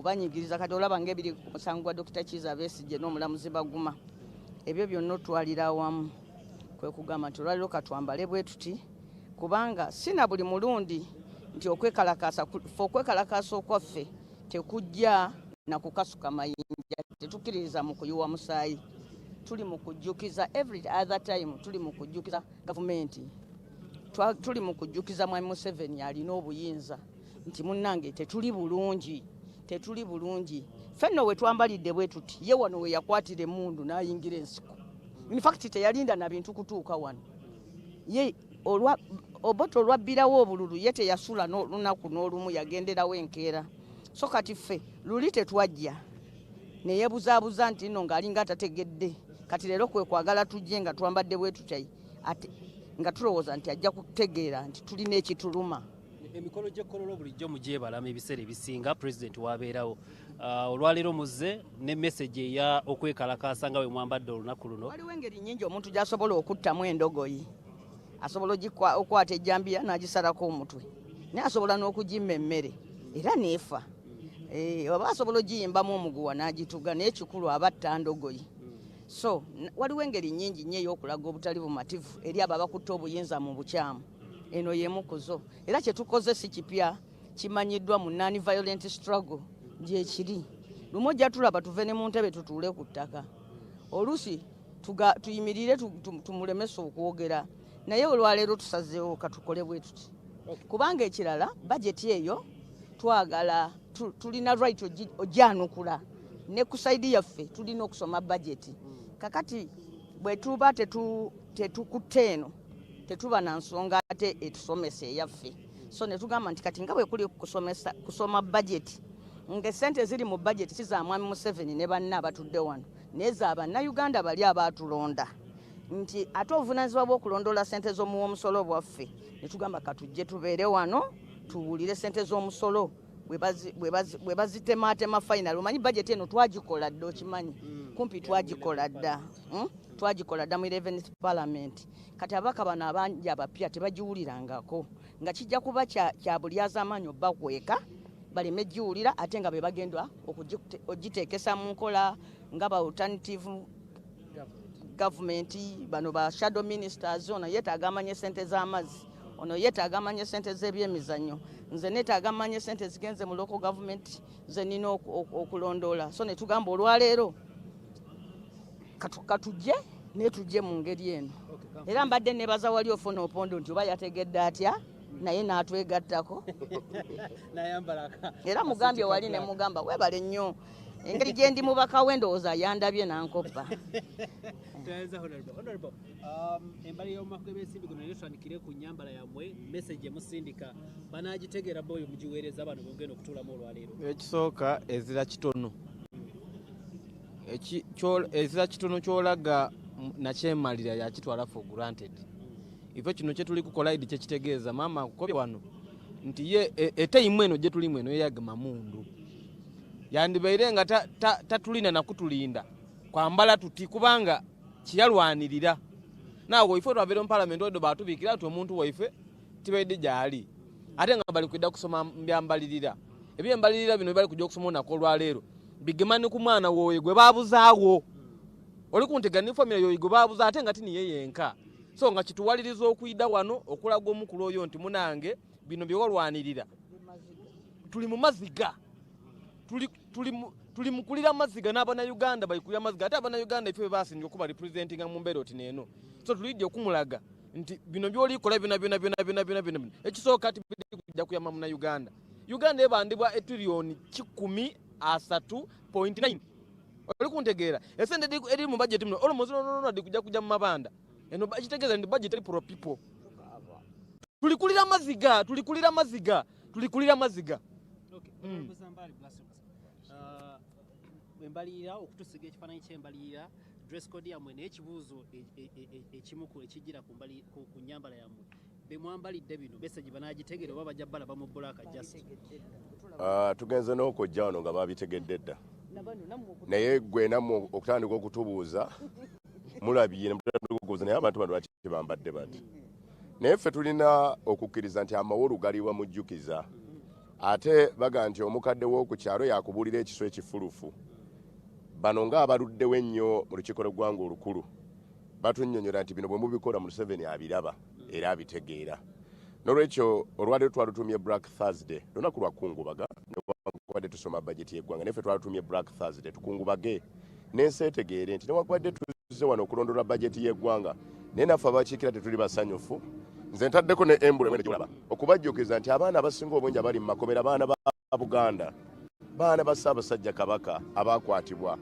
okubanyigiriza kati olaba ng'ebiri ku musango gwa Dr. Kiza Besigye n'omulamuzi Baguma. Ebyo byonna otwalira awamu kwe kugamba nti olwaliro katwambale bwe tuti kubanga sina buli mulundi nti okwekalakaasa okwaffe tekujja na kukasuka mayinja, tetukkiririza mu kuyiwa musaayi, tuli mu kujjukiza every other time, tuli mu kujjukiza gavumenti, tuli mu kujjukiza Mwami Museveni alina obuyinza nti munnange tetuli bulungi. Fenno we twambalidde bwe tuti ye wano we yakwatira emmundu n'ayingira ensiko. In fact teyalinda na bintu kutuuka wano. Ye oboto olwabbirawo obululu ye teyasula n'olunaku n'olumu yagenderawo enkeera. So kati ffe luli tetwajja ne yeebuzaabuza nti nno ng'alinga atategedde. Kati leero kwe kwagala tujje nga twambadde bwe tuti ate nga tulowooza nti ajja kutegeera nti tulina ekituluma. Emikolo gy'ekkololo bulijjo mugyebalama ebiseera ebisinga pulezidenti wabeerawo. Olwaleero muzze ne message eya okwekalakaasa nga bwe mwambadde olunaku luno. Waliwo engeri nnyingi omuntu gy'asobola okuttamu endogoyi. Asobola okwata ejjambiya n'agisalako omutwe. Naye asobola n'okugimma emmere era neefa. Oba asobola ogiyimbamu omuguwa n'agituga naye kikulu abatta ndogoyi. So waliwo engeri nnyingi nnyo ey'okulaga obutali bumativu eri abo abakutte obuyinza mu bukyamu. Eno y'emu ku zo. Era kye tukoze si kipya, kimanyiddwa mu non-violent struggle gyekiri. Lumu ojja tulaba tuve ne mu ntebe tutuule ku ttaka. Oluusi tuyimirire tumulemesa okwogera. Naye olwaleero tusazeewo katukole bwe tuti. Kubanga ekirala bajeti eyo twagala tulina right ogyanukula. Ne ku saidi yaffe tulina okusoma bajeti. Kakati bwe tuba tetukutte eno tetuba na nsonga ate etusomesa eyaffe. So ne tugamba nti kati nga bwe kuli kusoma bajeti ng'essente ziri mu bajeti si za Mwami Museveni ne banna abatudde wano naye za bannayuganda bali abaatulonda nti ate obuvunaanyizibwa bw'okulondoola ssente z'omuwoomusolo bwaffe ne tugamba katujje tubeere wano tuwulire ssente z'omusolo bwe bazitemaatema final. Omanyi bajeti eno twagikola dda okimanyi kumpi twagikola dda mu 11th Parliament. Kati abaka bano abangi abapya tebagiwulirangako nga kijja kuba kya bulyazaamaanyi obbakweka baleme giwulira ate nga be bagenda ogiteekesa mu nkola nga ba alternative government bano ba shadow ministers. Ono yeetaaga amanye ssente z'amazzi, ono yeetaaga amanye ssente z'ebyemizannyo, nze neetaaga amanye ssente zigenze mu local government ze nina okulondoola. So ne tugamba olwaleero katujje naye tujje mu ngeri eno. Era mbadde nebaza wali ofuna opondo nti oba yategedde atya naye n'atwegattako. Era mugambye wali ne mugamba weebale nnyo engeri gye ndi mubaka we ndowooza yandabye n'ankoppa. Embalirira y'omumaka gw'ebyensimbi guno naye tutandikire ku nnyambala yammwe message emusindika banaagitegeera boyo mugiweereza bano bongenda okutuulamu olwaleero. Ekisooka ezira kitono. Ezira kitono ky'olaga nakyemalira yakitwala for granted. Ife kino kye tuli kukola idi kye kitegeeza maama kukobya wano nti ye eteimu eno gye tulimu eno yeyagema mundu yandibaire nga tatulina nakutulinda kwambala tuti kubanga kiyalwanirira naawe ife twabeera mu parliament odo baatubikira ati omuntu waife tibaidde gyali ate nga bali kwidda kusoma mbyambalirira ebyembalirira bino bali kujja okusoma onako olwaleero bigemani ku mwana wowe gwe baabuzaawo oli kunteganya famire yoyi gwe baabuza ate nga tini yeyenka. So nga kituwaliriza okuyida wano okulaga omukulu oyo nti munange bino byewalwanirira tuli mu maziga tuli mukulira maziga n'abannayuganda bayikulira maziga ate abannayuganda ife basinga okuba representinga mu mbeera oti neeno. So tulidde okumulaga nti bino byolikola byona ekisooka ati kujja kuyamba munnayuganda. Uganda ebandibwa etiriyoni 13.9 oli kuntegeera esente eri mu budget muno olumuzi nono kujja mu mabanda eno kitegeeza ndi budget eri pro people. Tulikulira maziga. Embalirira okutusiga ekifaananyi ky'embalirira dress code yammwe n'ekibuuzo ekimu ekigira ku nnyambala yammwe be mwambalidde bino message banaagitegeera oba bajja bbala bamu bbulaaka just. Tugenze n'okujja wano nga babitegedde dda naye gwe nammwe okutandika okutubuuza mulabye naye abantu bano lwaki bambadde bati. Naye ffe tulina okukkiriza nti amawolu galiwa mujjukiza ate baga nti omukadde w'oku kyalo yakubuulira ekiswa ekifulufu. Bano ng'abaluddewo ennyo mu lukiiko lw'eggwanga olukulu batunnyonnyola nti bino bwe mubikola Museveni abiraba era abitegeera. N'olwekyo olwaleero twalutumye Black Thursday lunaku lwa kungubaga newankubadde tusoma bajeti y'eggwanga naye ffe twalutumye Black Thursday tukungubage n'ensi etegeere nti newankubadde tuzze wano okulondola bajeti y'eggwanga naye naffe abakiikira tetuli basanyufu. Nze ntaddeko ne embulemu gyolaba okubajjukiza nti abaana abasinga obungi abali mu makomera baana ba Buganda, baana ba Ssaabasajja Kabaka abaakwatibwa.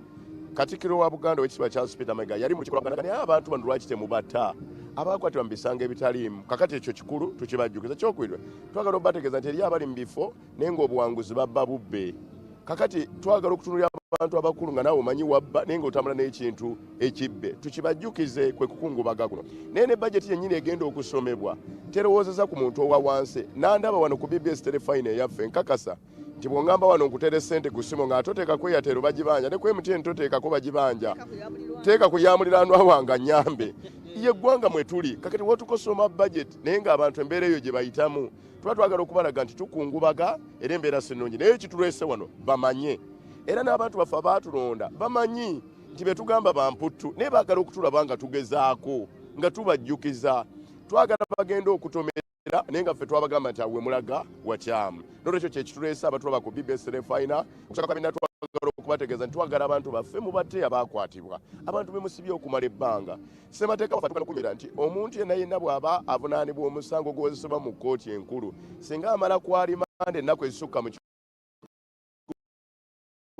Katikkiro wa Buganda ow'ekitiibwa Charles Peter Mayiga yali mu lukiiko lwa naye abantu bano lwaki temubatta abaakwatibwa mu bisanga ebitaliimu. Kakati ekyo kikulu tukibajjukiza. Kyokubiri twagala obategeeza nti eri abali mu bifo naye ng'obuwanguzi babba bubbe. Kakati twagala okutunulira abantu abakulu nga naawe omanyi wabba naye ng'otambula n'ekintu ekibbe. Tukibajjukize kwe kukungubaga kuno. Naye ne bajeti yennyini egenda okusomebwa terowoozeza ku muntu owa wansi. Nandaba wano ku BBS telefayina eyaffe nkakasa nti bw'ongamba wano nkutere ssente ku ssimu ng'ate oteeka ku Airtel bagibanja ne ku MTN toteekako bagibanja. Teeka ku ya muliraanwa wange nnyambe. Ye ggwanga mwe tuli. Kakati wotukosoma bajeti naye ng'abantu embeera eyo gye bayitamu. Tuba twagala okubalaga nti tukungubaga era embeera si nnungi naye kitulwese wano bamanye. Era n'abantu baffe abaatulonda bamanyi nti be tugamba bamputtu naye baagala okutulaba nga tugezaako nga tubajjukiza. Twagala bagenda okutomera naye nga ffe twabagamba nti awe mulaga wakyamu. N'olwekyo kye kitulwese abatulaba ku BBS telefayina okusaka kabina twagala okubategeeza nti twagala abantu baffe mubatte abaakwatibwa abantu be musibye okumala ebbanga. Ssemateeka waffe atugala okunyera nti omuntu yenna bw'aba avunaanibwa omusango gw'ozisibwa mu kkooti enkulu singa amala kwalimanda ennaku ezisukka mu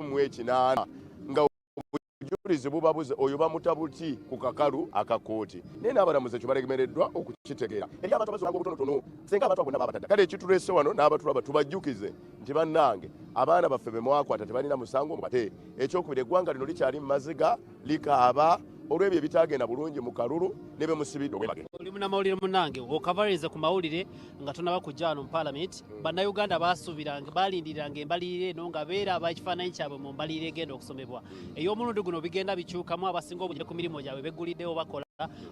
18 nga obujulizi bubabuze oyo bamutabuti ku kakalu akakooti. Naye n'abalamuzi ekyo balemereddwa okukitegeera. Eri abantu abasoma obutonotono singa abantu bonna babatadde. Kale ekitulese wano n'abatulaba tubajjukize nti bannange abaana baffe be mwakwata tebalina musango mubate. Ekyokubiri eggwanga lino likyali mu maziga likaaba olw'ebyo ebitagenda bulungi mu kalulu ne be musibidde obwebagenda. Oli munnamawulire munnange okavaliriza ku mawulire nga tonaba kujja wano mu Parliament bannayuganda baasuubiranga balindiriranga embalirira eno nga beeraba ekifaananyi kyabwe mu mbalirira egenda okusomebwa. Ey'omulundi guno bigenda bikyukamu abasinga obungi ku mirimu gyabwe begguliddewo bakola.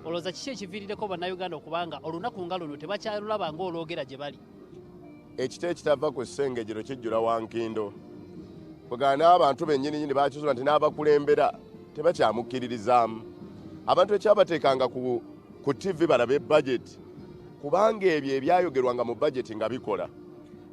Olowooza kiki ekiviiriddeko bannayuganda okubanga olunaku nga luno tebakyalulaba ng'olwogera gye bali? Ekita ekitava ku ssengejero kijjula wankindo. Bwegana n'abantu bennyininyini bakizuula nti n'abakulembera tebakyamukkiririzaamu. Abantu ekyabateekanga ku TV balabe bajeti kubanga ebyo ebyayogerwanga mu bajeti nga bikola.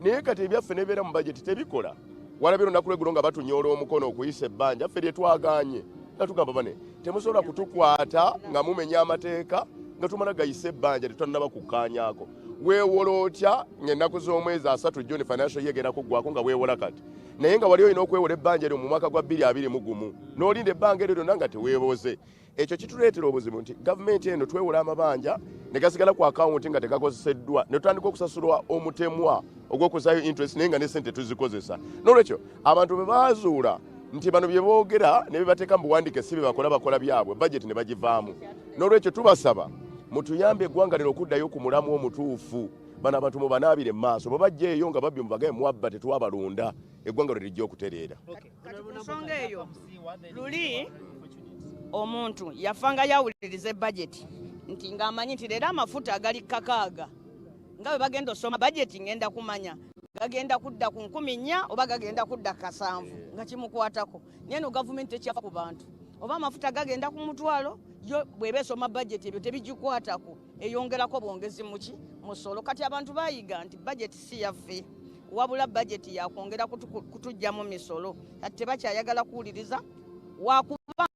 Naye kati ebyaffe nebeera mu bajeti tebikola. Walabira olunaku lw'eggulo nga batunyoola omukono okuyisa ebbanja ffe lye twagaanye nga tugamba bane temusobola kutukwata nga mumenya amateeka nga tumala gayisa ebbanja tetwannaba kukkaanyaako. Weewola otya ng'ennaku z'omwezi 3 June financial year egenda kuggwako nga weewola kati. Naye nga wali olina okwewola ebbanja eryo mu mwaka gwa 2021 n'olinda ebbanga eryo lyonna nga teweeboze. Ekyo kituleetera obuzibu nti gavumenti eno twewola amabanja ne gasigala ku akawunti nga tegakozeseddwa ne tutandika okusasulwa omutemwa ogw'okuzzaayo interest naye nga ne ssente tuzikozesa. N'olwekyo abantu be baazuula nti bano bye boogera ne bye bateeka mu buwandiike si bye bakola byabwe bajeti ne bagivaamu. N'olwekyo tubasaba mutuyambe eggwanga lino okuddayo ku mulamu omutuufu. Bano abantu mubanaabire mu maaso bwe bajja eyo nga babbi mubagaye muwabba tetwabalonda eggwanga lwe lijja okutereera. Ensonga eyo luli omuntu yafanga yawuliriza bajeti nti ng'amanyi nti leero amafuta agali kakaaga nga bwe bagenda osoma bajeti ngenda kumanya gagenda kudda ku 10 oba gagenda kudda 7 nga kimukwatako. Naye no gavumenti tekyafa ku bantu oba amafuta gagenda ku mutwalo yo bw'eba esoma bajeti ebyo tebigikwatako eyongerako bwongezi muki musolo. Kati abantu bayiga nti bajeti si yaffe wabula bajeti yakwongera kutujjamu misolo. Kati tebakyayagala kuwuliriza wakuba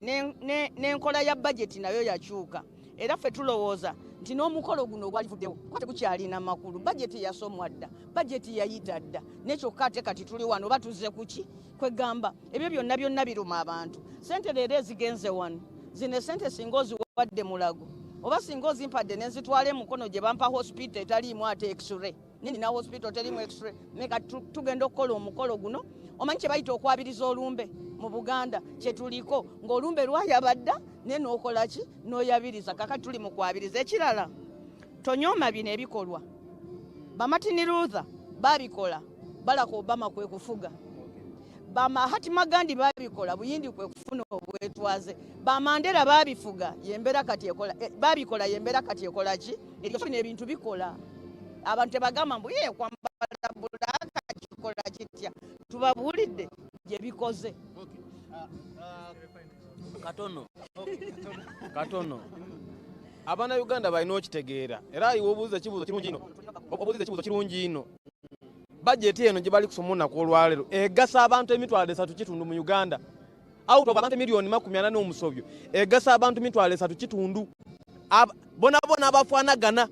n'enkola ya bajeti nayo yakyuka. Era ffe tulowooza nti n'omukolo guno ogwalivuddewo ko tegukyalina makulu. Bajeti yasomwa dda, bajeti yayita dda. Nekyokka ate kati tuli wano oba tuzze kuki kwegamba ebyo byonna biruma abantu. Ssente leero ezigenze wano zino ssente singa oziwadde mulago oba singa ozimpadde nenzitwala emukono gye bampa hospital etaliimu ate x-ray nina hospital teriimu x-ray neka tugenda okukola omukolo guno. Omanyi kye bayita okwabiriza olumbe mu Buganda kyetuliko ng'olumbe lwayabadda naye n'okola ki n'oyabiriza. Kakati tuli mu kwabiriza. Ekirala tonyooma bino ebikolwa Bamatini Luther babikola, Barack Obama kwe kufuga, Mahatma Gandhi babikola, Buyindi kwe kufuna obwetwaze, Mandela babifuga yembera kati ekola babikola yembera kati ekola ki ebyo bino ebintu bikola. Abantu tebagamba mbu kwambala bulaka kitya tubabuulidde gye bikoze. Katono Abannayuganda balina okitegeera era iwe obuuza ekibuuzo kirungi ino bajeti eno gye bali kusoma olunaku olwaleero egasa abantu emitwalo 3 kitundu mu Uganda out of abantu miliyoni 40 n'omusobyo egasa abantu emitwalo 3 kitundu bona abafaanagana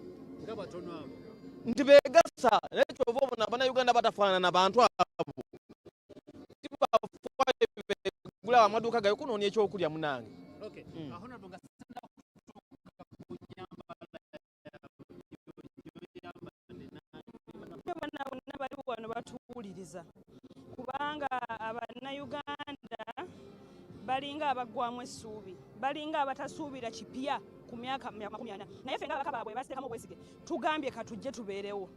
nti begasa naye kyova obona Abannayuganda batafaanana bantu abo gula amaduuka gayo kunoonya ekyokulya munange. Bonna bali wano batuwuliriza kubanga Abannayuganda balinga abaggwamu essuubi balinga abatasuubira kipya ku myaka 40 naye ffe nga abaka baabwe basitekamu obwesige tugambye katujje tubeerewo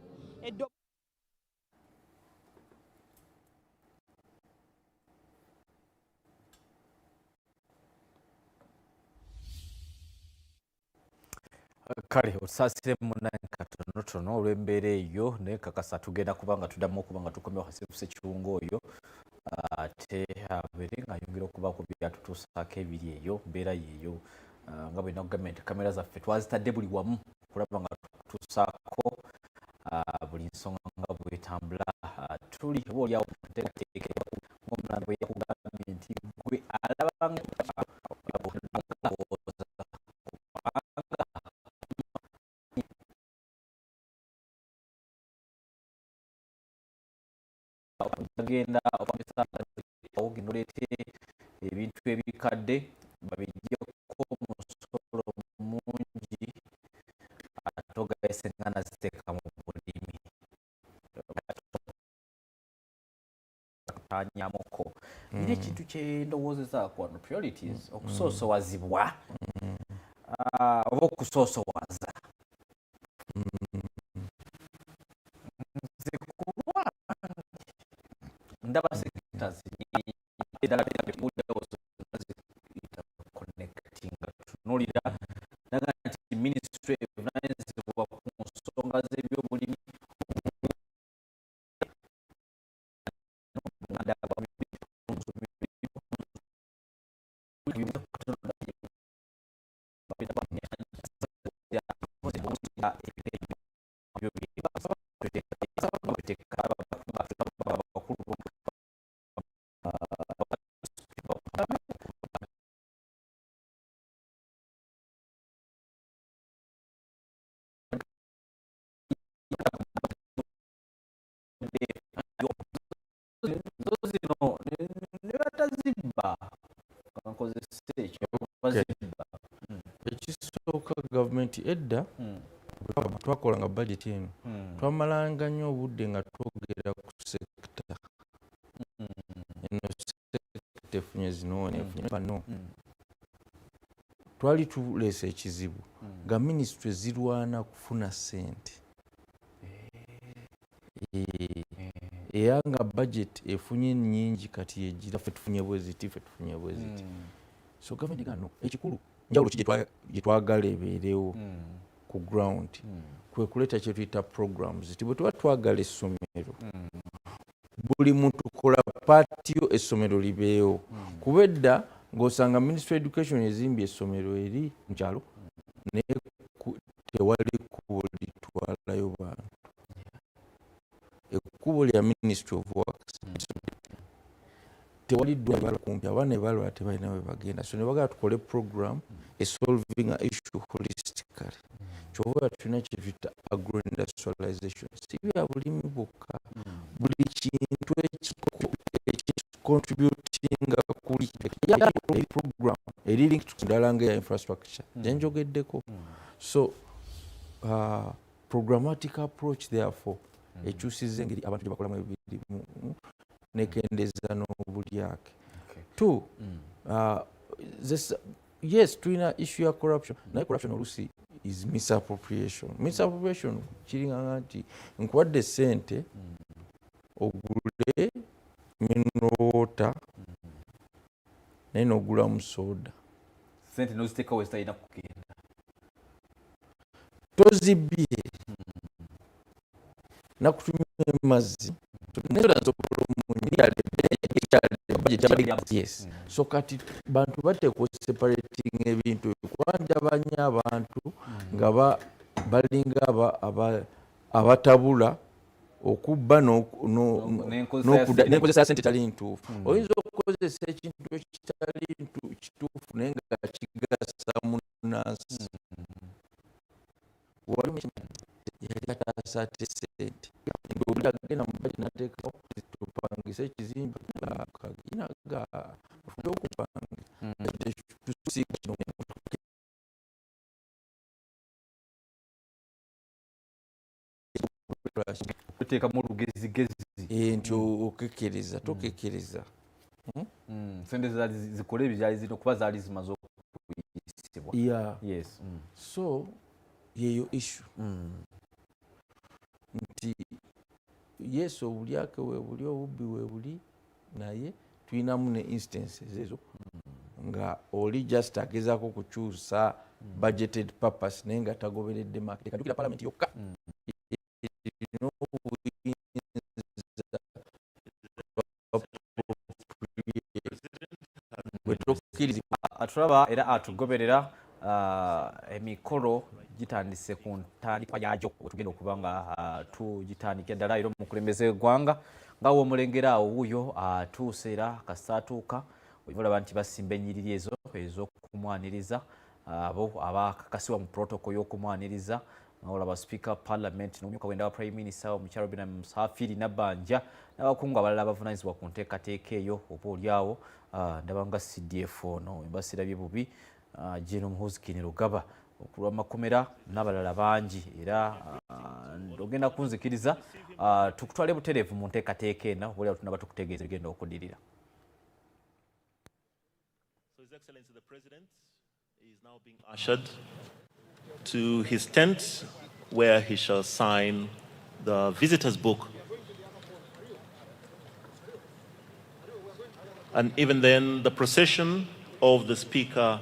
kale osaasire munange katonotono olw'embeera eyo naye kakasa tugenda kubanga tuddamu okuba nga tukomyewo Kasifu Kirungo oyo ate abeere ng'ayongera okuba ku byatutuusaako ebiri eyo mbeera yeeyo nga bwena gavumenti kamera zaffe twazitadde buli wamu kulaba nga tutuusaako buli nsonga nga bwetambula tuli oba oliawo muteekateeka ng'omulanda bwe yakugambye nti gwe alabanga agenda ogenolete ebintu ebikadde babijjeko omusolo mungi ate ogaesengana ziteeka mu bulimi tanyamuko nina ekintu kyendowoozezaako wano priorities okusoosowazibwa oba okusoosowaza ndaba sectors ddala connecting tunulira naga nti ministry evunanyizibwa ku nsonga z'ebyobulimi zino ne batazibba kankozesa ekyo bazibba ekisooka gavumenti edda twakolanga budget eno twamalanga nnyo obudde nga twogera ku sekita eno sekita efunye zino nefunye bano twali tuleese ekizibu nga minisitule zirwana kufuna ssente era nga budget efunye nnyingi kati yegira ffe tufunye bweziti so gavumenti gano ekikulu njawulo ki gye twagala ebeerewo ku ground kwe kuleeta kye tuyita programs ti bwe tuba twagala essomero buli muntu kola paati yo essomero libeewo kuba edda ng'osanga ministry education ezimbye essomero eri mu kyalo naye tewali ekkubo litwalayo bantu ekkubo lya ministry of works tewali ddwaliro kumpi abaana ne balwala tebalina we bagenda so ne bagala tukole program esolving a issue holistically kyova tulina kye tuyita agroindustrialization si bya bulimi bwokka buli kintu ekicontributinga kuli program eri link ddala nga ya infrastructure gyenjogeddeko so programmatic approach therefore ekyusiza engeri abantu gye bakolamu ebirimu nekendeeza n'obulyake two yes tulina issue ya corruption naye corruption olusi is misappropriation kiringanga nti nkuwadde ssente ogule mineral water naye n'ogulamu soda sente noziteekawo ezitalina kugenda tozibbye nakutumya emazzi Yes. So kati bantu bateekwa separating ebintu kubanja abantu nga balinga abatabula okubba n'enkozesa sente tali ntuufu. Oyinza okukozesa ekintu ekitali kituufu naye nga kigasa munnansi. Yali ataasa ate sente oli agenda mu baki nateekawo tupangise ekizimbe kaginaga tufube okupanga tusiiga kino kuteekamu olugezigezi nti okekereza tokekereza sente zikole ebyali zino kuba zaali zimaze okuyisibwa. Yes. So yeyo issue nti yes obulyake weebuli obubbi weebuli naye tulinamu ne instances ezo nga oli just agezaako kukyusa budgeted purpose naye nga tagoberedde market. Kadukira parliament yokka atulaba era atugoberera emikolo gitandise ku ntandikwa yagyo wetugenda okuba nga tugitandikira ddala era omukulembeze w'eggwanga nga woomulengera awo wuuyo atuuse era kasita atuuka olaba nti basimba ennyiriri ezo ez'okumwaniriza abo abakakasibwa mu protocol y'okumwaniriza nga olaba speaker parliament n'omumyuka w'enda wa prime minister omukyala Robinah Musafiri Nabbanja n'abakungu abalala abavunaanyizibwa ku nteekateeka eyo oba oliawo ndaba nga CDF ono embasirabye bubi General Muhoozi Rugaba okulwa makomera n'abalala bangi era ogenda kunzikiriza tukutwale butereevu mu nteekateeka eno oba oliawo tunaba tukutegeeza ebigenda okuddirira. So His Excellency the President is now being ushered to his tent where he shall sign the visitor's book. And even then, the procession of the Speaker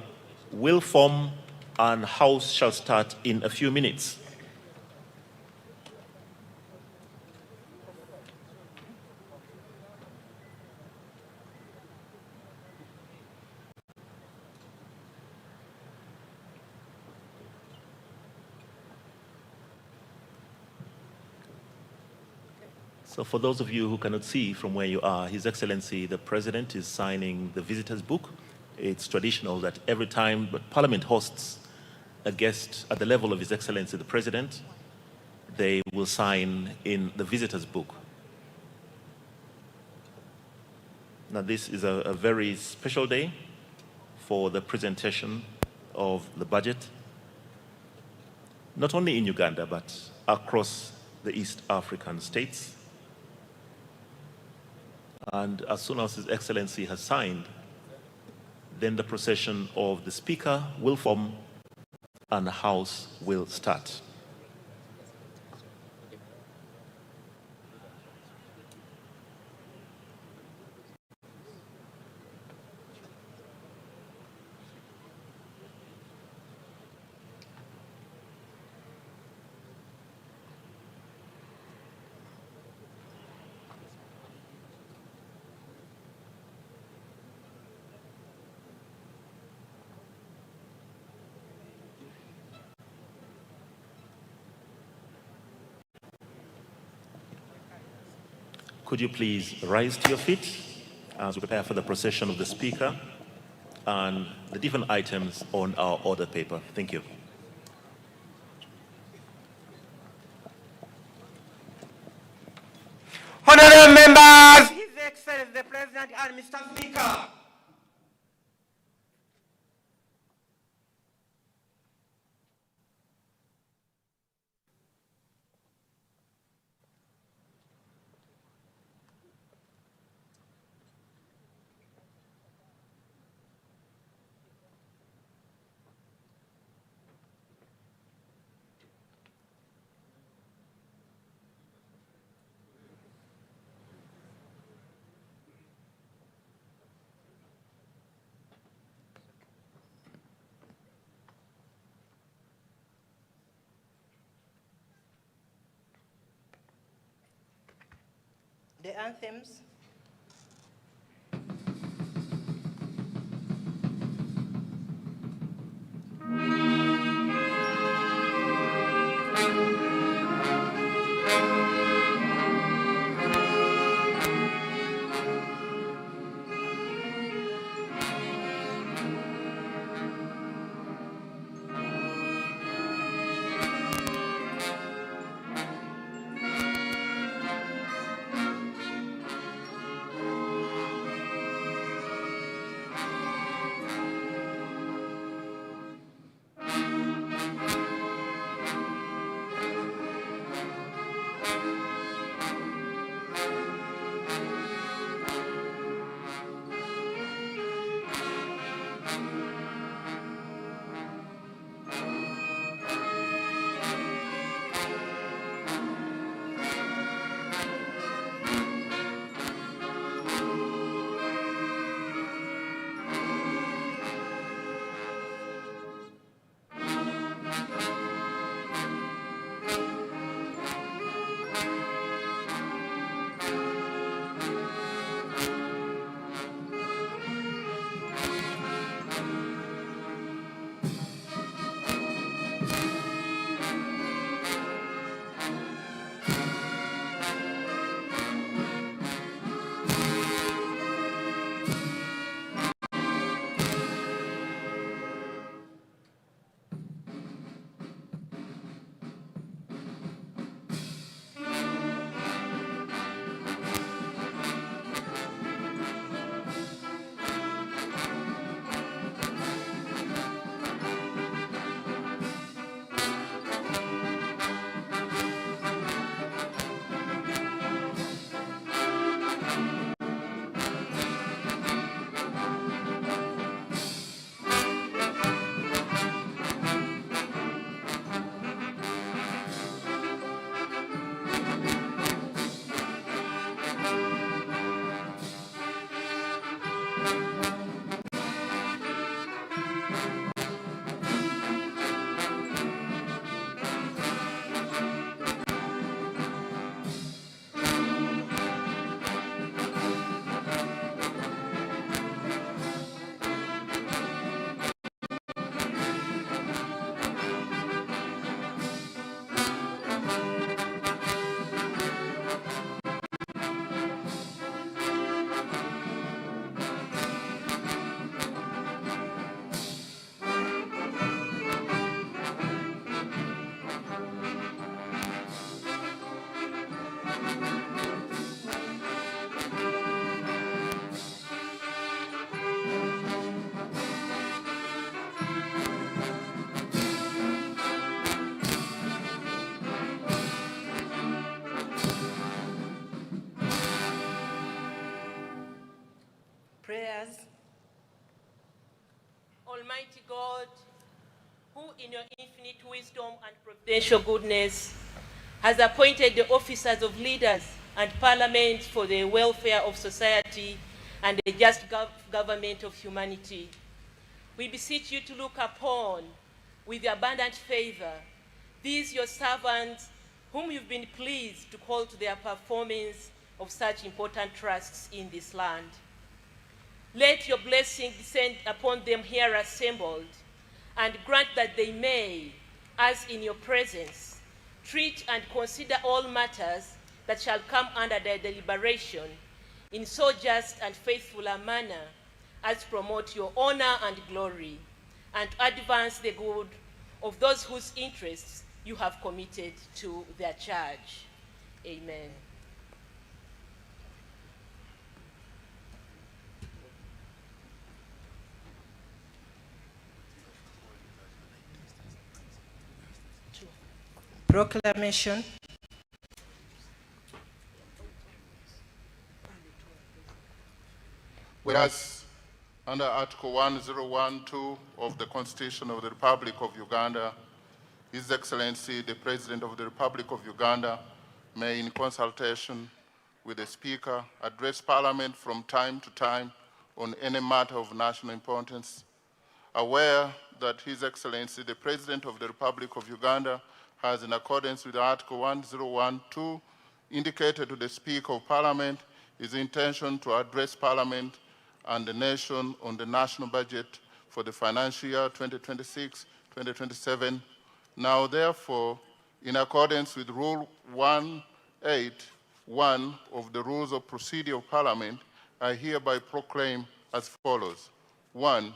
will form and House shall start in a few minutes. So for those of you who cannot see from where you are, His Excellency the President is signing the visitor's book. It's traditional that every time Parliament hosts a guest at the level of His Excellency the President, they will sign in the visitor's book. Now this is a very special day for the presentation of the budget, not only in Uganda, but across the East African states. And as soon as His Excellency has signed, then the procession of the Speaker will form and the House will start. Could you please rise to your feet as we prepare for the procession of the Speaker and the different items on our order paper. Thank you. Honorable members, His Excellency the President and Mr. Speaker. the anthems. Prayers. Almighty God, who in your infinite wisdom and providential goodness has appointed the officers of leaders and parliament for the welfare of society and the just government of humanity, we beseech you to look upon with abundant favor these your servants whom you've been pleased to call to their performance of such important trusts in this land. Let your blessing descend upon them here assembled, and grant that they may, as in your presence, treat and consider all matters that shall come under their deliberation in so just and faithful a manner as promote your honor and glory, and advance the good of those whose interests you have committed to their charge. Amen. Proclamation. Whereas under Article 1012 of the Constitution of the Republic of Uganda, His Excellency, the President of the Republic of Uganda, may, in consultation with the Speaker, address Parliament from time to time on any matter of national importance, aware that His Excellency, the President of the Republic of Uganda, has, in accordance with Article 1012, indicated to the Speaker of Parliament his intention to address Parliament and the nation on the national budget for the financial year 2026-2027. Now, therefore, in accordance with Rule 181 of the Rules of Procedure of Parliament, I hereby proclaim as follows. 1,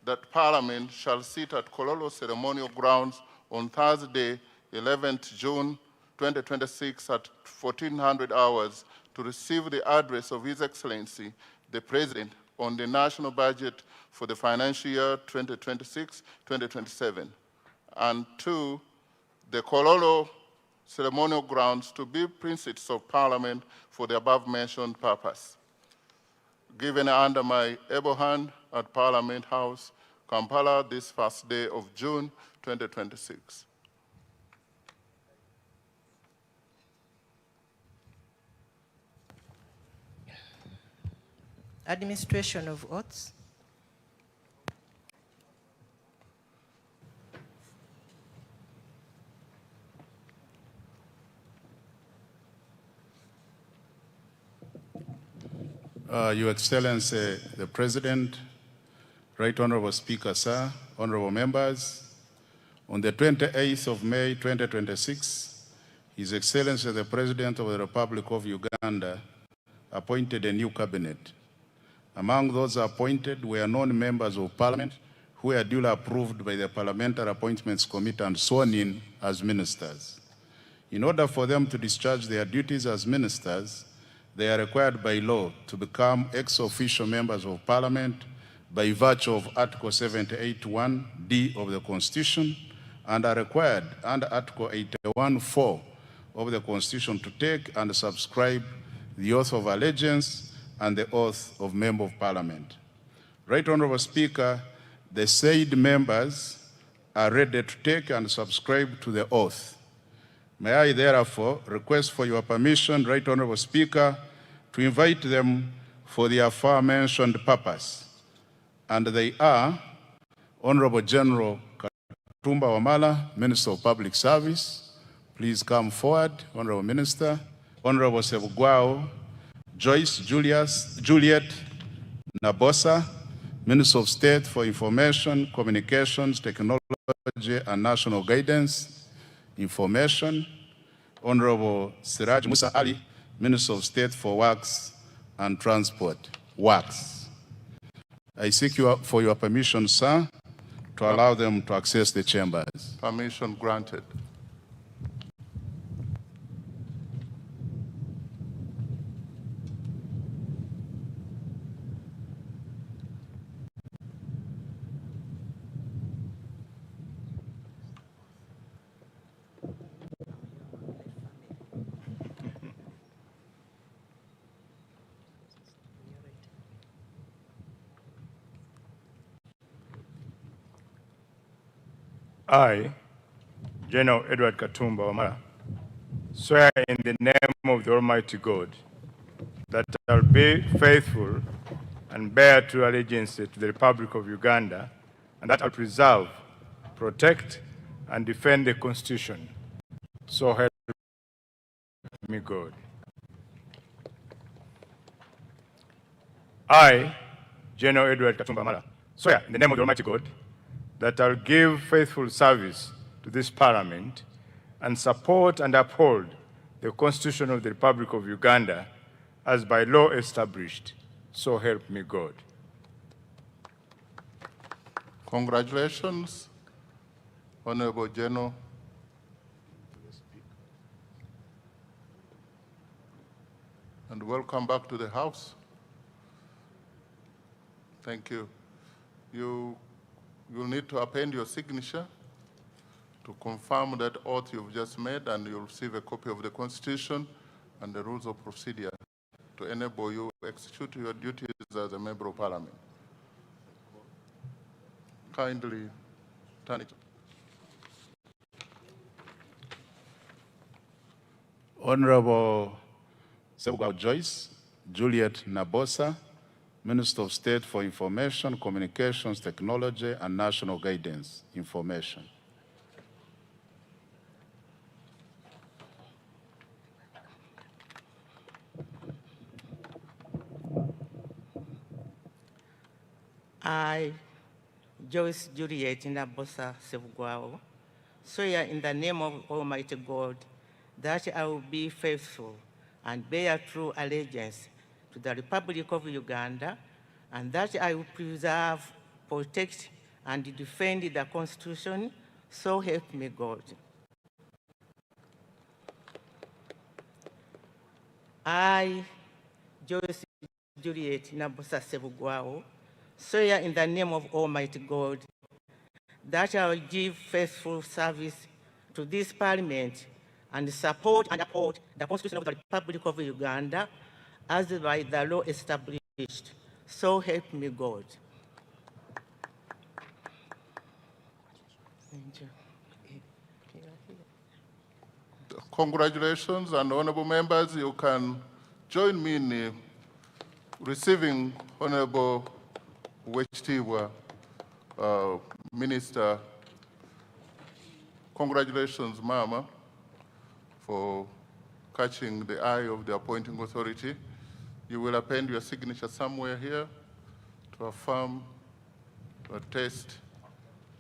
that Parliament shall sit at Kololo Ceremonial Grounds on Thursday, 11th June 2026 at 1400 hours to receive the address of His Excellency, the President, on the national budget for the financial year 2026-2027. And 2, the Kololo ceremonial grounds to be precincts of Parliament for the above-mentioned purpose. Given under my able hand at Parliament House, Kampala, this first day of June 2026. Administration of oaths. Your Excellency, the President, Right Honorable Speaker, sir, honorable members, on the 28th of May 2026, His Excellency, the President of the Republic of Uganda, appointed a new cabinet. Among those appointed were non-members of Parliament who were duly approved by the Parliamentary Appointments Committee and sworn in as ministers. In order for them to discharge their duties as ministers, they are required by law to become ex-officio members of Parliament by virtue of Article 78(1)(d) of the Constitution, and are required under Article 81(4) of the Constitution to take and subscribe the oath of allegiance and the oath of Member of Parliament. Right Honorable Speaker, the said members are ready to take and subscribe to the oath. May I therefore request for your permission, Right Honorable Speaker, to invite them for the aforementioned purpose. And they are Honorable General Katumba Wamala, Minister of Public Service. Please come forward, Honorable Minister. Honorable Sebugwao Joyce Juliet Nabosa, Minister of State for Information, Communications, Technology, and National Guidance, Information. Honorable Siraj Musa Ali, Minister of State for Works and Transport, Works. I seek for your permission, sir, to allow them to access the chambers. Permission granted. I, General Edward Katumba Wamala, swear in the name of the Almighty God that I will be faithful and bear true allegiance to the Republic of Uganda, and that I will preserve, protect, and defend the Constitution. So help me God. I, General Edward Katumba Wamala, swear in the name of the Almighty God that I will give faithful service to this Parliament and support and uphold the Constitution of the Republic of Uganda as by law established. So help me God. Congratulations, Honorable General. And welcome back to the House. Thank you. You'll need to append your signature to confirm that oath you've just made, and you'll receive a copy of the Constitution and the rules of procedure to enable you to execute your duties as a Member of Parliament. Kindly turn it. Honorable Sebugwao Joyce Juliet Nabosa, Minister of State for Information, Communications, Technology, and National Guidance, Information. I, Joyce Juliet Nabosa Sevugwao, swear in the name of Almighty God that I will be faithful and bear true allegiance to the Republic of Uganda, and that I will preserve, protect, and defend the Constitution, so help me God. I, Joyce Juliet Nabosa Sevugwao, swear in the name of Almighty God that I will give faithful service to this Parliament and support and uphold the Constitution of the Republic of Uganda as by the law established. So help me God. Thank you. Congratulations, and honorable members, you can join me in receiving Honorable Wechitiwa, Minister. Congratulations, Mama, for catching the eye of the appointing authority. You will append your signature somewhere here to affirm, to attest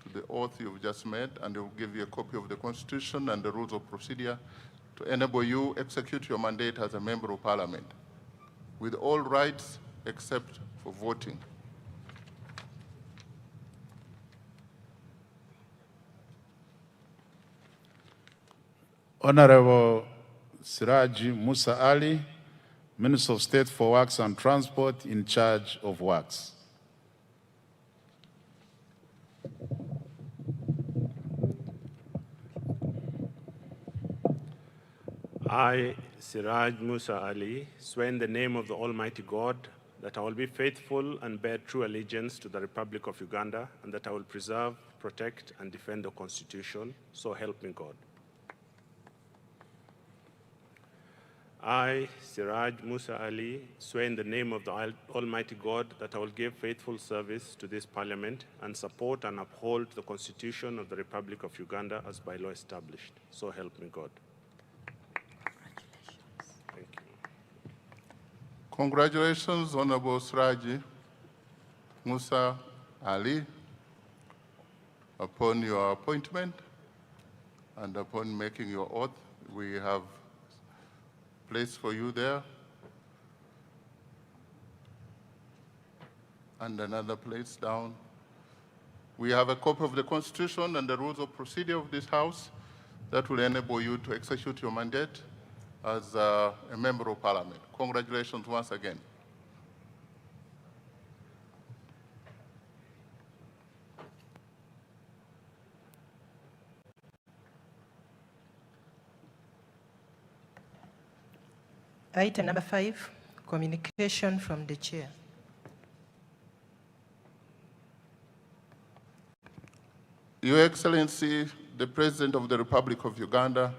to the oath you've just made, and they will give you a copy of the Constitution and the rules of procedure to enable you execute your mandate as a member of Parliament with all rights except for voting. Honorable Siraji Musa Ali, Minister of State for Works and Transport, in charge of works. I, Siraj Musa Ali, swear in the name of the Almighty God that I will be faithful and bear true allegiance to the Republic of Uganda, and that I will preserve, protect, and defend the Constitution, so help me God. I, Siraj Musa Ali, swear in the name of the Almighty God that I will give faithful service to this Parliament and support and uphold the Constitution of the Republic of Uganda as by law established, so help me God. Thank you. Congratulations, Honorable Siraji Musa Ali, upon your appointment and upon making your oath. We have place for you there and another place down. We have a copy of the Constitution and the rules of procedure of this House that will enable you to execute your mandate as a member of Parliament. Congratulations once again. Item number 5, communication from the chair. Your Excellency, the President of the Republic of Uganda,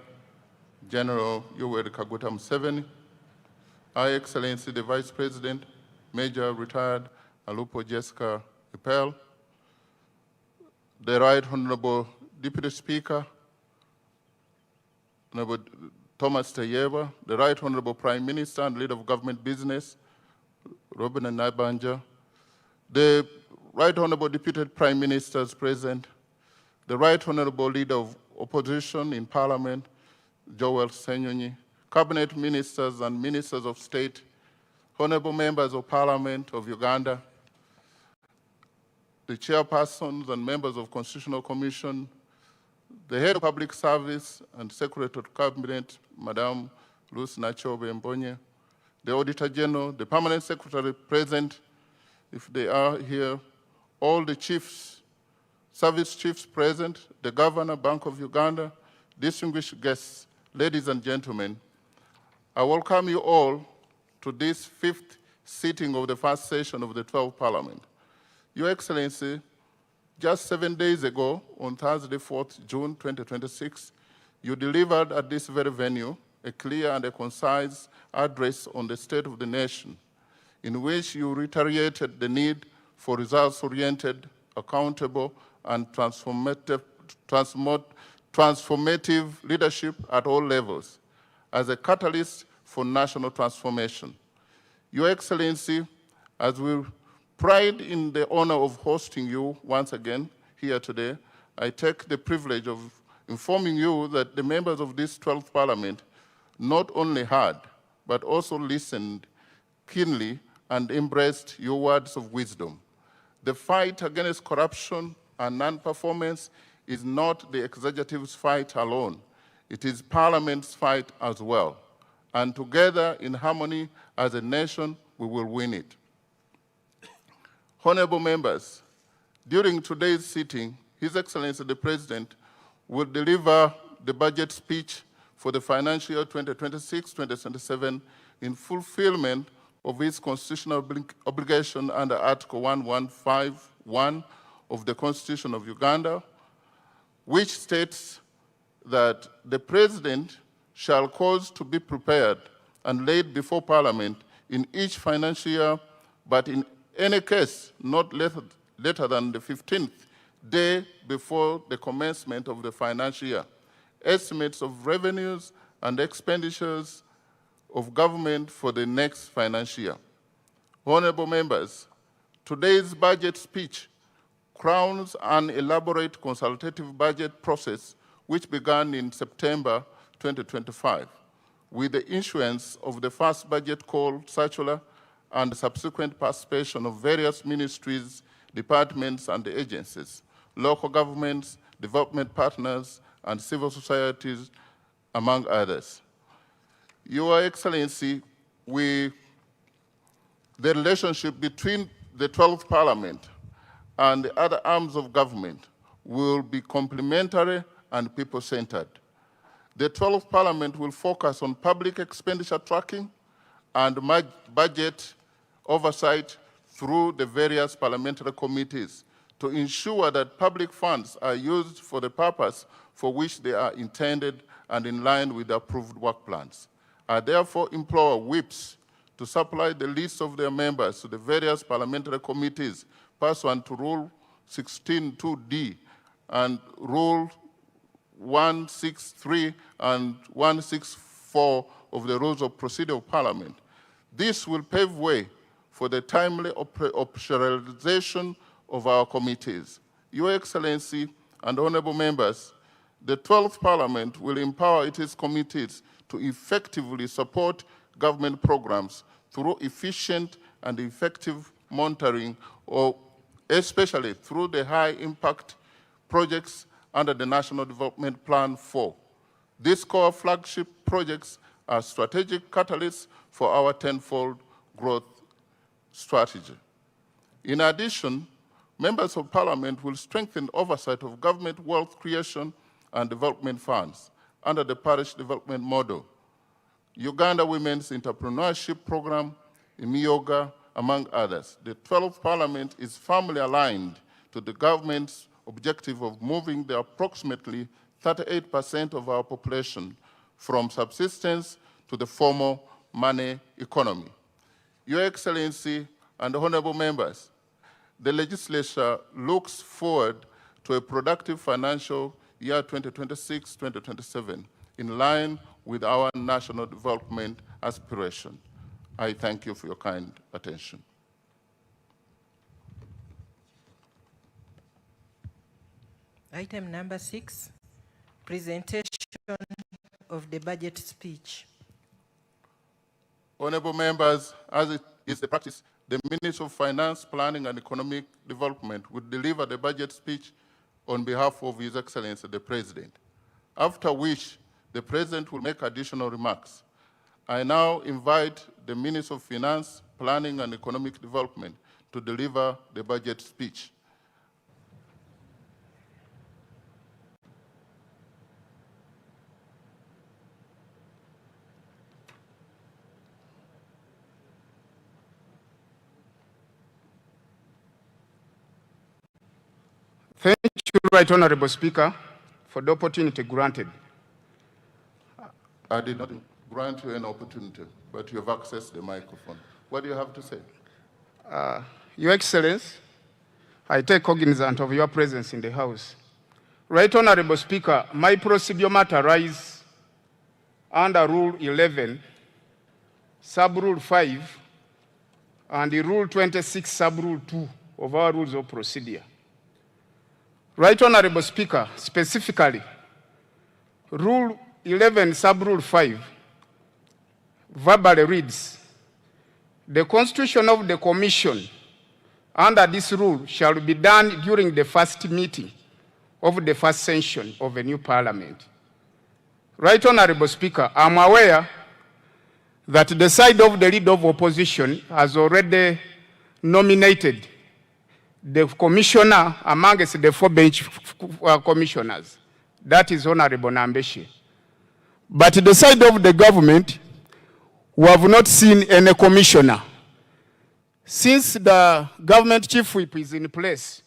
General Yoweri Kaguta Museveni, Her Excellency, the Vice President, Major Retired Alupo Jessica Epel, the Right Honorable Deputy Speaker, Honorable Thomas Tayeba, the Right Honorable Prime Minister and Leader of Government Business, Robin Nabanja, the Right Honorable Deputy Prime Ministers present, the Right Honorable Leader of Opposition in Parliament, Joel Senyonyi, Cabinet Ministers and Ministers of State, Honorable Members of Parliament of Uganda, the Chairpersons and Members of Constitutional Commission, the Head of Public Service and Secretary of Cabinet, Madame Lucy Nachobe Mbonye, the Auditor General, the Permanent Secretary present, if they are here, all the chiefs, service chiefs present, the Governor, Bank of Uganda, distinguished guests, ladies and gentlemen, I welcome you all to this 5th sitting of the first session of the 12th Parliament. Your Excellency, just 7 days ago, on Thursday, 4th June 2026, you delivered at this very venue a clear and a concise address on the state of the nation, in which you reiterated the need for results-oriented, accountable, and transformative leadership at all levels as a catalyst for national transformation. Your Excellency, as we Pride in the honor of hosting you once again here today, I take the privilege of informing you that the members of this 12th Parliament not only heard, but also listened keenly and embraced your words of wisdom. The fight against corruption and non-performance is not the executive's fight alone. It is Parliament's fight as well. And together, in harmony as a nation, we will win it. Honorable members, during today's sitting, His Excellency the President will deliver the budget speech for the financial year 2026-2027 in fulfillment of his constitutional obligation under Article 1151 of the Constitution of Uganda, which states that the President shall cause to be prepared and laid before Parliament in each financial year, but in any case not later than the 15th day before the commencement of the financial year, estimates of revenues and expenditures of government for the next financial year. Honorable members, today's budget speech crowns an elaborate consultative budget process which began in September 2025 with the issuance of the first budget call circular and subsequent participation of various ministries, departments, and agencies, local governments, development partners, and civil societies, among others. Your Excellency, the relationship between the 12th Parliament and the other arms of government will be complementary and people-centered. The 12th Parliament will focus on public expenditure tracking and budget oversight through the various parliamentary committees to ensure that public funds are used for the purpose for which they are intended and in line with the approved work plans. I therefore implore whips to supply the list of their members to the various parliamentary committees pursuant to Rule 16.2d and Rule 163 and 164 of the Rules of Procedure of Parliament. This will pave way for the timely operationalization of our committees. Your Excellency and honorable members, the 12th Parliament will empower its committees to effectively support government programs through efficient and effective monitoring, or especially through the high-impact projects under the National Development Plan 4. These core flagship projects are strategic catalysts for our tenfold growth strategy. In addition, members of Parliament will strengthen oversight of government wealth creation and development funds under the parish development model, Uganda Women's Entrepreneurship Program, IMIOGA, among others. The 12th Parliament is firmly aligned to the government's objective of moving the approximately 38% of our population from subsistence to the formal money economy. Your Excellency and honorable members, the legislature looks forward to a productive financial year 2026-2027 in line with our national development aspiration. I thank you for your kind attention. Item number 6, presentation of the budget speech. Honorable members, as it is the practice, the Minister of Finance, Planning and Economic Development will deliver the budget speech on behalf of His Excellency the President, after which the President will make additional remarks. I now invite the Minister of Finance, Planning and Economic Development to deliver the budget speech. Thank you, Right Honorable Speaker, for the opportunity granted. I did not grant you an opportunity, but you have accessed the microphone. What do you have to say? Your Excellency, I take cognizance of your presence in the House. Right Honorable Speaker, my procedure matter arises under Rule 11, Sub-Rule 5, and the Rule 26, Sub-Rule 2 of our Rules of Procedure. Right Honorable Speaker, specifically, Rule 11, Sub-Rule 5, verbally reads, the constitution of the Commission under this rule shall be done during the first meeting of the first session of a new parliament. Right Honorable Speaker, I'm aware that the side of the leader of opposition has already nominated the commissioner amongst the 4 bench commissioners. That is Honorable Nambeshi. But the side of the government, we have not seen any commissioner. Since the government chief whip is in place,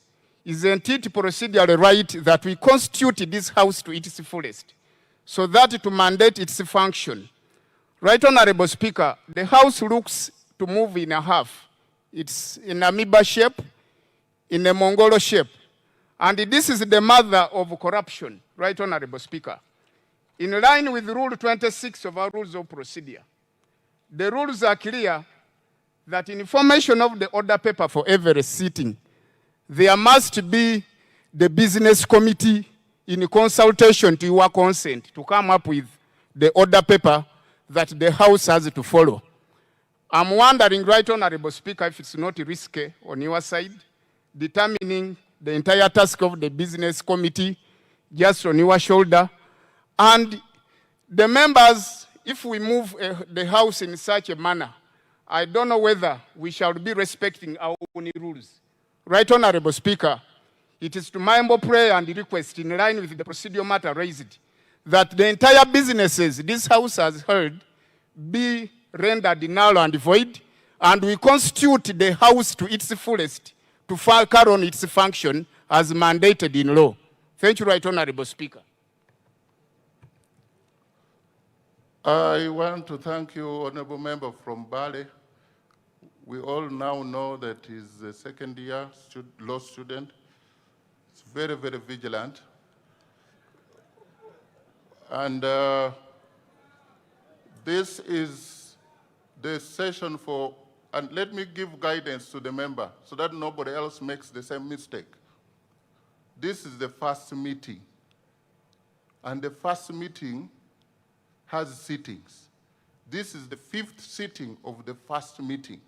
isn't it procedurally right that we constitute this house to its fullest, so that to mandate its function? Right Honorable Speaker, the house looks to move in a half. It's in amoeba shape, in a Mongolo shape. And this is the mother of corruption, Right Honorable Speaker. In line with Rule 26 of our Rules of Procedure, the rules are clear that in formation of the order paper for every sitting, there must be the business committee in consultation to your consent to come up with the order paper that the House has to follow. I'm wondering, Right Honorable Speaker, if it's not risky on your side, determining the entire task of the business committee just on your shoulder. And the members, if we move the House in such a manner, I don't know whether we shall be respecting our own rules. Right Honorable Speaker, it is to my humble prayer and request, in line with the procedural matter raised, that the entire businesses this House has heard be rendered null and void, and we constitute the House to its fullest to carry on its function as mandated in law. Thank you, Right Honorable Speaker. I want to thank you, Honorable Member from Bali. We all now know that he's a second-year law student. He's very, very vigilant. And this is the session for, and let me give guidance to the member so that nobody else makes the same mistake. This is the first meeting. And the first meeting has sittings. This is the 5th sitting of the first meeting.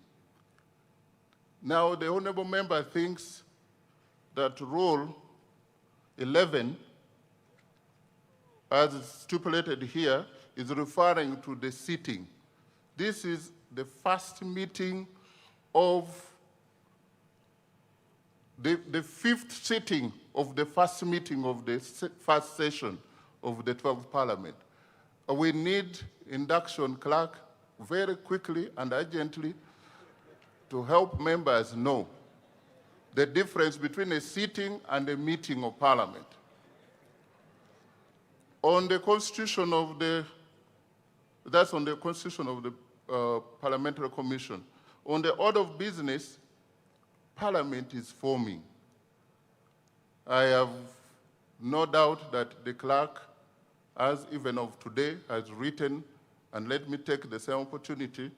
Now, the honorable member thinks that Rule 11, as stipulated here, is referring to the sitting. This is the first meeting of the 5th sitting of the first meeting of the first session of the 12th Parliament. We need induction clerk very quickly and urgently to help members know the difference between a sitting and a meeting of Parliament. On the constitution of the, that's on the constitution of the Parliamentary Commission. On the order of business, Parliament is forming. I have no doubt that the clerk, as even of today, has written, and let me take the same opportunity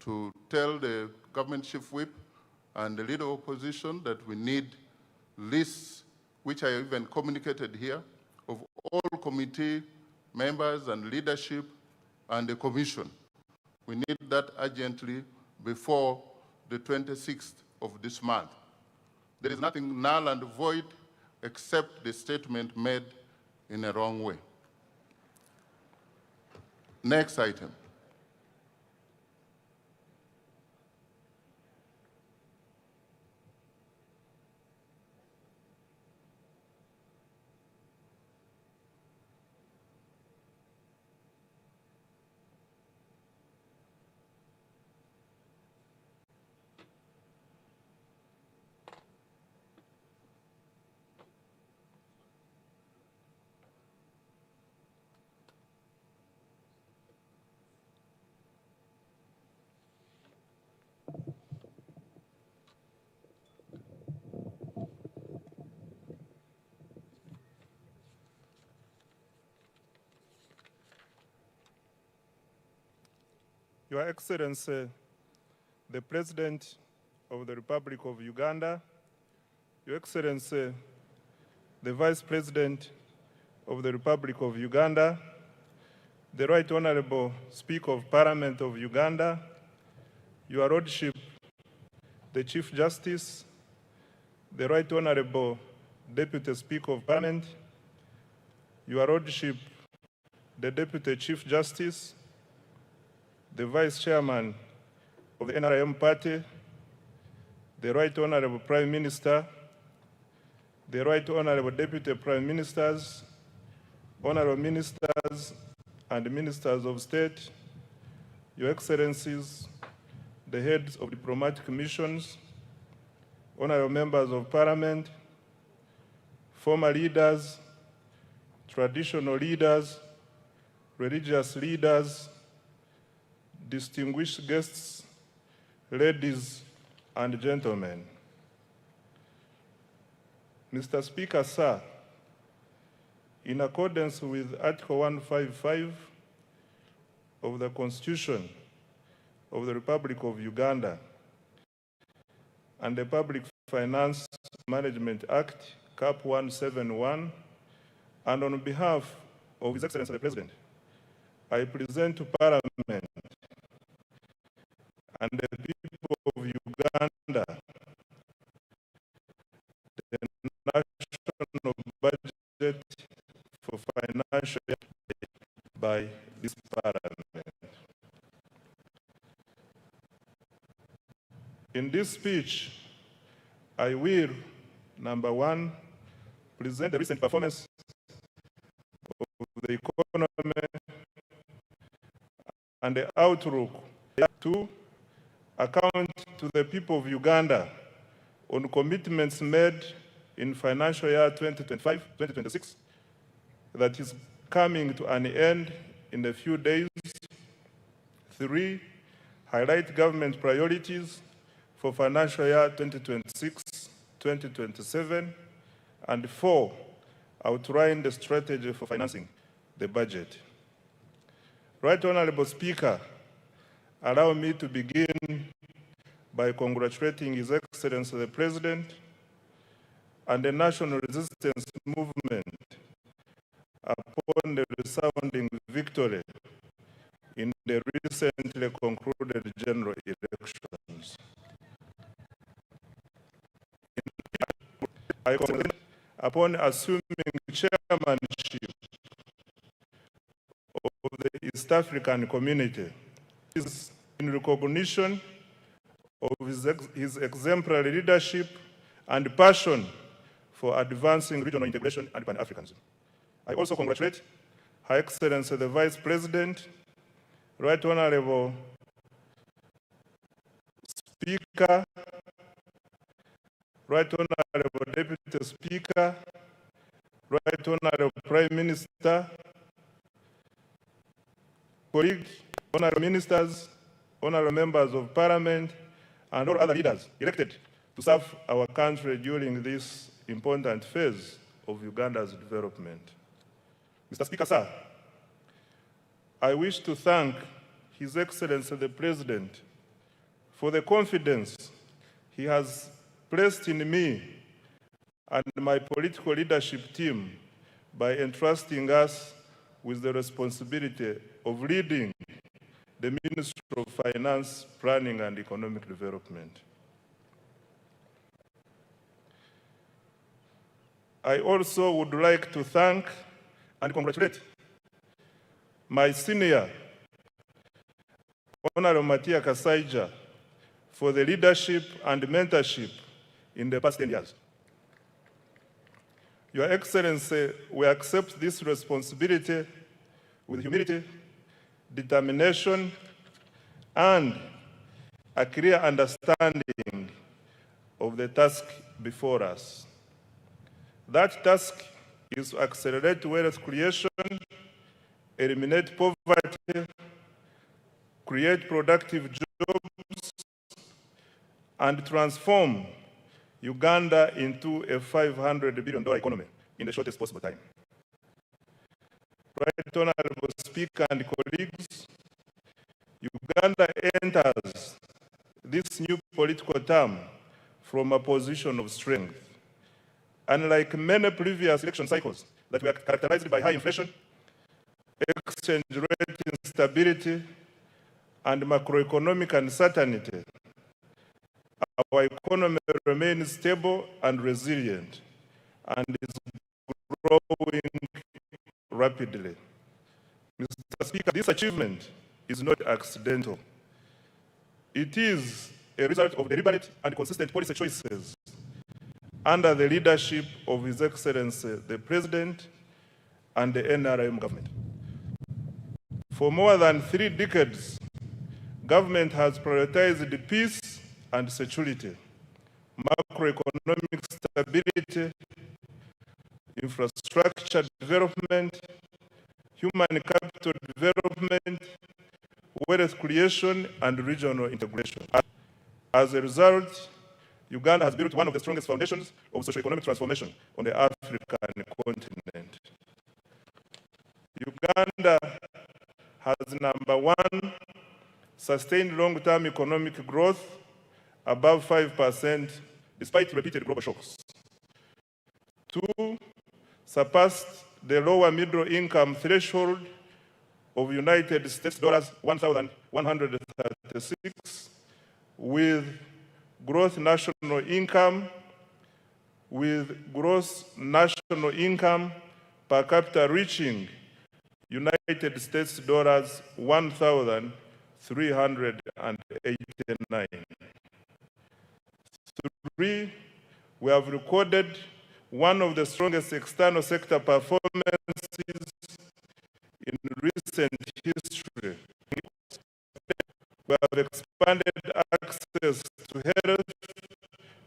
to tell the government chief whip and the leader of opposition that we need lists, which I even communicated here, of all committee members and leadership and the commission. We need that urgently before the 26th of this month. There is nothing null and void except the statement made in a wrong way. Next item. Your Excellency, the President of the Republic of Uganda, Your Excellency, the Vice President of the Republic of Uganda, the Right Honorable Speaker of Parliament of Uganda, Your Lordship, the Chief Justice, the Right Honorable Deputy Speaker of Parliament, Your Lordship, the Deputy Chief Justice, the Vice Chairman of the NRM Party, the Right Honorable Prime Minister, the Right Honorable Deputy Prime Ministers, Honorable Ministers and Ministers of State, Your Excellencies, the heads of diplomatic missions, Honorable Members of Parliament, former leaders, traditional leaders, religious leaders, distinguished guests, ladies and gentlemen. Mr. Speaker, sir, in accordance with Article 155 of the Constitution of the Republic of Uganda and the Public Finance Management Act, CAP 171, and on behalf of His Excellency the President, I present to Parliament and the people of Uganda the national budget for financial year by this Parliament. In this speech, I will, number one, present the recent performance of the economy and the outlook. Two, account to the people of Uganda on commitments made in financial year 2025-2026 that is coming to an end in a few days. Three, highlight government priorities for financial year 2026-2027. And four, outline the strategy for financing the budget. Right Honorable Speaker, allow me to begin by congratulating His Excellency the President and the National Resistance Movement upon the resounding victory in the recently concluded general elections. I congratulate upon assuming chairmanship of the East African Community. Is in recognition of his exemplary leadership and passion for advancing regional integration and Pan-Africanism. I also congratulate Her Excellency the Vice President, Right Honorable Speaker, Right Honorable Deputy Speaker, Right Honorable Prime Minister, colleagues, honorable ministers, honorable members of Parliament, and all other leaders elected to serve our country during this important phase of Uganda's development. Mr. Speaker, sir, I wish to thank His Excellency the President for the confidence he has placed in me and my political leadership team by entrusting us with the responsibility of leading the Ministry of Finance, Planning and Economic Development. I also would like to thank and congratulate my senior, Honorable Matia Kasaija, for the leadership and mentorship in the past 10 years. Your Excellency, we accept this responsibility with humility, determination, and a clear understanding of the task before us. That task is to accelerate wealth creation, eliminate poverty, create productive jobs, and transform Uganda into a $500 billion economy in the shortest possible time. Right Honorable Speaker and colleagues, Uganda enters this new political term from a position of strength. Unlike many previous election cycles that were characterized by high inflation, exchange rate instability, and macroeconomic uncertainty, our economy remains stable and resilient and is growing rapidly. Mr. Speaker, this achievement is not accidental. It is a result of deliberate and consistent policy choices under the leadership of His Excellency, the President, and the NRM government. For more than 3 decades, government has prioritized peace and security, macroeconomic stability, infrastructure development, human capital development, wealth creation, and regional integration. As a result, Uganda has built one of the strongest foundations of socio-economic transformation on the African continent. Uganda has, number 1, sustained long-term economic growth above 5% despite repeated global shocks. 2, surpassed the lower middle income threshold of United States dollars 1,136 with gross national income per capita reaching United States dollars 1,389. 3, we have recorded one of the strongest external sector performances in recent history. We have expanded access to health,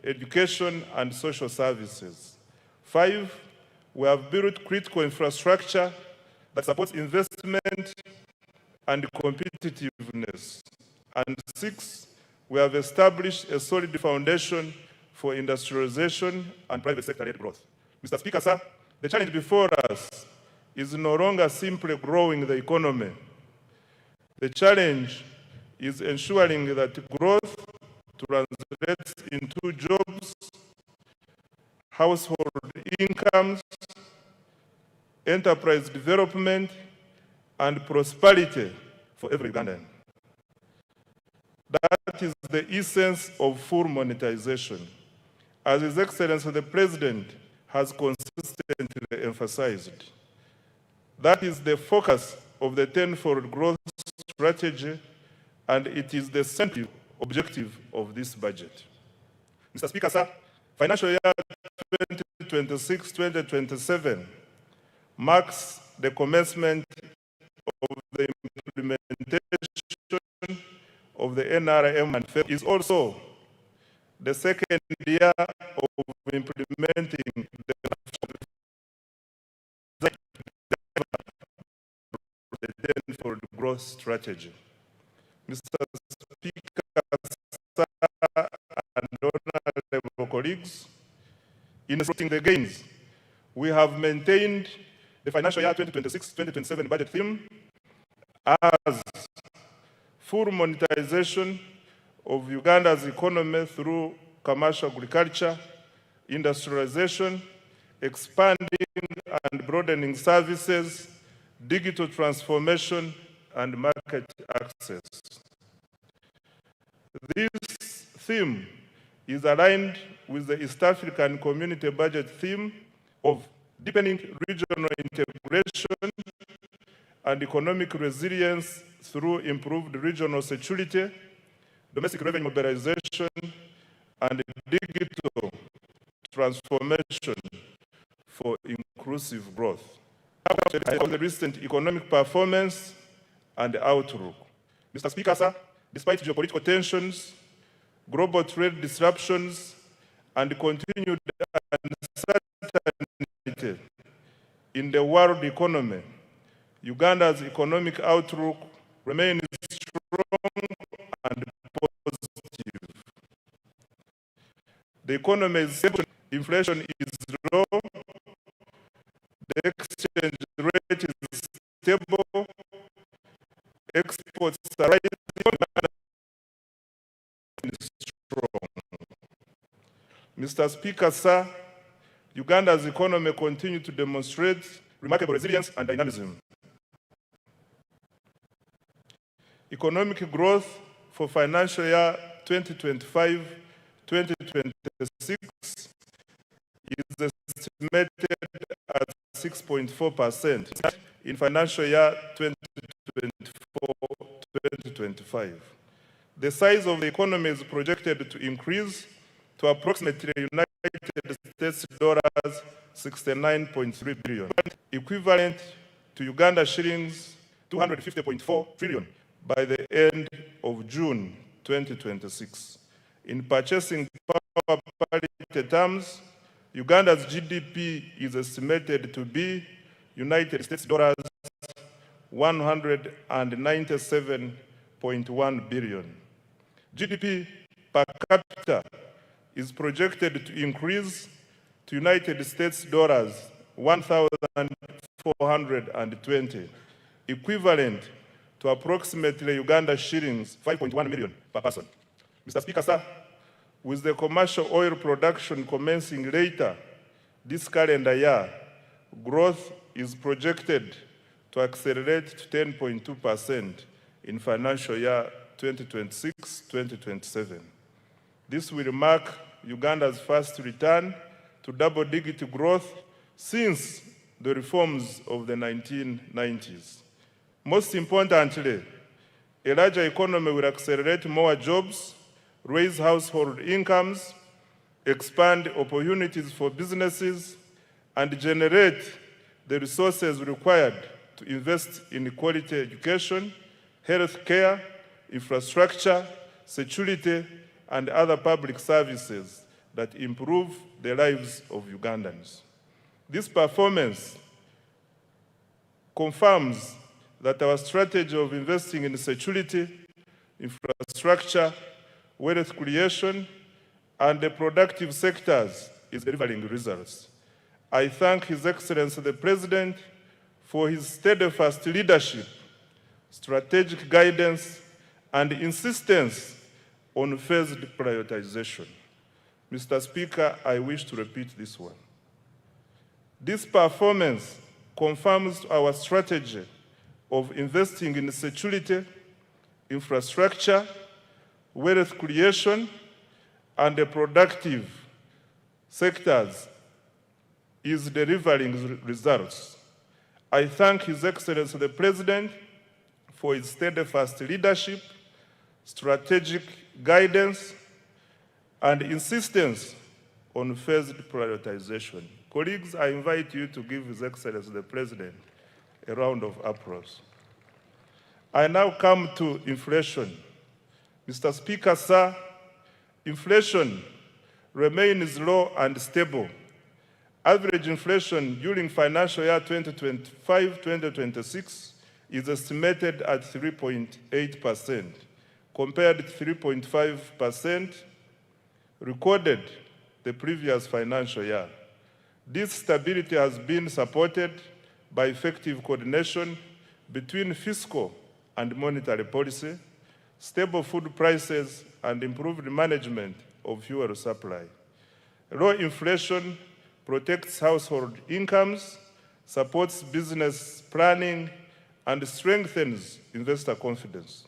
education, and social services. 5, we have built critical infrastructure that supports investment and competitiveness. And 6, we have established a solid foundation for industrialization and private sector-led growth. Mr. Speaker, sir, the challenge before us is no longer simply growing the economy. The challenge is ensuring that growth translates into jobs, household incomes, enterprise development, and prosperity for every Ugandan. That is the essence of full monetization, as His Excellency the President has consistently emphasized. That is the focus of the tenfold growth strategy, and it is the central objective of this budget. Mr. Speaker, sir, financial year 2026-2027 marks the commencement of the implementation of the NRM and is also the second year of implementing the tenfold growth strategy. Mr. Speaker, sir, and honorable colleagues, in supporting the gains, we have maintained the financial year 2026-2027 budget theme as full monetization of Uganda's economy through commercial agriculture, industrialization, expanding and broadening services, digital transformation, and market access. This theme is aligned with the East African Community Budget theme of deepening regional integration and economic resilience through improved regional security, domestic revenue mobilization, and digital transformation for inclusive growth. On the recent economic performance and outlook. Mr. Speaker, sir, despite geopolitical tensions, global trade disruptions, and continued uncertainty in the world economy, Uganda's economic outlook remains strong and positive. The economy is stable, inflation is low, the exchange rate is stable, exports are rising, Mr. Speaker, sir, Uganda's economy continues to demonstrate remarkable resilience and dynamism. Economic growth for financial year 2025-2026 is estimated at 6.4% in financial year 2024-2025. The size of the economy is projected to increase to approximately United States dollars 69.3 billion, equivalent to Uganda shillings 250.4 trillion by the end of June 2026. In purchasing power parity terms, Uganda's GDP is estimated to be United States dollars 197.1 billion. GDP per capita is projected to increase to United States dollars 1,420, equivalent to approximately Uganda shillings 5.1 million per person. Mr. Speaker, sir, with the commercial oil production commencing later this calendar year, growth is projected to accelerate to 10.2% in financial year 2026-2027. This will mark Uganda's first return to double-digit growth since the reforms of the 1990s. Most importantly, a larger economy will accelerate more jobs, raise household incomes, expand opportunities for businesses, and generate the resources required to invest in quality education, health care, infrastructure, security, and other public services that improve the lives of Ugandans. This performance confirms that our strategy of investing in security, infrastructure, wealth creation, and the productive sectors is delivering results. I thank His Excellency the President for his steadfast leadership, strategic guidance, and insistence on phased prioritization. Mr. Speaker, I wish to repeat this one. This performance confirms our strategy of investing in security, infrastructure, wealth creation, and the productive sectors is delivering results. I thank His Excellency the President for his steadfast leadership, strategic guidance, and insistence on phased prioritization. Colleagues, I invite you to give His Excellency the President a round of applause. I now come to inflation. Mr. Speaker, sir, inflation remains low and stable. Average inflation during financial year 2025-2026 is estimated at 3.8%, compared to 3.5% recorded the previous financial year. This stability has been supported by effective coordination between fiscal and monetary policy, stable food prices, and improved management of fuel supply. Low inflation protects household incomes, supports business planning, and strengthens investor confidence.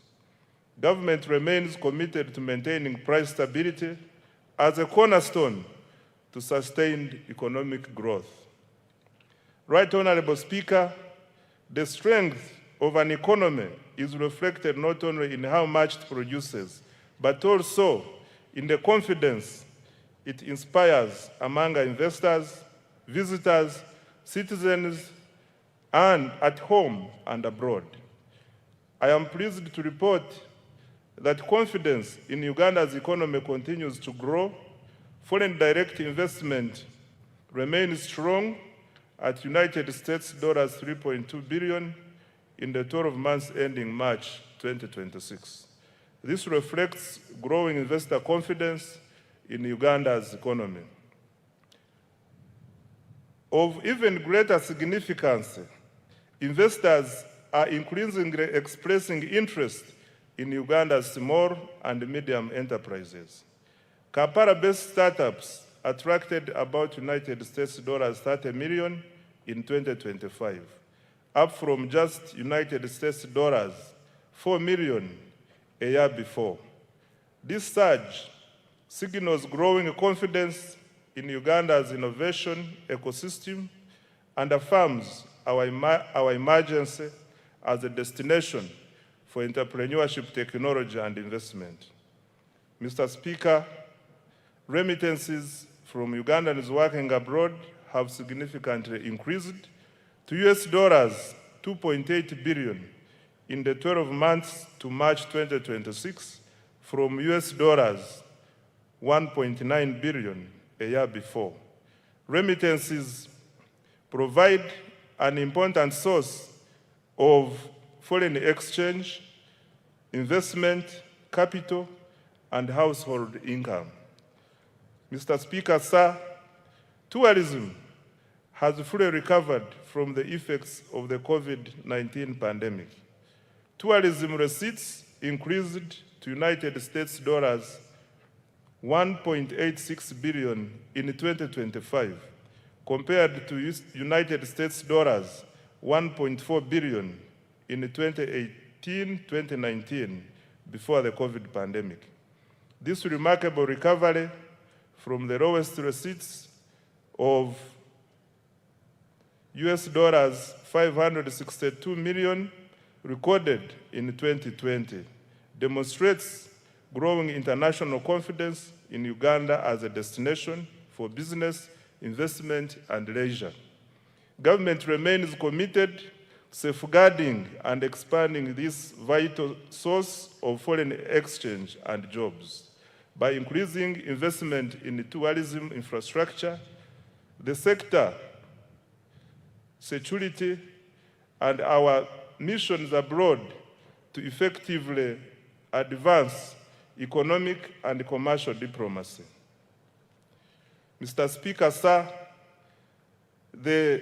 Government remains committed to maintaining price stability as a cornerstone to sustained economic growth. Right Honorable Speaker, the strength of an economy is reflected not only in how much it produces, but also in the confidence it inspires among investors, visitors, citizens, and at home and abroad. I am pleased to report that confidence in Uganda's economy continues to grow. Foreign direct investment remains strong at United States dollars 3.2 billion in the 12 months ending March 2026. This reflects growing investor confidence in Uganda's economy. Of even greater significance, investors are increasingly expressing interest in Uganda's small and medium enterprises. Kampala-based startups attracted about United States dollars 30 million in 2025, up from just United States dollars 4 million a year before. This surge signals growing confidence in Uganda's innovation ecosystem and affirms our emergence as a destination for entrepreneurship, technology, and investment. Mr. Speaker, remittances from Ugandans working abroad have significantly increased to $2.8 billion in the 12 months to March 2026 from $1.9 billion a year before. Remittances provide an important source of foreign exchange, investment, capital, and household income. Mr. Speaker, sir, tourism has fully recovered from the effects of the COVID-19 pandemic. Tourism receipts increased to United States dollars 1.86 billion in 2025, compared to United States dollars 1.4 billion in 2018-2019, before the COVID pandemic. This remarkable recovery from the lowest receipts of US $562 million recorded in 2020 demonstrates growing international confidence in Uganda as a destination for business, investment, and leisure. Government remains committed to safeguarding and expanding this vital source of foreign exchange and jobs. By increasing investment in tourism infrastructure, the sector, security, and our missions abroad to effectively advance economic and commercial diplomacy. Mr. Speaker, sir, the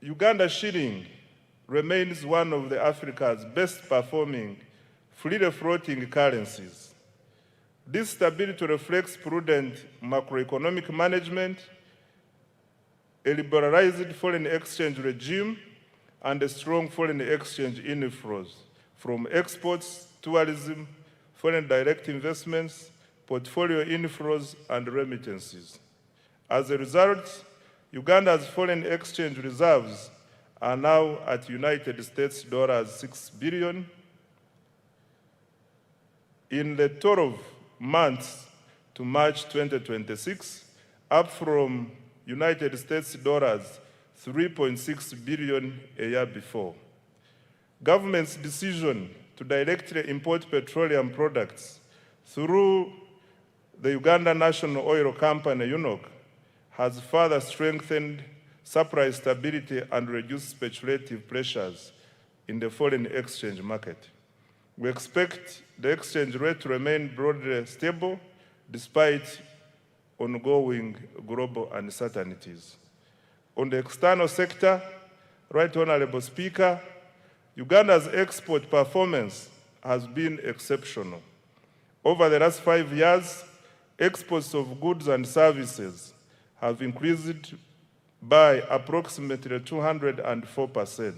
Uganda shilling remains one of Africa's best performing freely floating currencies. This stability reflects prudent macroeconomic management, a liberalized foreign exchange regime, and a strong foreign exchange inflows from exports, tourism, foreign direct investments, portfolio inflows, and remittances. As a result, Uganda's foreign exchange reserves are now at United States dollars 6 billion. In the 12 months to March 2026, up from United States dollars 3.6 billion a year before. Government's decision to directly import petroleum products through the Uganda National Oil Company, UNOC, has further strengthened supply stability and reduced speculative pressures in the foreign exchange market. We expect the exchange rate to remain broadly stable despite ongoing global uncertainties. On the external sector, Right Honorable Speaker, Uganda's export performance has been exceptional. Over the last 5 years, exports of goods and services have increased by approximately 204%.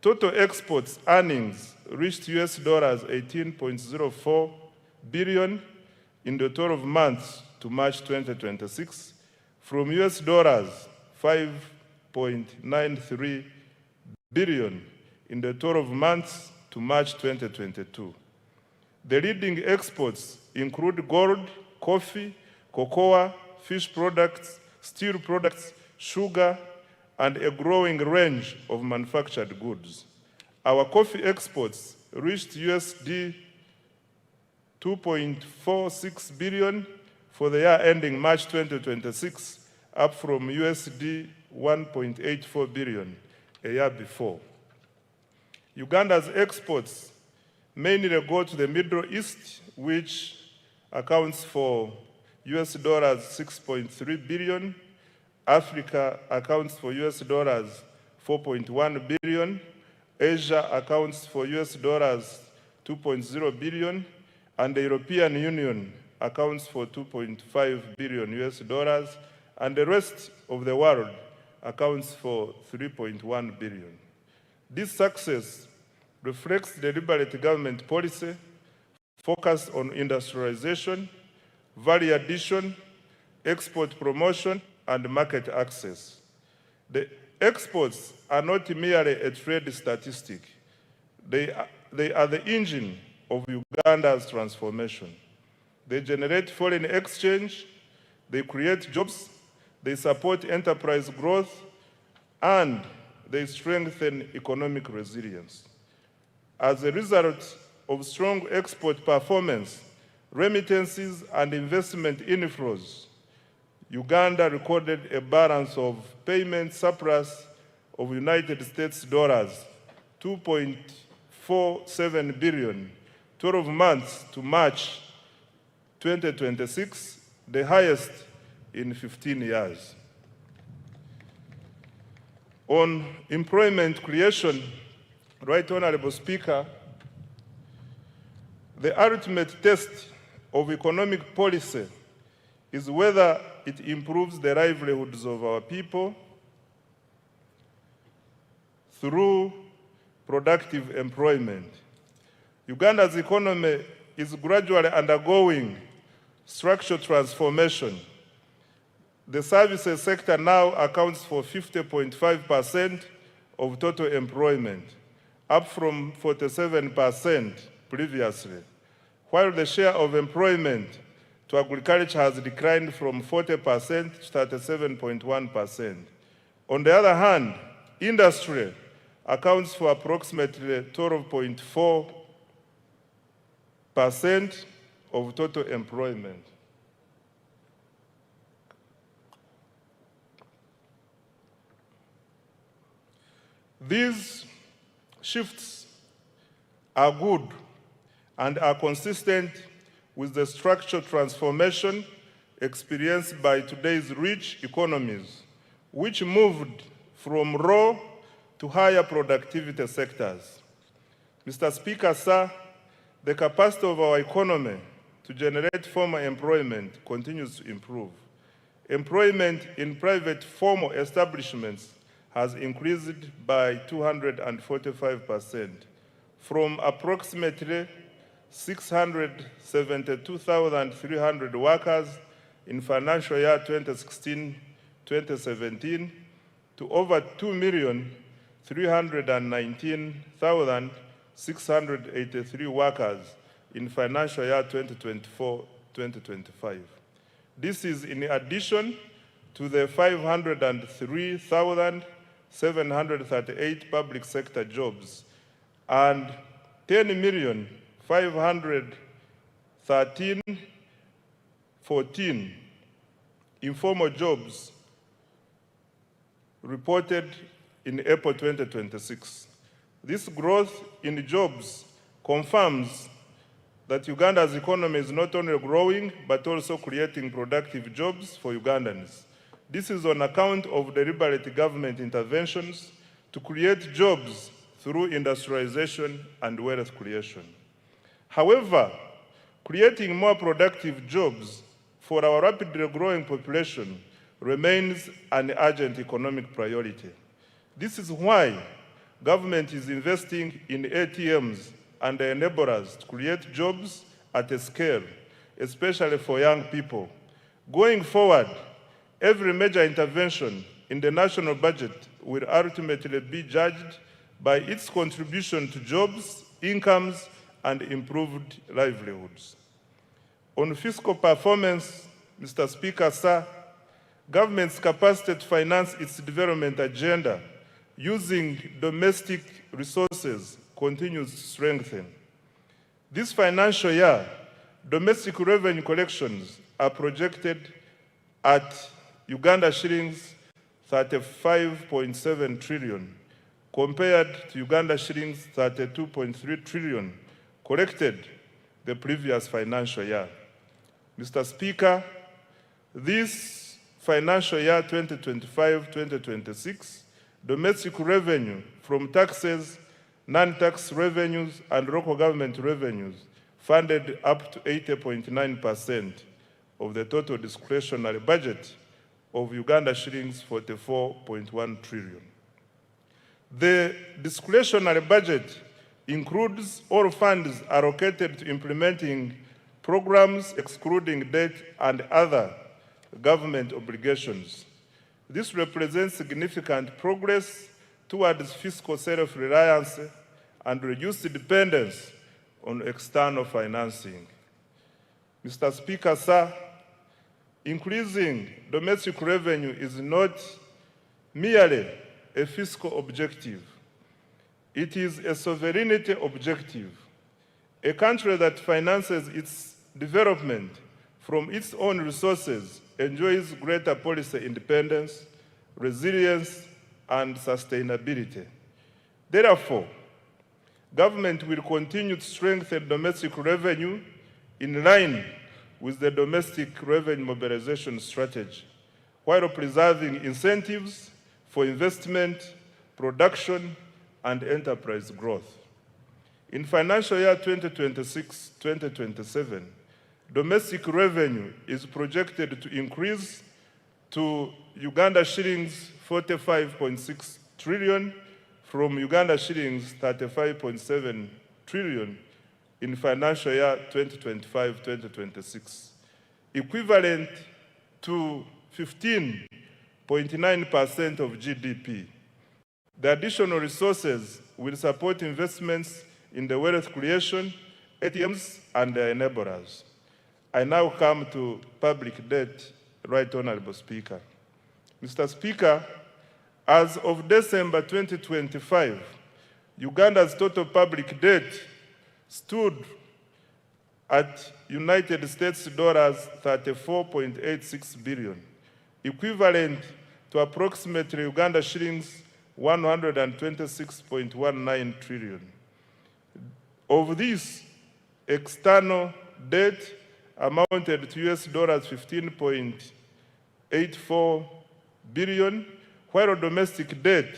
Total exports earnings reached $18.04 billion in the 12 months to March 2026, from $5.93 billion in the 12 months to March 2022. The leading exports include gold, coffee, cocoa, fish products, steel products, sugar, and a growing range of manufactured goods. Our coffee exports reached $2.46 billion for the year ending March 2026, up from $1.84 billion a year before. Uganda's exports mainly go to the Middle East, which accounts for $6.3 billion. Africa accounts for $4.1 billion. Asia accounts for $2.0 billion. And the European Union accounts for 2.5 billion US dollars, and the rest of the world accounts for 3.1 billion. This success reflects deliberate government policy focused on industrialization, value addition, export promotion, and market access. The exports are not merely a trade statistic. They are the engine of Uganda's transformation. They generate foreign exchange, they create jobs, they support enterprise growth, and they strengthen economic resilience. As a result of strong export performance, remittances, and investment inflows, Uganda recorded a balance of payment surplus of United States dollars 2.47 billion, 12 months to March 2026, the highest in 15 years. On employment creation, Right Honorable Speaker, the ultimate test of economic policy is whether it improves the livelihoods of our people through productive employment. Uganda's economy is gradually undergoing structural transformation. The services sector now accounts for 50.5% of total employment, up from 47% previously, while the share of employment to agriculture has declined from 40% to 37.1%. On the other hand, industry accounts for approximately 12.4% of total employment. These shifts are good and are consistent with the structural transformation experienced by today's rich economies, which moved from raw to higher productivity sectors. Mr. Speaker, sir, the capacity of our economy to generate formal employment continues to improve. Employment in private formal establishments has increased by 245%, from approximately 672,300 workers in financial year 2016-2017 to over 2,319,683 workers in financial year 2024-2025. This is in addition to the 503,738 public sector jobs and 10,513,14 informal jobs reported in April 2026. This growth in jobs confirms that Uganda's economy is not only growing, but also creating productive jobs for Ugandans. This is on account of deliberate government interventions to create jobs through industrialization and wealth creation. However, creating more productive jobs for our rapidly growing population remains an urgent economic priority. This is why government is investing in ATMs and enablers to create jobs at a scale, especially for young people. Going forward, every major intervention in the national budget will ultimately be judged by its contribution to jobs, incomes, and improved livelihoods. On fiscal performance, Mr. Speaker, sir, government's capacity to finance its development agenda using domestic resources continues to strengthen. This financial year, domestic revenue collections are projected at Uganda shillings 35.7 trillion, compared to Uganda shillings 32.3 trillion collected the previous financial year. Mr. Speaker, this financial year 2025-2026, domestic revenue from taxes, non-tax revenues, and local government revenues funded up to 80.9% of the total discretionary budget of Uganda shillings 44.1 trillion. The discretionary budget includes all funds allocated to implementing programs excluding debt and other government obligations. This represents significant progress towards fiscal self-reliance and reduced dependence on external financing. Mr. Speaker, sir, increasing domestic revenue is not merely a fiscal objective. It is a sovereignty objective. A country that finances its development from its own resources enjoys greater policy independence, resilience, and sustainability. Therefore, government will continue to strengthen domestic revenue in line with the domestic revenue mobilization strategy, while preserving incentives for investment, production, and enterprise growth. In financial year 2026-2027, domestic revenue is projected to increase to Uganda shillings 45.6 trillion from Uganda shillings 35.7 trillion in financial year 2025-2026, equivalent to 15.9% of GDP. The additional resources will support investments in the wealth creation, ATMs, and their enablers. I now come to public debt, Right Honourable Speaker. Mr. Speaker, as of December 2025, Uganda's total public debt stood at United States dollars 34.86 billion, equivalent to approximately Uganda shillings 126.19 trillion. Of this, external debt amounted to US dollars 15.84 billion, while domestic debt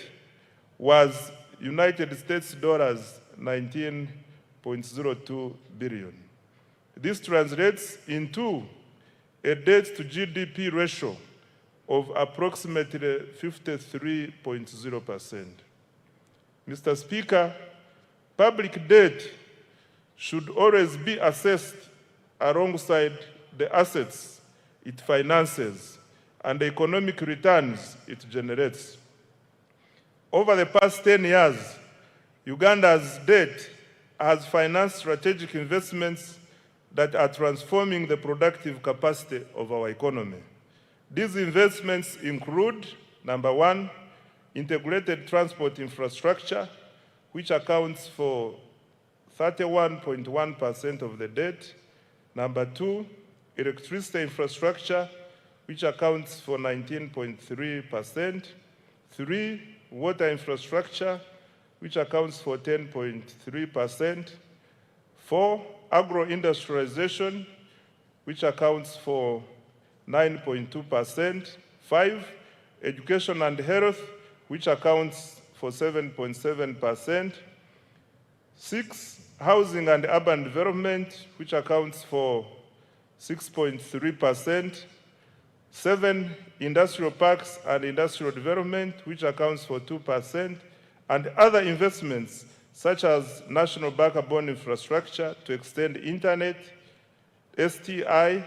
was United States dollars 19.02 billion. This translates into a debt to GDP ratio of approximately 53.0%. Mr. Speaker, public debt should always be assessed alongside the assets it finances and the economic returns it generates. Over the past 10 years, Uganda's debt has financed strategic investments that are transforming the productive capacity of our economy. These investments include, number one, integrated transport infrastructure, which accounts for 31.1% of the debt. Number two, electricity infrastructure, which accounts for 19.3%. Three, water infrastructure, which accounts for 10.3%. Four, agro-industrialization, which accounts for 9.2%. Five, education and health, which accounts for 7.7%. Six, housing and urban development, which accounts for 6.3%. Seven, industrial parks and industrial development, which accounts for 2%, and other investments such as national backbone infrastructure to extend internet, STI,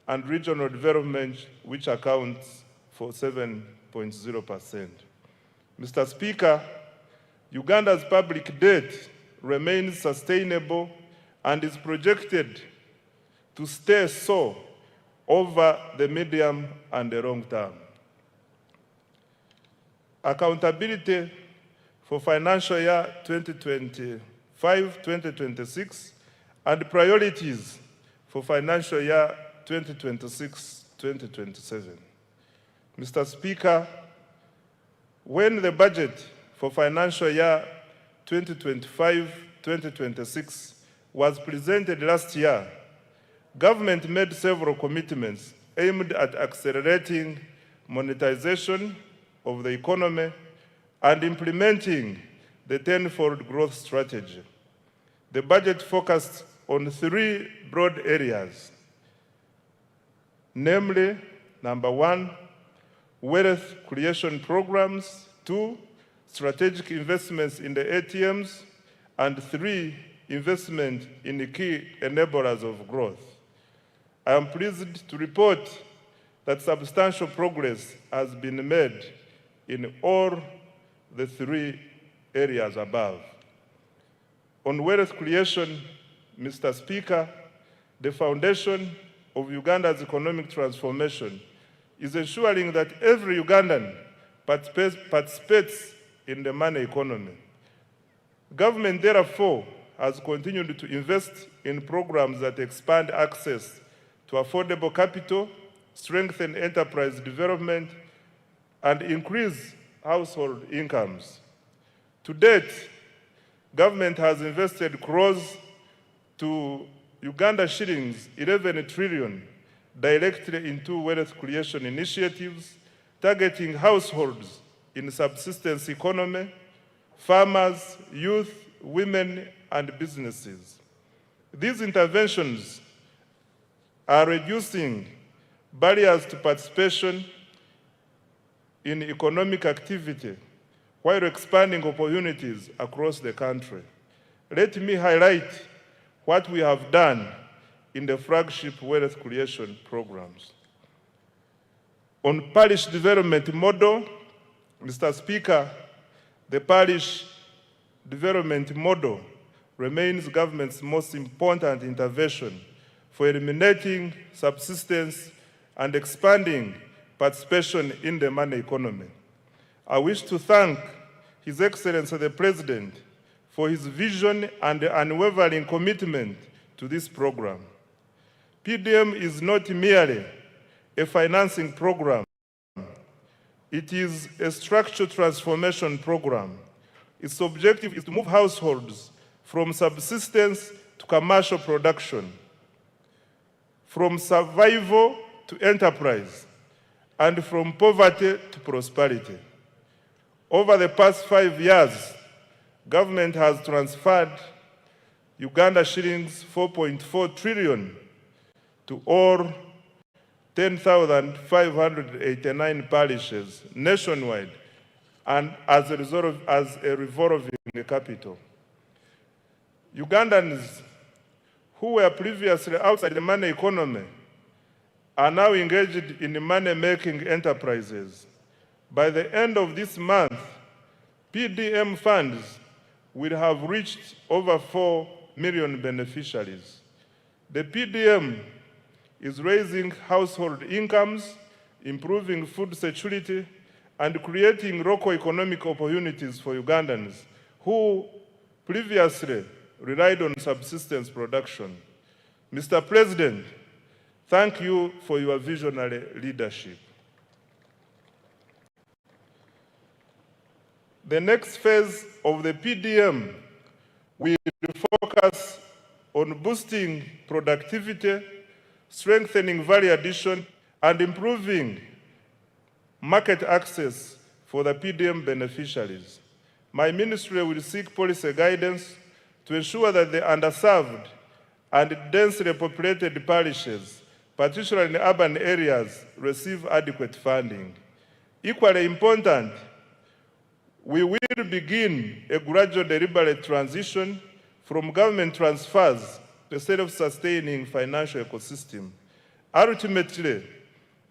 and regional development, which accounts for 7.0%. Mr. Speaker, Uganda's public debt remains sustainable and is projected to stay so over the medium and the long term. Accountability for financial year 2025-2026 and priorities for financial year 2026-2027. Mr. Speaker, when the budget for financial year 2025-2026 was presented last year, government made several commitments aimed at accelerating monetization of the economy and implementing the tenfold growth strategy. The budget focused on 3 broad areas, namely, number 1, wealth creation programs, 2, strategic investments in the ATMs, and 3, investment in the key enablers of growth. I am pleased to report that substantial progress has been made in all the 3 areas above. On wealth creation, Mr. Speaker, the foundation of Uganda's economic transformation is ensuring that every Ugandan participates in the money economy. Government, therefore, has continued to invest in programs that expand access to affordable capital, strengthen enterprise development, and increase household incomes. To date, government has invested close to Uganda shillings 11 trillion directly into wealth creation initiatives, targeting households in subsistence economy, farmers, youth, women, and businesses. These interventions are reducing barriers to participation in economic activity while expanding opportunities across the country. Let me highlight what we have done in the flagship wealth creation programs. On parish development model, Mr. Speaker, the parish development model remains government's most important intervention for eliminating subsistence and expanding participation in the money economy. I wish to thank His Excellency the President for his vision and unwavering commitment to this program. PDM is not merely a financing program. It is a structural transformation program. Its objective is to move households from subsistence to commercial production, from survival to enterprise, and from poverty to prosperity. Over the past 5 years, government has transferred Uganda shillings 4.4 trillion to all 10,589 parishes nationwide, and as a revolving capital. Ugandans who were previously outside the money economy are now engaged in money-making enterprises. By the end of this month, PDM funds will have reached over 4 million beneficiaries. The PDM is raising household incomes, improving food security, and creating local economic opportunities for Ugandans who previously relied on subsistence production. Mr. President, thank you for your visionary leadership. The next phase of the PDM will focus on boosting productivity, strengthening value addition, and improving market access for the PDM beneficiaries. My ministry will seek policy guidance to ensure that the underserved and densely populated parishes, particularly in urban areas, receive adequate funding. Equally important, we will begin a gradual deliberate transition from government transfers to a self-sustaining financial ecosystem. Ultimately,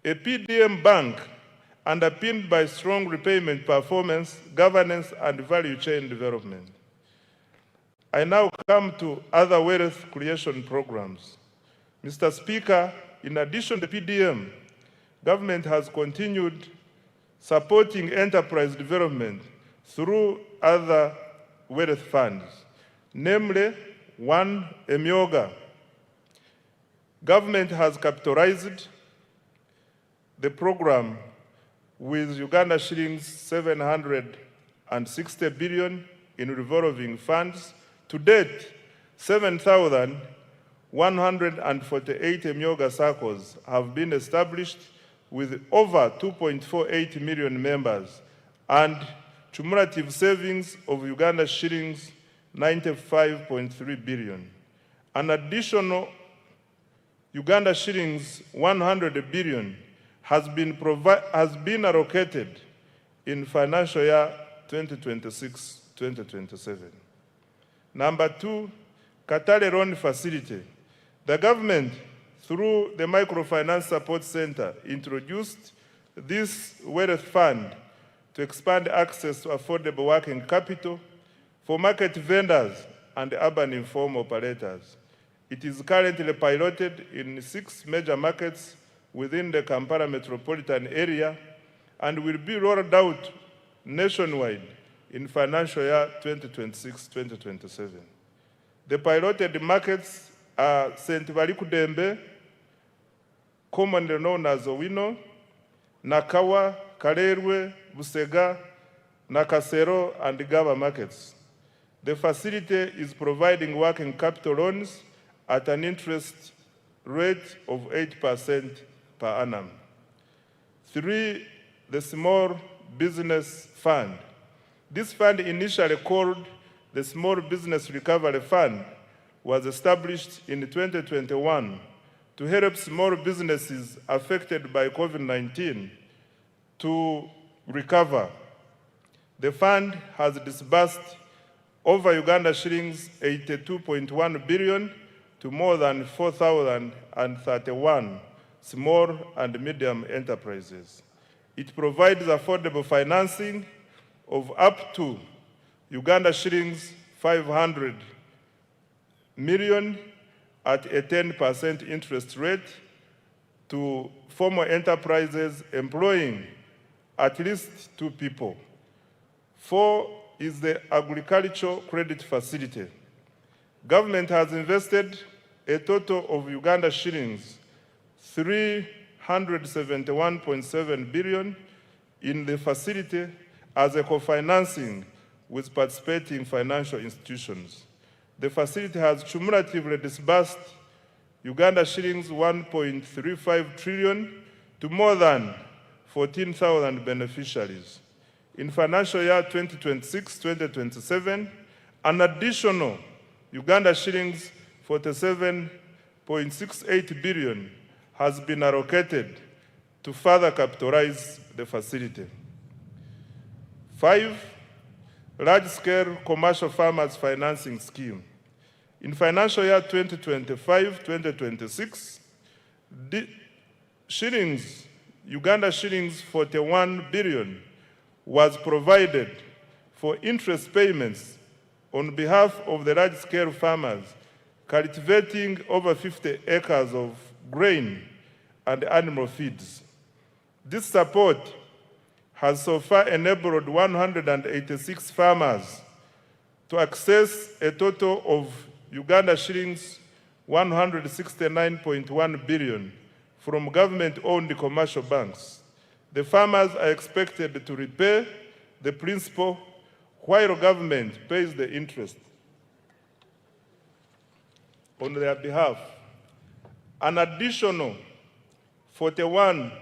a PDM bank underpinned by strong repayment performance, governance, and value chain development. I now come to other wealth creation programs. Mr. Speaker, in addition to PDM, government has continued supporting enterprise development through other wealth funds, namely, 1, Emyoga. Government has capitalized the program with Uganda shillings 760 billion in revolving funds. To date, 7,148 Emyoga circles have been established with over 2.48 million members and cumulative savings of Uganda shillings 95.3 billion. An additional Uganda shillings 100 billion has been allocated in financial year 2026-2027. Number 2, Katale Loan Facility. The government, through the Microfinance Support Center, introduced this wealth fund to expand access to affordable working capital for market vendors and urban informal operators. It is currently piloted in 6 major markets within the Kampala metropolitan area and will be rolled out nationwide in financial year 2026-2027. The piloted markets are St. Balikudembe, commonly known as Owino, Nakawa, Kalerwe, Busega, Nakasero, and Gaba markets. The facility is providing working capital loans at an interest rate of 8% per annum. 3, the Small Business Fund. This fund, initially called the Small Business Recovery Fund, was established in 2021 to help small businesses affected by COVID-19 to recover. The fund has disbursed over Uganda shillings 82.1 billion to more than 4,031 small and medium enterprises. It provides affordable financing of up to Uganda shillings 500 million at a 10% interest rate to formal enterprises employing at least 2 people. 4 is the Agricultural Credit Facility. Government has invested a total of Uganda shillings 371.7 billion in the facility as a co-financing with participating financial institutions. The facility has cumulatively disbursed Uganda shillings 1.35 trillion to more than 14,000 beneficiaries. In financial year 2026-2027, an additional Uganda shillings 47.68 billion has been allocated to further capitalize the facility. 5, large-scale commercial farmers financing scheme. In financial year 2025-2026, Uganda shillings 41 billion was provided for interest payments on behalf of the large-scale farmers cultivating over 50 acres of grain and animal feeds. This support has so far enabled 186 farmers to access a total of Uganda shillings 169.1 billion from government-owned commercial banks. The farmers are expected to repay the principal while government pays the interest on their behalf. An additional 41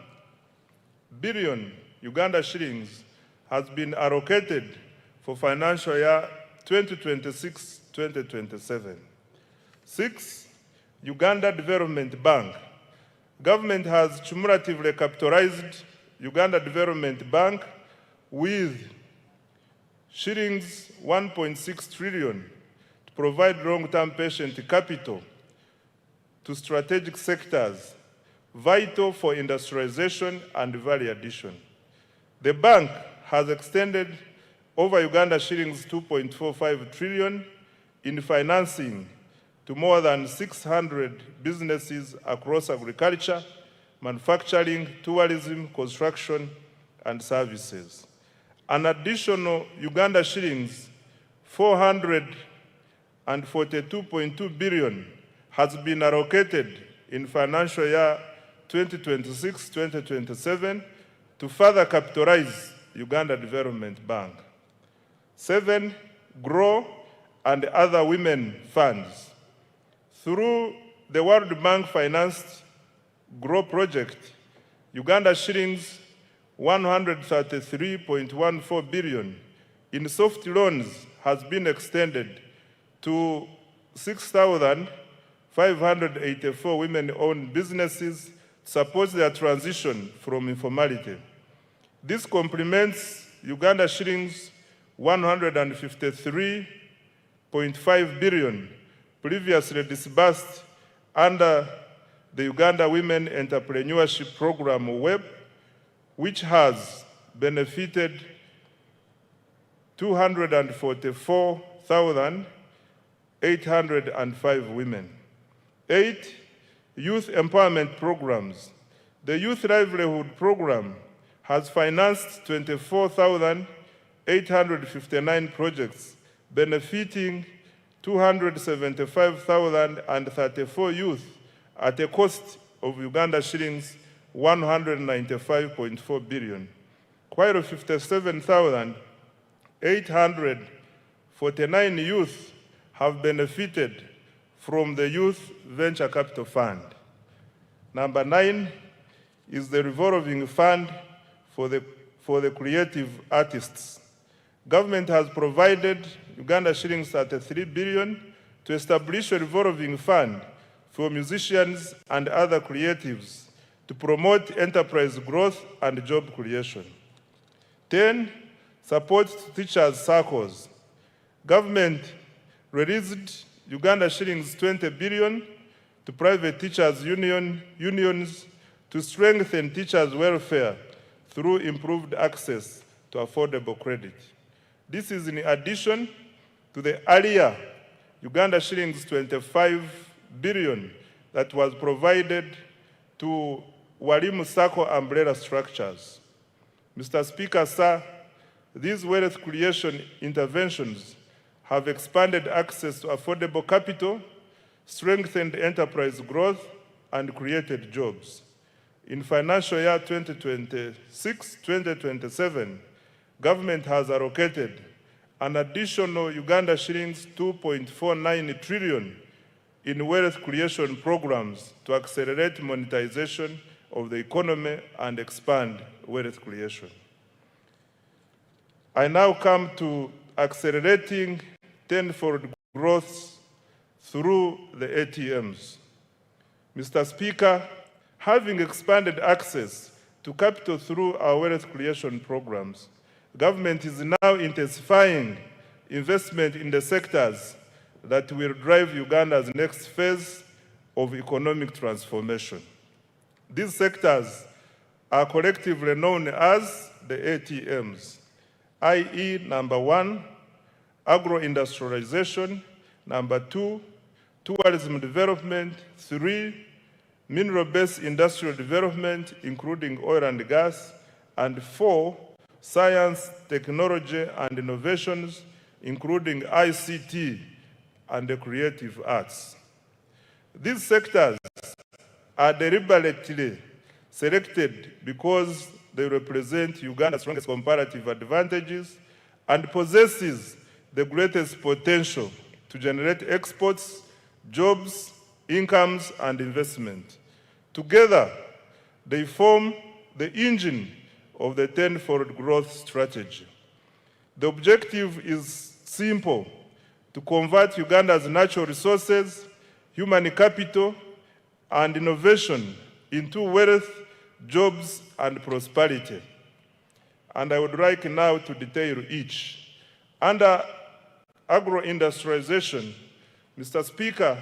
billion Uganda shillings has been allocated for financial year 2026-2027. 6, Uganda Development Bank. Government has cumulatively capitalized Uganda Development Bank with shillings 1.6 trillion to provide long-term patient capital to strategic sectors vital for industrialization and value addition. The bank has extended over Uganda shillings 2.45 trillion in financing to more than 600 businesses across agriculture, manufacturing, tourism, construction, and services. An additional Uganda shillings 442.2 billion has been allocated in financial year 2026-2027 to further capitalize Uganda Development Bank. 7, Grow and other women funds. Through the World Bank financed Grow project, Uganda shillings 133.14 billion in soft loans has been extended to 6,000 584 women-owned businesses to support their transition from informality. This complements Uganda shillings 153.5 billion previously disbursed under the Uganda Women Entrepreneurship Program WEP, which has benefited 244,805 women. 8. Youth empowerment programs. The Youth Livelihood Program has financed 24,859 projects, benefiting 275,034 youth at a cost of Uganda shillings 195.4 billion, while 57,849 youth have benefited from the Youth Venture Capital Fund. Number 9 is the revolving fund for the creative artists. Government has provided Uganda shillings 33 billion to establish a revolving fund for musicians and other creatives to promote enterprise growth and job creation. 10. Support to teachers' circles. Government released Uganda shillings 20 billion to private teachers' unions to strengthen teachers' welfare through improved access to affordable credit. This is in addition to the earlier Uganda shillings 25 billion that was provided to Walimu Sacco umbrella structures. Mr. Speaker, sir, these wealth creation interventions have expanded access to affordable capital, strengthened enterprise growth, and created jobs. In financial year 2026-2027, government has allocated an additional Uganda shillings 2.49 trillion in wealth creation programs to accelerate monetization of the economy and expand wealth creation. I now come to accelerating tenfold growth through the ATMs. Mr. Speaker, having expanded access to capital through our wealth creation programs, government is now intensifying investment in the sectors that will drive Uganda's next phase of economic transformation. These sectors are collectively known as the ATMs, i.e. number 1, agro-industrialization, number 2, tourism development, 3, mineral-based industrial development, including oil and gas, and 4, science, technology, and innovations, including ICT and the creative arts. These sectors are deliberately selected because they represent Uganda's strongest comparative advantages and possesses the greatest potential to generate exports, jobs, incomes, and investment. Together, they form the engine of the tenfold growth strategy. The objective is simple: to convert Uganda's natural resources, human capital, and innovation into wealth, jobs, and prosperity. And I would like now to detail each. Under agro-industrialization, Mr. Speaker,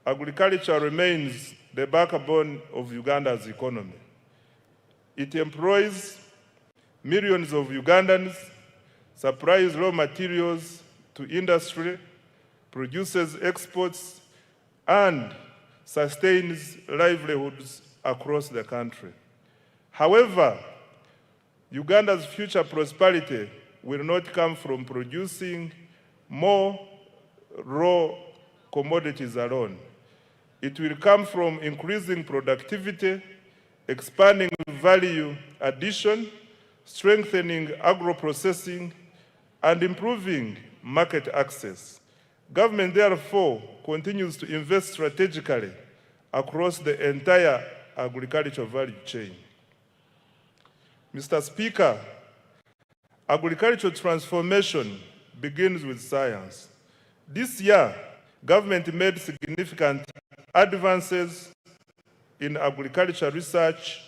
agriculture remains the backbone of Uganda's economy. It employs millions of Ugandans, supplies raw materials to industry, produces exports, and sustains livelihoods across the country. However, Uganda's future prosperity will not come from producing more raw commodities alone. It will come from increasing productivity, expanding value addition, strengthening agro-processing, and improving market access. Government, therefore, continues to invest strategically across the entire agricultural value chain. Mr. Speaker, agricultural transformation begins with science. This year, government made significant advances in agriculture research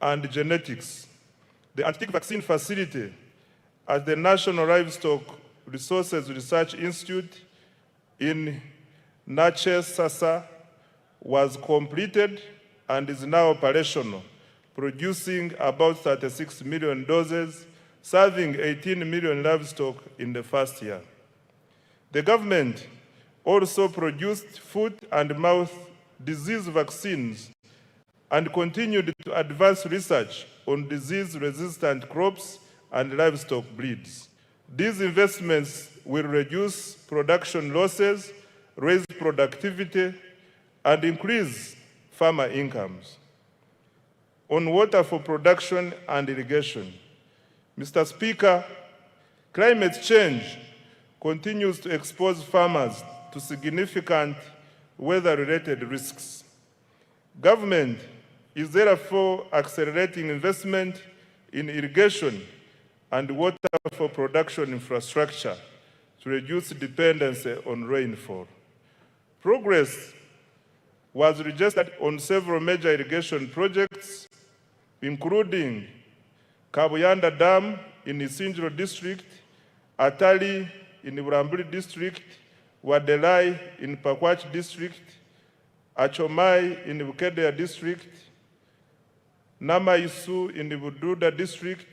and genetics. The anti-tick vaccine facility at the National Livestock Resources Research Institute in Natchez, Sasa, was completed and is now operational, producing about 36 million doses, serving 18 million livestock in the first year. The government also produced foot and mouth disease vaccines and continued to advance research on disease-resistant crops and livestock breeds. These investments will reduce production losses, raise productivity, and increase farmer incomes. On water for production and irrigation, Mr. Speaker, climate change continues to expose farmers to significant weather-related risks. Government is therefore accelerating investment in irrigation and water for production infrastructure to reduce dependency on rainfall. Progress was registered on several major irrigation projects, including Kabuyanda Dam in Isinjiro District, Atali in Burambuli District, Wadelai in Pakwach District, Achomai in Bukedea District, Namaisu in the Bududa District,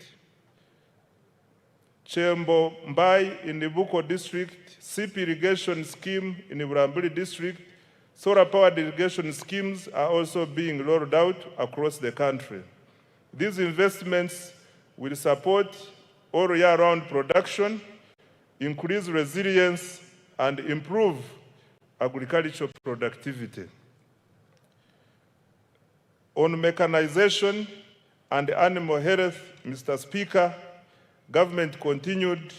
Chembo Mbai in the Buko District, SIP irrigation scheme in the Burambuli District. Solar-powered irrigation schemes are also being rolled out across the country. These investments will support all year-round production, increase resilience, and improve agricultural productivity. On mechanization and animal health, Mr. Speaker, government continued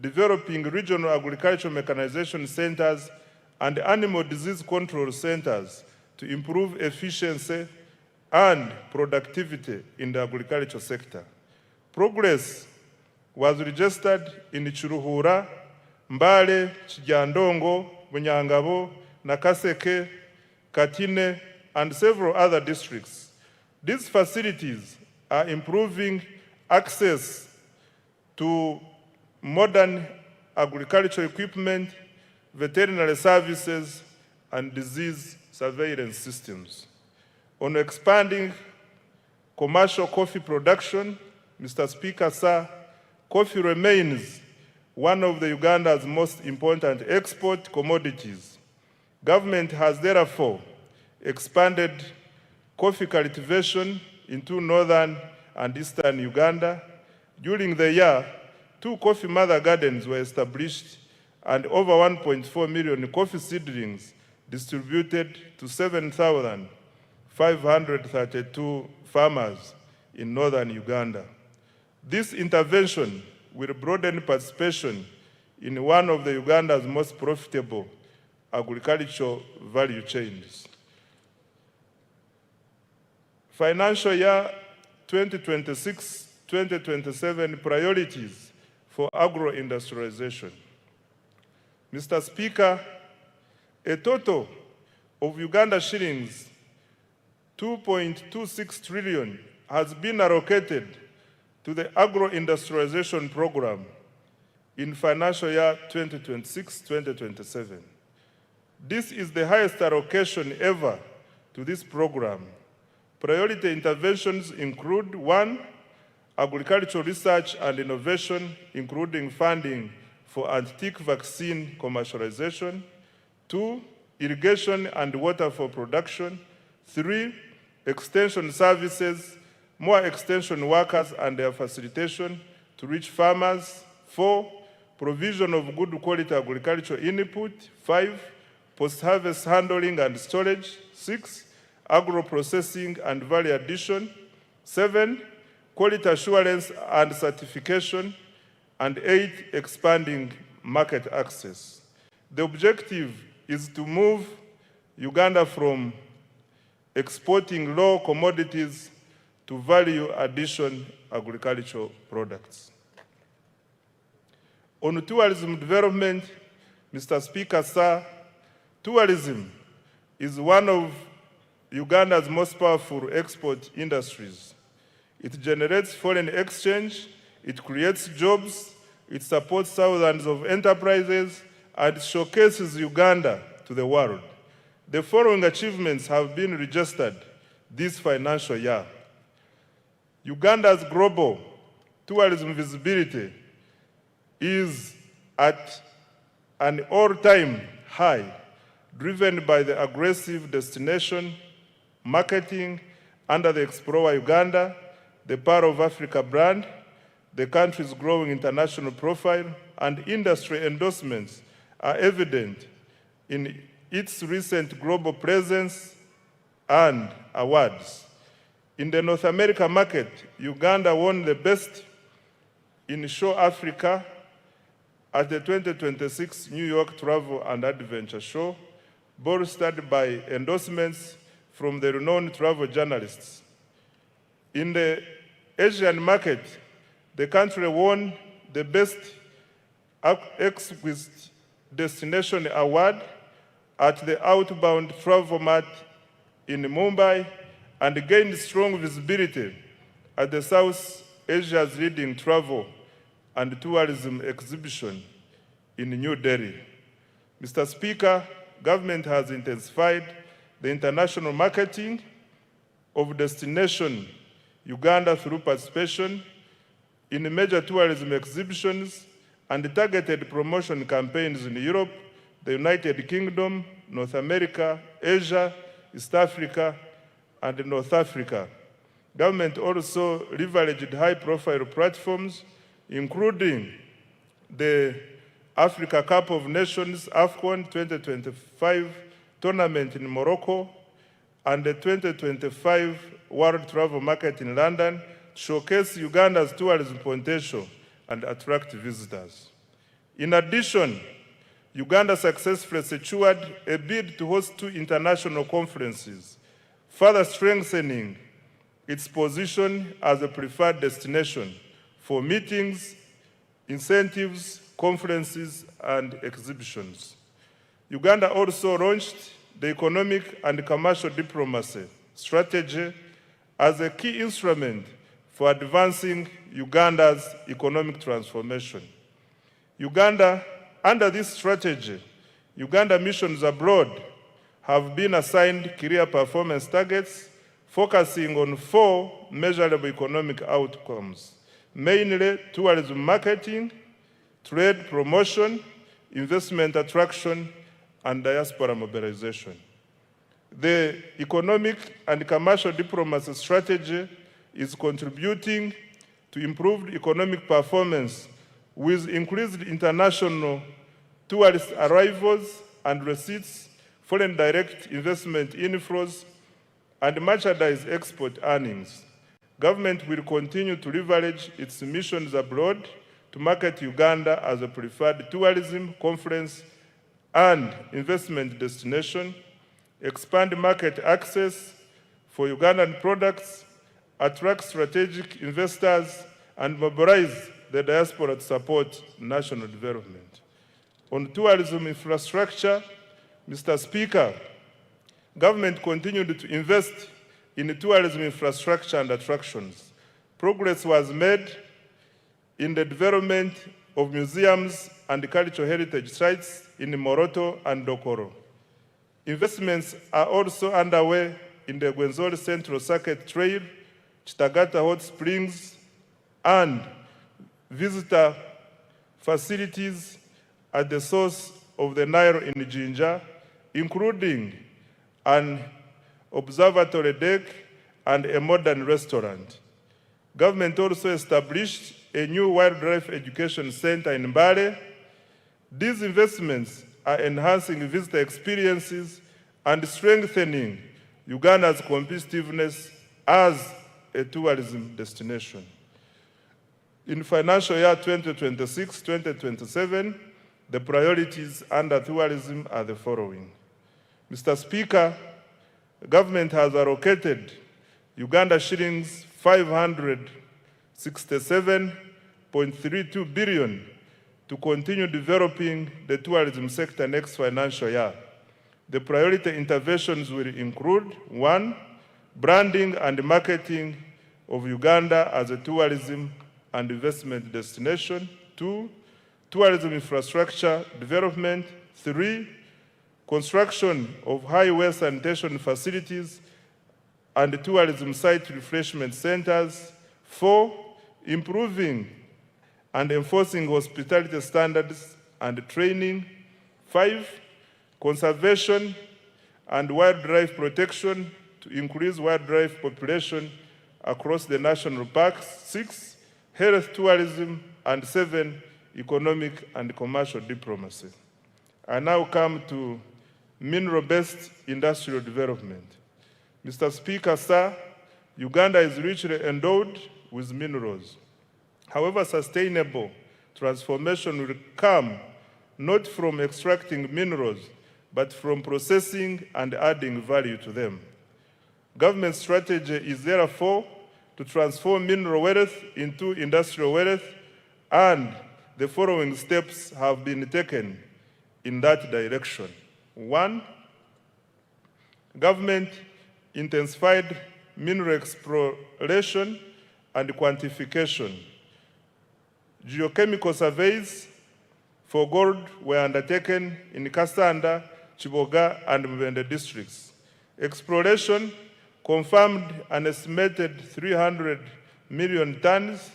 developing regional agricultural mechanization centers and animal disease control centers to improve efficiency and productivity in the agricultural sector. Progress was registered in Chiruhura, Mbale, Chijandongo, Bunyangabo, Nakaseke, Katine, and several other districts. These facilities are improving access to modern agricultural equipment, veterinary services, and disease surveillance systems. On expanding commercial coffee production, Mr. Speaker, sir, coffee remains one of the Uganda's most important export commodities. Government has therefore expanded coffee cultivation into northern and eastern Uganda. During the year, 2 coffee mother gardens were established and over 1.4 million coffee seedlings distributed to 7,532 farmers in northern Uganda. This intervention will broaden participation in one of the Uganda's most profitable agricultural value chains. Financial year 2026-2027 priorities for agro-industrialization. Mr. Speaker, a total of Uganda shillings 2.26 trillion has been allocated to the agro-industrialization program in financial year 2026-2027. This is the highest allocation ever to this program. Priority interventions include 1, agricultural research and innovation, including funding for anti-tick vaccine commercialization. 2, irrigation and water for production. 3, extension services, more extension workers and their facilitation to reach farmers. 4, provision of good quality agricultural input. 5, post-harvest handling and storage. 6, agro-processing and value addition. 7, quality assurance and certification. And 8, expanding market access. The objective is to move Uganda from exporting low commodities to value addition agricultural products. On tourism development, Mr. Speaker, sir, tourism is one of Uganda's most powerful export industries. It generates foreign exchange, it creates jobs, it supports thousands of enterprises, and showcases Uganda to the world. The following achievements have been registered this financial year. Uganda's global tourism visibility is at an all-time high, driven by the aggressive destination marketing under the Explore Uganda, the Power of Africa brand, the country's growing international profile, and industry endorsements are evident in its recent global presence and awards. In the North America market, Uganda won the Best in Show Africa at the 2026 New York Travel and Adventure Show, bolstered by endorsements from the renowned travel journalists. In the Asian market, the country won the Best Exquisite Destination Award at the Outbound Travel Mart in Mumbai and gained strong visibility at the South Asia's leading travel and tourism exhibition in New Delhi. Mr. Speaker, government has intensified the international marketing of destination Uganda through participation in major tourism exhibitions and targeted promotion campaigns in Europe, the United Kingdom, North America, Asia, East Africa, and North Africa. Government also leveraged high-profile platforms, including the Africa Cup of Nations AFCON 2025 tournament in Morocco and the 2025 World Travel Market in London, to showcase Uganda's tourism potential and attract visitors. In addition, Uganda successfully secured a bid to host 2 international conferences, further strengthening its position as a preferred destination for meetings, incentives, conferences, and exhibitions. Uganda also launched the economic and commercial diplomacy strategy as a key instrument for advancing Uganda's economic transformation. Under this strategy, Uganda missions abroad have been assigned clear performance targets focusing on 4 measurable economic outcomes, mainly tourism marketing, trade promotion, investment attraction, and diaspora mobilization. The economic and commercial diplomacy strategy is contributing to improved economic performance with increased international tourist arrivals and receipts, foreign direct investment inflows, and merchandise export earnings. Government will continue to leverage its missions abroad to market Uganda as a preferred tourism, conference, and investment destination, expand market access for Ugandan products, attract strategic investors, and mobilize the diaspora to support national development. On tourism infrastructure, Mr. Speaker, government continued to invest in tourism infrastructure and attractions. Progress was made in the development of museums and cultural heritage sites in Moroto and Dokoro. Investments are also underway in the Gwenzori Central Circuit Trail, Chitagata Hot Springs, and visitor facilities at the source of the Nile in Jinja, including an observatory deck and a modern restaurant. Government also established a new wildlife education center in Mbale. These investments are enhancing visitor experiences and strengthening Uganda's competitiveness as a tourism destination. In financial year 2026-2027, the priorities under tourism are the following. Mr. Speaker, the government has allocated Uganda shillings 567.32 billion to continue developing the tourism sector next financial year. The priority interventions will include: 1, branding and marketing of Uganda as a tourism and investment destination; 2, tourism infrastructure development; 3, construction of highway sanitation facilities and tourism site refreshment centers; 4, improving and enforcing hospitality standards and training; 5, conservation and wildlife protection to increase wildlife population across the national parks; 6, health tourism; and 7, economic and commercial diplomacy. I now come to mineral-based industrial development. Mr. Speaker, sir, Uganda is richly endowed with minerals. However, sustainable transformation will come not from extracting minerals, but from processing and adding value to them. Government strategy is therefore to transform mineral wealth into industrial wealth, and the following steps have been taken in that direction. 1, government intensified mineral exploration and quantification. Geochemical surveys for gold were undertaken in Kasanda, Chiboga, and Mubende districts. Exploration confirmed an estimated 300 million tons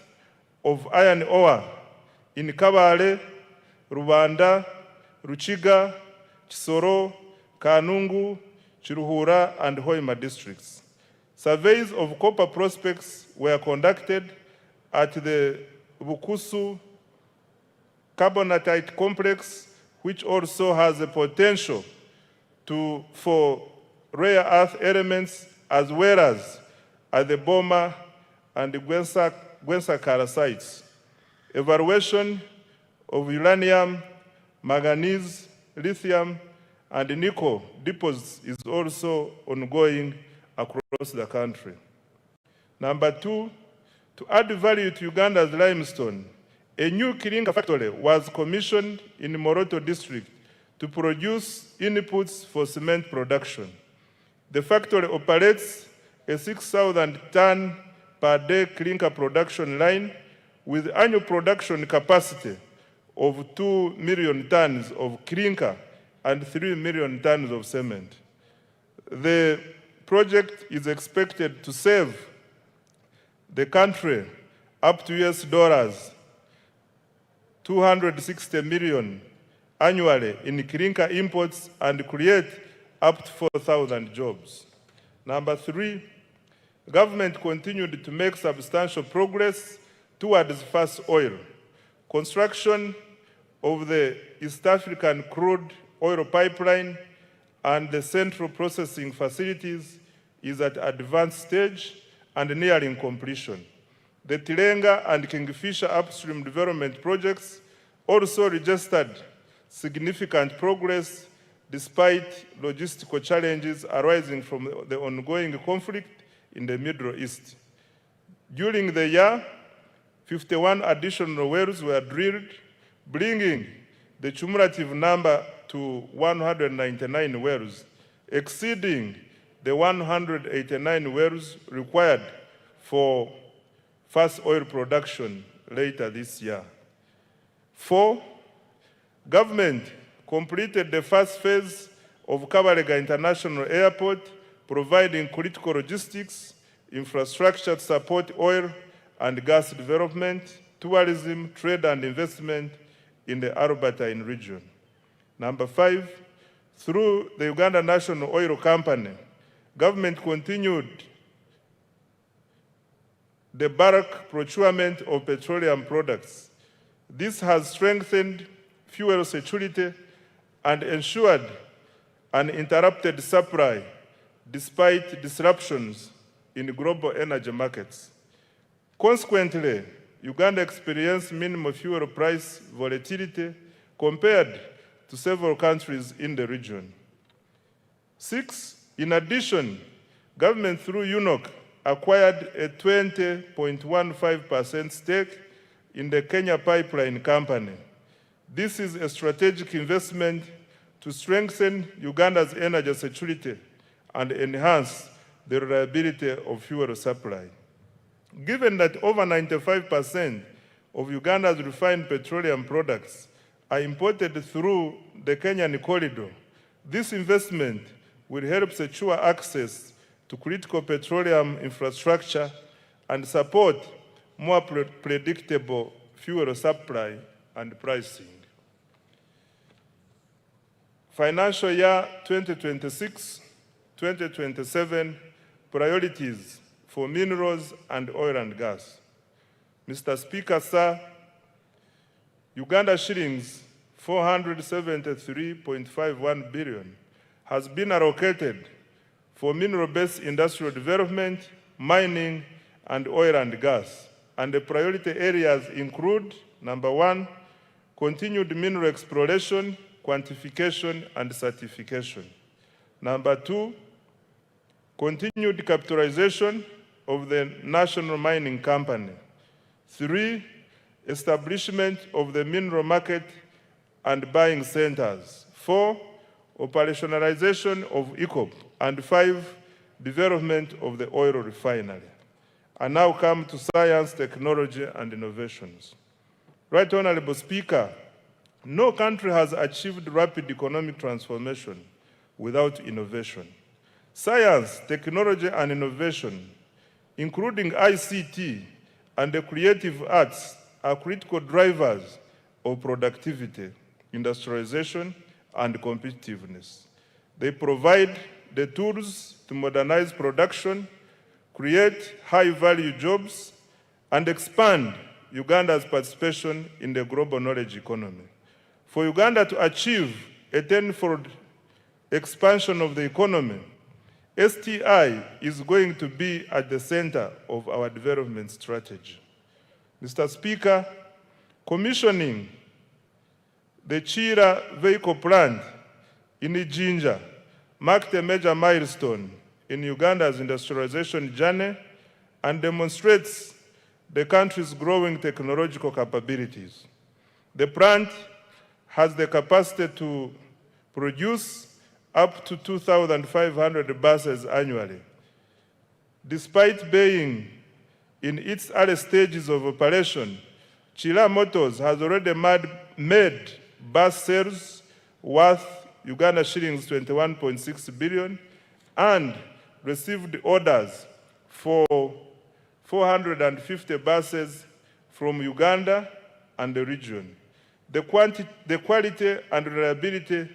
of iron ore in Kabale, Rubanda, Ruchiga, Chisoro, Kanungu, Chiruhura, and Hoima districts. Surveys of copper prospects were conducted at the Bukusu carbonatite complex, which also has the potential for rare earth elements, as well as at the Boma and the Gwensakara sites. Evaluation of uranium, manganese, lithium, and nickel deposits is also ongoing across the country. Number 2, to add value to Uganda's limestone, a new Kiringa factory was commissioned in Moroto district to produce inputs for cement production. The factory operates a 6,000-ton per day clinker production line with annual production capacity of 2 million tons of clinker and 3 million tons of cement. The project is expected to save the country up to US $260 million annually in clinker imports and create up to 4,000 jobs. Number 3, government continued to make substantial progress towards fast oil. Construction of the East African crude oil pipeline and the central processing facilities is at advanced stage and nearing completion. The Tilenga and Kingfisher upstream development projects also registered significant progress despite logistical challenges arising from the ongoing conflict in the Middle East. During the year, 51 additional wells were drilled, bringing the cumulative number to 199 wells, exceeding the 189 wells required for fast oil production later this year. 4, government completed the first phase of Kabalega International Airport, providing critical logistics, infrastructure to support oil and gas development, tourism, trade and investment in the Albertine region. Number 5, through the Uganda National Oil Company, government continued the bulk procurement of petroleum products. This has strengthened fuel security and ensured uninterrupted supply despite disruptions in global energy markets. Consequently, Uganda experienced minimal fuel price volatility compared to several countries in the region. 6, in addition, government through UNOC acquired a 20.15% stake in the Kenya Pipeline Company. This is a strategic investment to strengthen Uganda's energy security and enhance the reliability of fuel supply. Given that over 95% of Uganda's refined petroleum products are imported through the Kenyan corridor, this investment will help secure access to critical petroleum infrastructure and support more predictable fuel supply and pricing. Financial year 2026-2027 priorities for minerals and oil and gas. Mr. Speaker, sir, Uganda shillings 473.51 billion has been allocated for mineral-based industrial development, mining, and oil and gas. And the priority areas include, number one, continued mineral exploration, quantification, and certification. Number two, continued capitalization of the National Mining Company. 3, establishment of the mineral market and buying centers. 4, operationalization of ECOP. And 5, development of the oil refinery. I now come to science, technology, and innovations. Right Honorable Speaker, no country has achieved rapid economic transformation without innovation. Science, technology, and innovation, including ICT and the creative arts, are critical drivers of productivity, industrialization, and competitiveness. They provide the tools to modernize production, create high-value jobs, and expand Uganda's participation in the global knowledge economy. For Uganda to achieve a tenfold expansion of the economy, STI is going to be at the center of our development strategy. Mr. Speaker, commissioning the Chira vehicle plant in Ijinja marked a major milestone in Uganda's industrialization journey and demonstrates the country's growing technological capabilities. The plant has the capacity to produce up to 2,500 buses annually. Despite being in its early stages of operation, Chira Motors has already made bus sales worth Uganda shillings 21.6 billion and received orders for 450 buses from Uganda and the region. The quality and reliability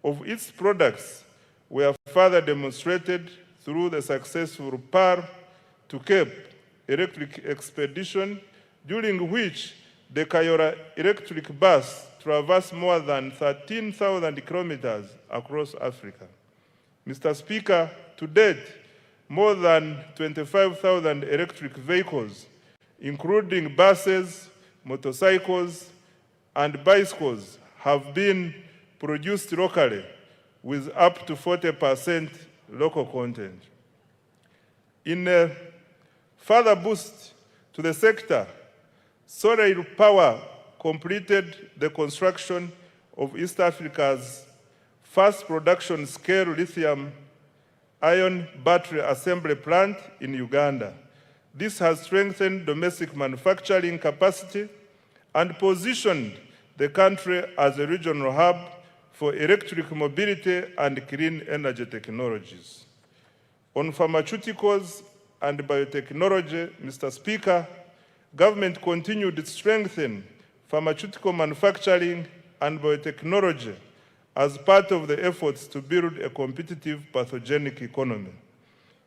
of its products were further demonstrated through the successful Par to Cape electric expedition, during which the Kayora electric bus traversed more than 13,000 kilometers across Africa. Mr. Speaker, to date, more than 25,000 electric vehicles, including buses, motorcycles, and bicycles, have been produced locally with up to 40% local content. In a further boost to the sector, Solar Power completed the construction of East Africa's first production-scale lithium-ion battery assembly plant in Uganda. This has strengthened domestic manufacturing capacity and positioned the country as a regional hub for electric mobility and clean energy technologies. On pharmaceuticals and biotechnology, Mr. Speaker, government continued to strengthen pharmaceutical manufacturing and biotechnology as part of the efforts to build a competitive pathogenic economy.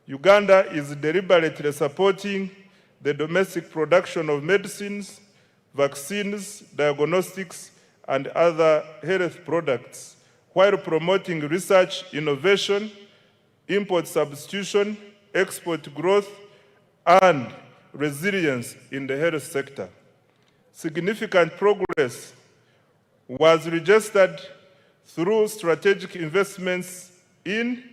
Uganda is deliberately supporting the domestic production of medicines, vaccines, diagnostics, and other health products, while promoting research, innovation, import substitution, export growth, and resilience in the health sector. Significant progress was registered through strategic investments in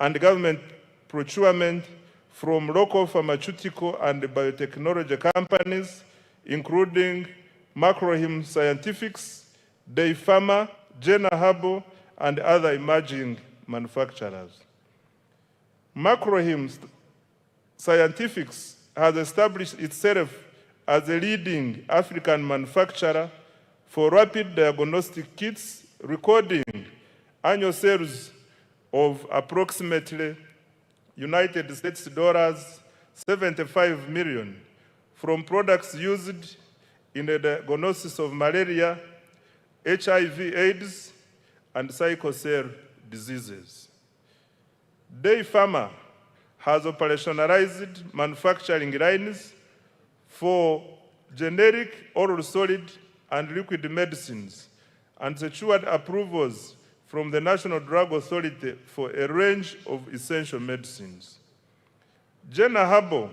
and government procurement from local pharmaceutical and biotechnology companies, including Macrohim Scientifics, Day Pharma, Jena Herbal, and other emerging manufacturers. Macrohim Scientifics has established itself as a leading African manufacturer for rapid diagnostic kits, recording annual sales of approximately United States dollars 75 million from products used in the diagnosis of malaria, HIV/AIDS, and sickle cell diseases. Day Pharma has operationalized manufacturing lines for generic, oral solid, and liquid medicines and secured approvals from the National Drug Authority for a range of essential medicines. Jenna Habo,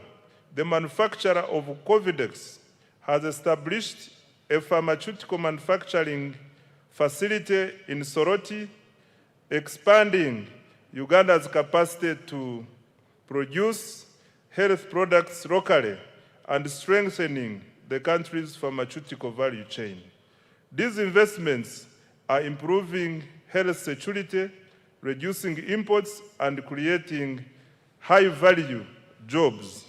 the manufacturer of Covidex, has established a pharmaceutical manufacturing facility in Soroti, expanding Uganda's capacity to produce health products locally and strengthening the country's pharmaceutical value chain. These investments are improving health security, reducing imports, and creating high-value jobs.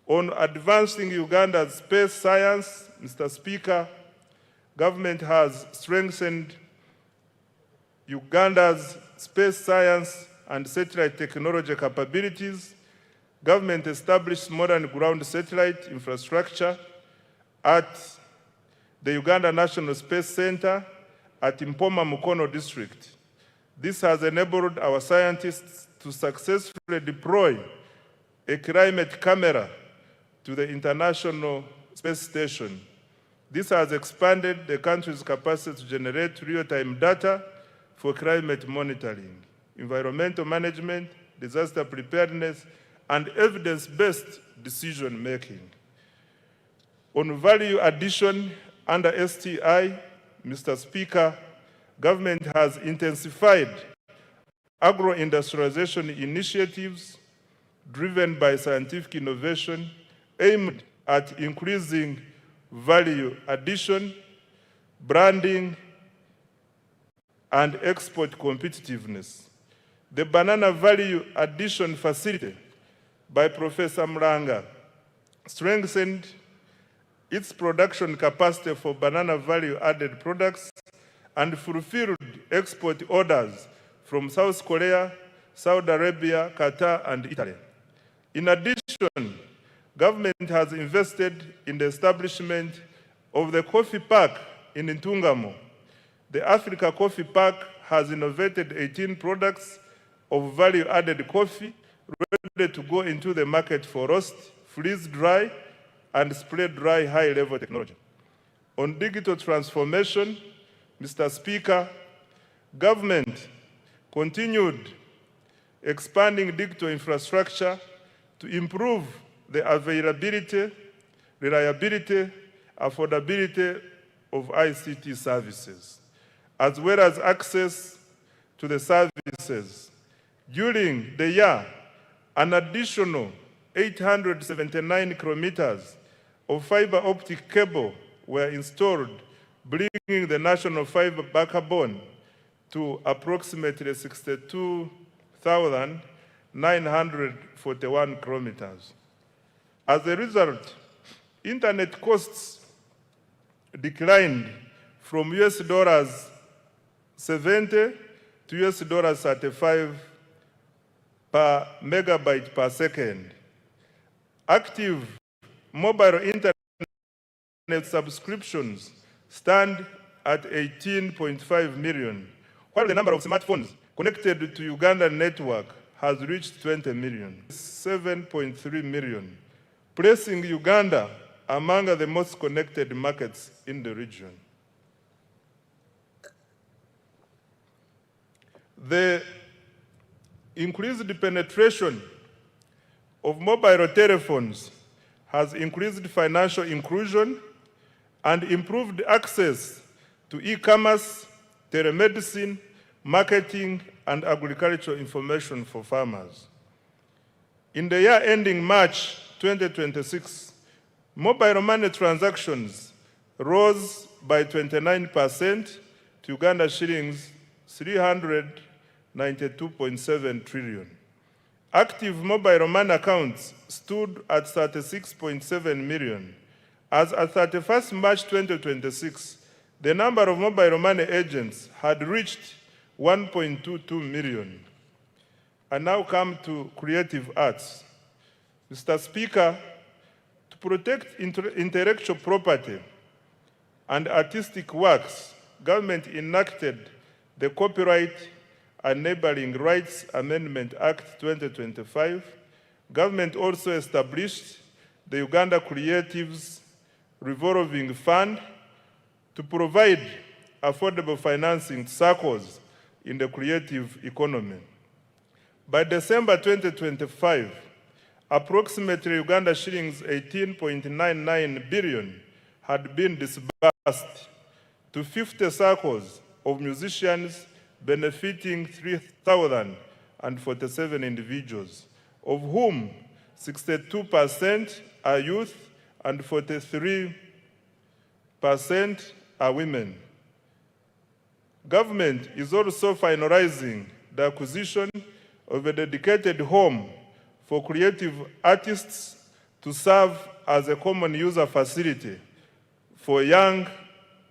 On advancing Uganda's space science, Mr. Speaker, government has strengthened Uganda's space science and satellite technology capabilities. Government established modern ground satellite infrastructure at the Uganda National Space Center at Mpoma Mukono district. This has enabled our scientists to successfully deploy a climate camera to the International Space Station. This has expanded the country's capacity to generate real-time data for climate monitoring, environmental management, disaster preparedness, and evidence-based decision-making. On value addition under STI, Mr. Speaker, government has intensified agro-industrialization initiatives driven by scientific innovation aimed at increasing value addition, branding, and export competitiveness. The Banana Value Addition Facility by Professor Mlanga strengthened its production capacity for banana value-added products and fulfilled export orders from South Korea, Saudi Arabia, Qatar, and Italy. In addition, government has invested in the establishment of the coffee park in Ntungamo. The Africa Coffee Park has innovated 18 products of value-added coffee ready to go into the market for roast, freeze-dry, and spray-dry high-level technology. On digital transformation, Mr. Speaker, government continued expanding digital infrastructure to improve the availability, reliability, affordability of ICT services, as well as access to the services. During the year, an additional 879 kilometers of fiber optic cable were installed, bringing the national fiber backbone to approximately 62,941 kilometers. As a result, internet costs declined from $70 to $35 per megabyte per second. Active mobile internet subscriptions stand at 18.5 million, while the number of smartphones connected to Ugandan network has reached 20 million, 7.3 million, placing Uganda among the most connected markets in the region. The increased penetration of mobile telephones has increased financial inclusion and improved access to e-commerce, telemedicine, marketing, and agricultural information for farmers. In the year ending March 2026, mobile money transactions rose by 29% to Uganda shillings 392.7 trillion. Active mobile money accounts stood at 36.7 million. As at 31st March 2026, the number of mobile money agents had reached 1.22 million. I now come to creative arts. Mr. Speaker, to protect intellectual property and artistic works, government enacted the Copyright Enabling Rights Amendment Act 2025. Government also established the Uganda Creatives Revolving Fund to provide affordable financing circles in the creative economy. By December 2025, approximately Uganda shillings 18.99 billion had been disbursed to 50 circles of musicians benefiting 3,047 individuals, of whom 62% are youth and 43% are women. Government is also finalizing the acquisition of a dedicated home for creative artists to serve as a common user facility for young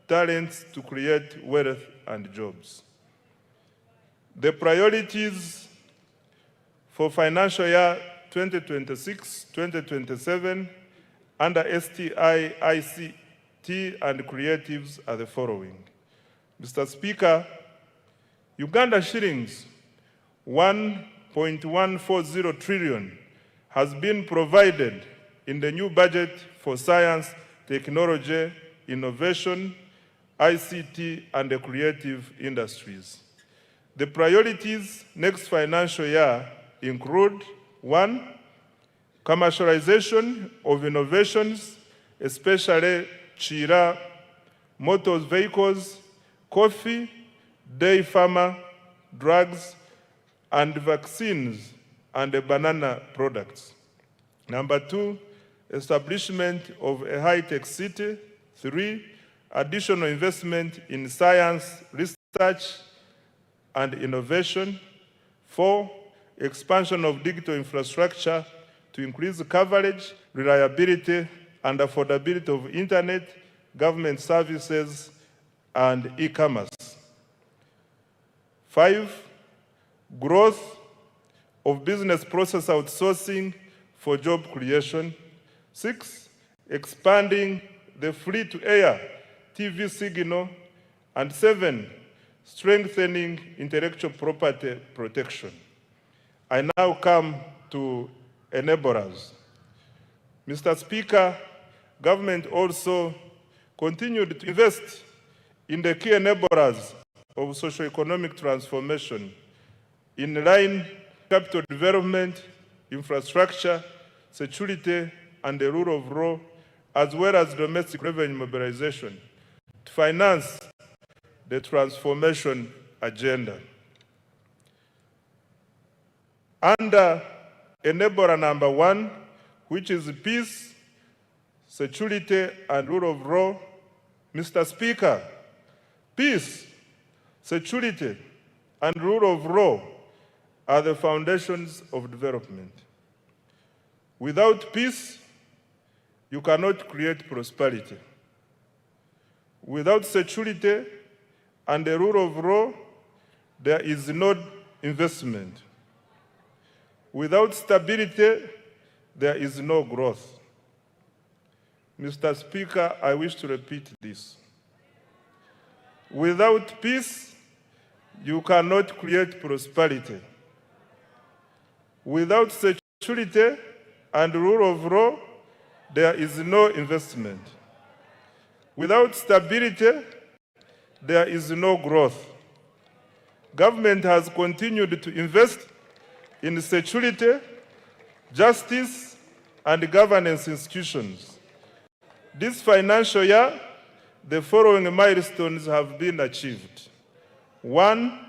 talents to create wealth and jobs. The priorities for financial year 2026-2027 under STI, ICT, and creatives are the following. Mr. Speaker, Uganda shillings 1.140 trillion has been provided in the new budget for science, technology, innovation, ICT, and the creative industries. The priorities next financial year include: 1, commercialization of innovations, especially Chira, motor vehicles, coffee, dairy farmer, drugs, and vaccines, and banana products. Number 2, establishment of a high-tech city. 3, additional investment in science, research, and innovation. 4, expansion of digital infrastructure to increase coverage, reliability, and affordability of internet, government services, and e-commerce. 5, growth of business process outsourcing for job creation. 6, expanding the free-to-air TV signal. And 7, strengthening intellectual property protection. I now come to enablers. Mr. Speaker, government also continued to invest in the key enablers of socio-economic transformation in line capital development, infrastructure, security, and the rule of law, as well as domestic revenue mobilization to finance the transformation agenda. Under enabler number 1, which is peace, security, and rule of law, Mr. Speaker, peace, security, and rule of law are the foundations of development. Without peace, you cannot create prosperity. Without security and the rule of law, there is no investment. Without stability, there is no growth. Mr. Speaker, I wish to repeat this. Without peace, you cannot create prosperity. Without security and rule of law, there is no investment. Without stability, there is no growth. Government has continued to invest in security, justice, and governance institutions. This financial year, the following milestones have been achieved. 1,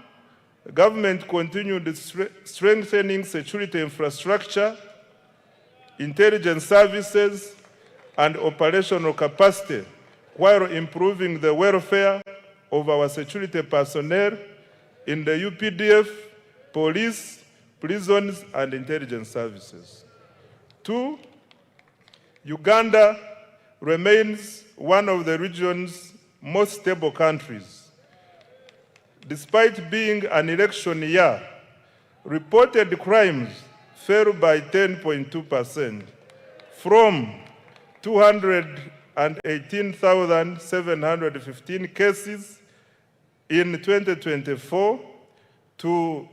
government continued strengthening security infrastructure, intelligence services, and operational capacity while improving the welfare of our security personnel in the UPDF, police, prisons, and intelligence services. 2, Uganda remains one of the region's most stable countries. Despite being an election year, reported crimes fell by 10.2% from 218,715 cases in 2024 to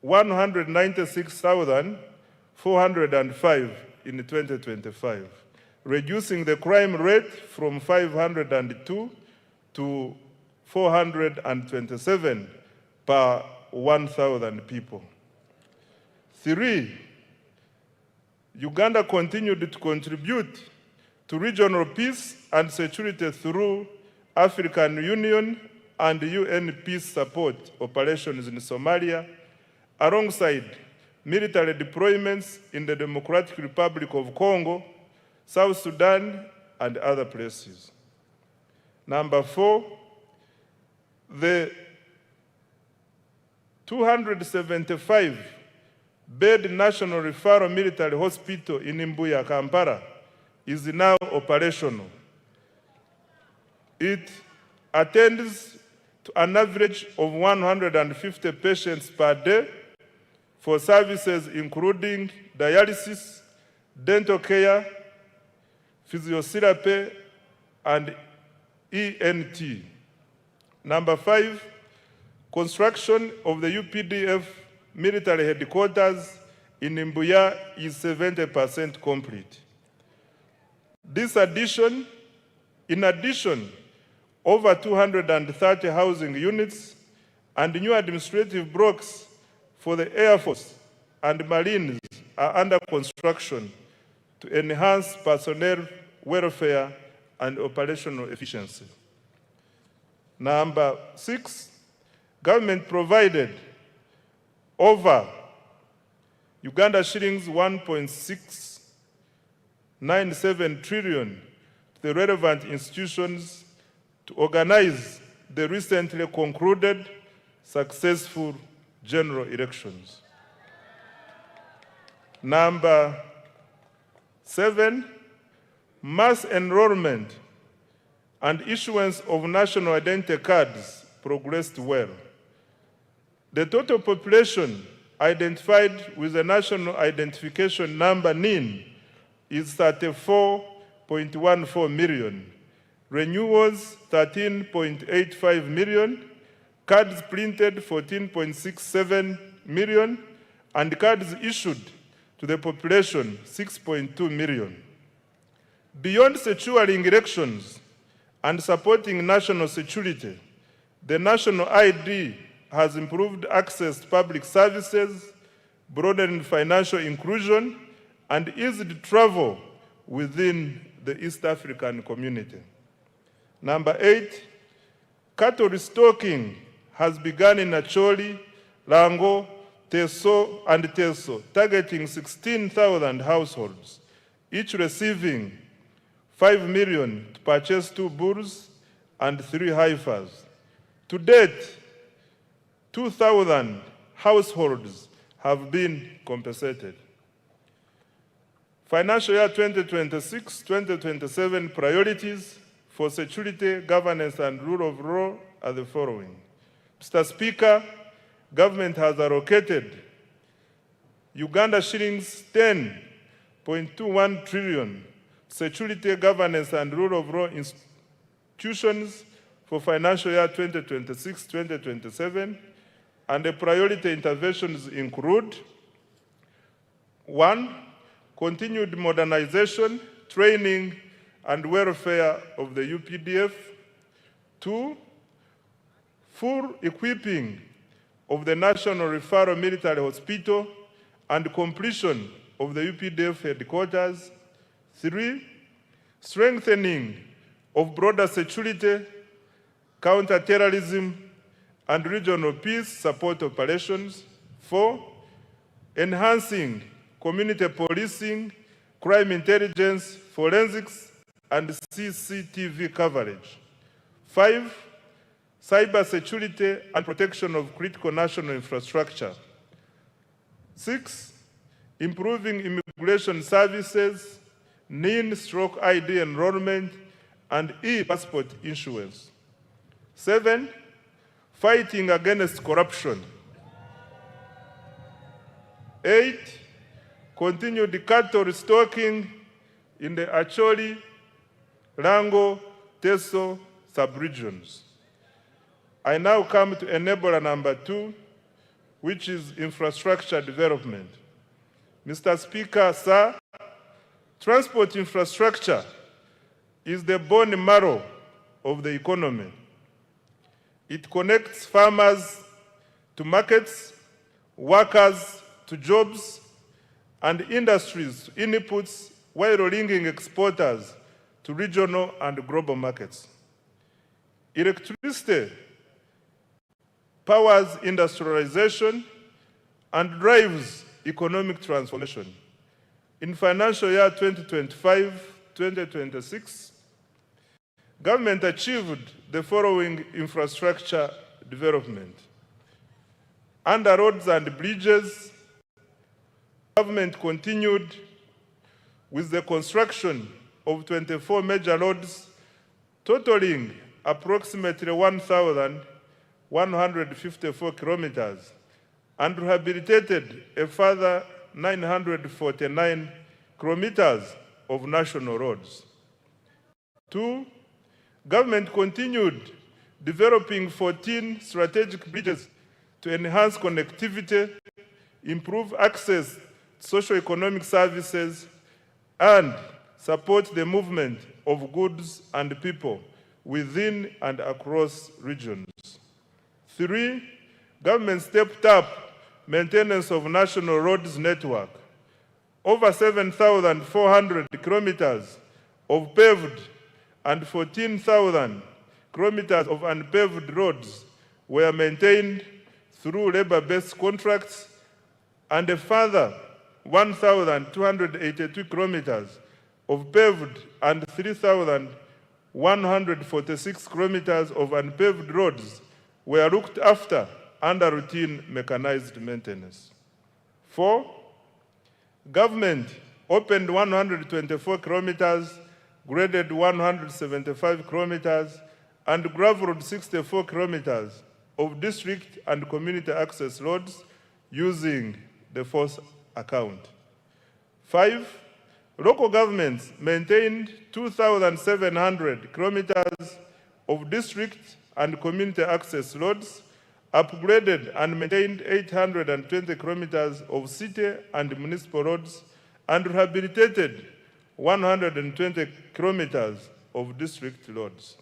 196,405 in 2025, reducing the crime rate from 502 to 427 per 1,000 people. 3, Uganda continued to contribute to regional peace and security through African Union and UN peace support operations in Somalia, alongside military deployments in the Democratic Republic of Congo, South Sudan, and other places. Number 4, the 275-bed National Referral Military Hospital in Mbuya, Kampala, is now operational. It attends to an average of 150 patients per day for services including dialysis, dental care, physiotherapy, and ENT. Number 5, construction of the UPDF military headquarters in Mbuya is 70% complete. In addition, over 230 housing units and new administrative blocks for the Air Force and Marines are under construction to enhance personnel welfare and operational efficiency. Number 6, government provided over Uganda shillings 1.697 trillion to the relevant institutions to organize the recently concluded successful general elections. Number 7, mass enrollment and issuance of national identity cards progressed well. The total population identified with the National Identification Number NIN is 34.14 million, renewals 13.85 million, cards printed 14.67 million, and cards issued to the population 6.2 million. Beyond securing elections and supporting national security, the national ID has improved access to public services, broadened financial inclusion, and eased travel within the East African community. Number 8, cattle restocking has begun in Acholi, Lango, Teso, and Teso, targeting 16,000 households, each receiving 5 million to purchase 2 bulls and 3 heifers. To date, 2,000 households have been compensated. Financial year 2026-2027 priorities for security, governance, and rule of law are the following. Mr. Speaker, government has allocated Uganda shillings 10.21 trillion security, governance, and rule of law institutions for financial year 2026-2027, and the priority interventions include: 1, continued modernization, training, and welfare of the UPDF. 2, full equipping of the National Referral Military Hospital and completion of the UPDF headquarters. 3, strengthening of broader security, counter-terrorism, and regional peace support operations. 4, enhancing community policing, crime intelligence, forensics, and CCTV coverage. 5, cyber security and protection of critical national infrastructure. 6, improving immigration services, NIN/ID enrollment, and e-passport issuance. 7, fighting against corruption. 8, continued cattle restocking in the Acholi, Rango, Teso sub-regions. I now come to enabler number 2, which is infrastructure development. Mr. Speaker, sir, transport infrastructure is the bone marrow of the economy. It connects farmers to markets, workers to jobs, and industries to inputs, while linking exporters to regional and global markets. Electricity powers industrialization and drives economic transformation. In financial year 2025-2026, government achieved the following infrastructure development. Under roads and bridges, government continued with the construction of 24 major roads, totaling approximately 1,154 kilometers, and rehabilitated a further 949 kilometers of national roads. 2, government continued developing 14 strategic bridges to enhance connectivity, improve access to socio-economic services, and support the movement of goods and people within and across regions. 3, government stepped up maintenance of national roads network. Over 7,400 kilometers of paved and 14,000 kilometers of unpaved roads were maintained through labor-based contracts, and a further 1,282 kilometers of paved and 3,146 kilometers of unpaved roads were looked after under routine mechanized maintenance. 4, government opened 124 kilometers, graded 175 kilometers, and gravelled 64 kilometers of district and community access roads using the force account. 5, local governments maintained 2,700 kilometers of district and community access roads, upgraded and maintained 820 kilometers of city and municipal roads, and rehabilitated 120 kilometers of district roads.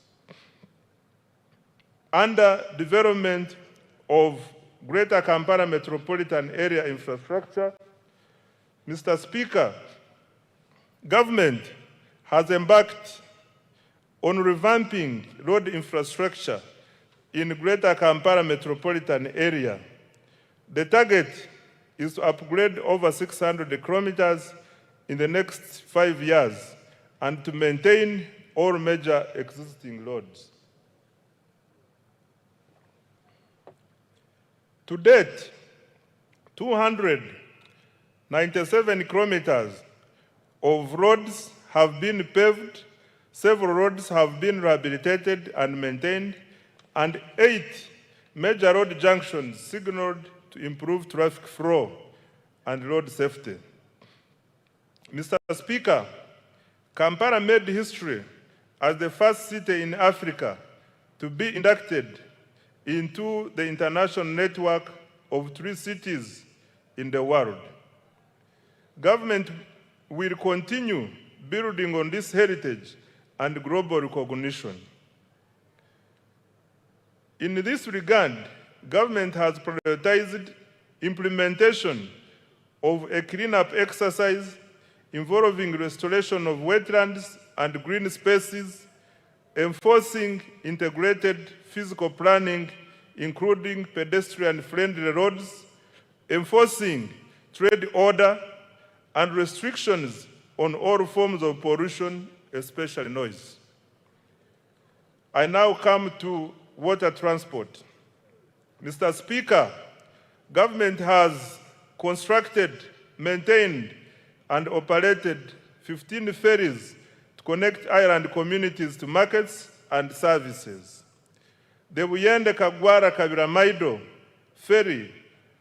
Under development of Greater Kampala Metropolitan Area infrastructure, Mr. Speaker, government has embarked on revamping road infrastructure in Greater Kampala Metropolitan Area. The target is to upgrade over 600 kilometers in the next 5 years and to maintain all major existing roads. To date, 297 kilometers of roads have been paved, several roads have been rehabilitated and maintained, and 8 major road junctions signaled to improve traffic flow and road safety. Mr. Speaker, Kampala made history as the first city in Africa to be inducted into the international network of 3 cities in the world. Government will continue building on this heritage and global recognition. In this regard, government has prioritized implementation of a cleanup exercise involving restoration of wetlands and green spaces, enforcing integrated physical planning, including pedestrian-friendly roads, enforcing trade order, and restrictions on all forms of pollution, especially noise. I now come to water transport. Mr. Speaker, government has constructed, maintained, and operated 15 ferries to connect island communities to markets and services. The Buyende Kagwara Kabira Maido ferry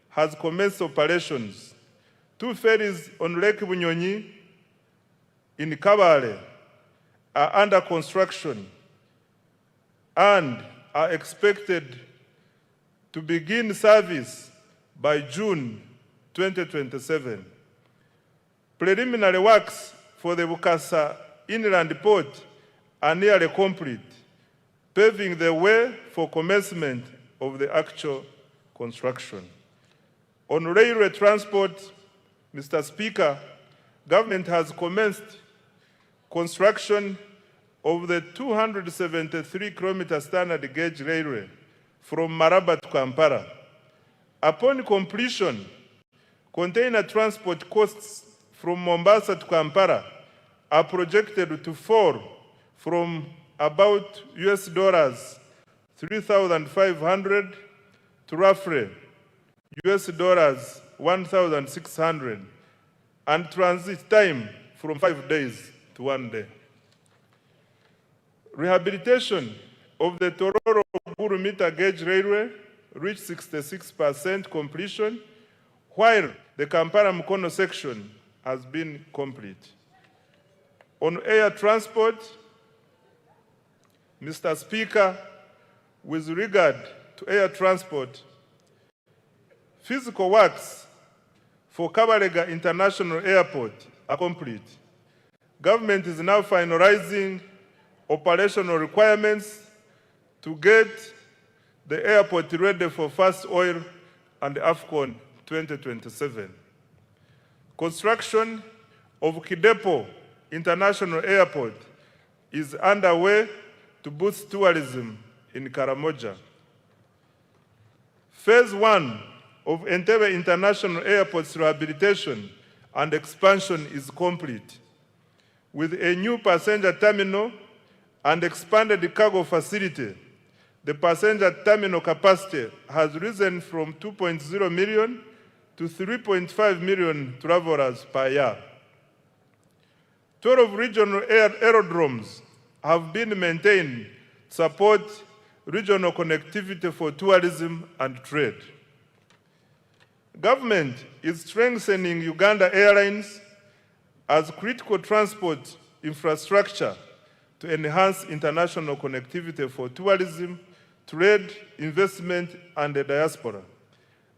has commenced operations. 2 ferries on Lake Bunyonyi in Kabale are under construction and are expected to begin service by June 2027. Preliminary works for the Bukasa Inland Port are nearly complete, paving the way for commencement of the actual construction. On railway transport, Mr. Speaker, government has commenced construction of the 273-kilometer standard gauge railway from Maraba to Kampala. Upon completion, container transport costs from Mombasa to Kampala are projected to fall from about $3,500 to roughly $1,600, and transit time from 5 days to 1 day. Rehabilitation of the Tororo-Guru meter gauge railway reached 66% completion, while the Kampala-Mukono section has been complete. On air transport, Mr. Speaker, with regard to air transport, physical works for Kabalega International Airport are complete. Government is now finalizing operational requirements to get the airport ready for first oil and AFCON 2027. Construction of Kidepo International Airport is underway to boost tourism in Karamoja. Phase 1 of Entebbe International Airport's rehabilitation and expansion is complete, with a new passenger terminal and expanded cargo facility. The passenger terminal capacity has risen from 2.0 million to 3.5 million travelers per year. 12 regional aerodromes have been maintained to support regional connectivity for tourism and trade. Government is strengthening Uganda Airlines as critical transport infrastructure to enhance international connectivity for tourism, trade, investment, and the diaspora.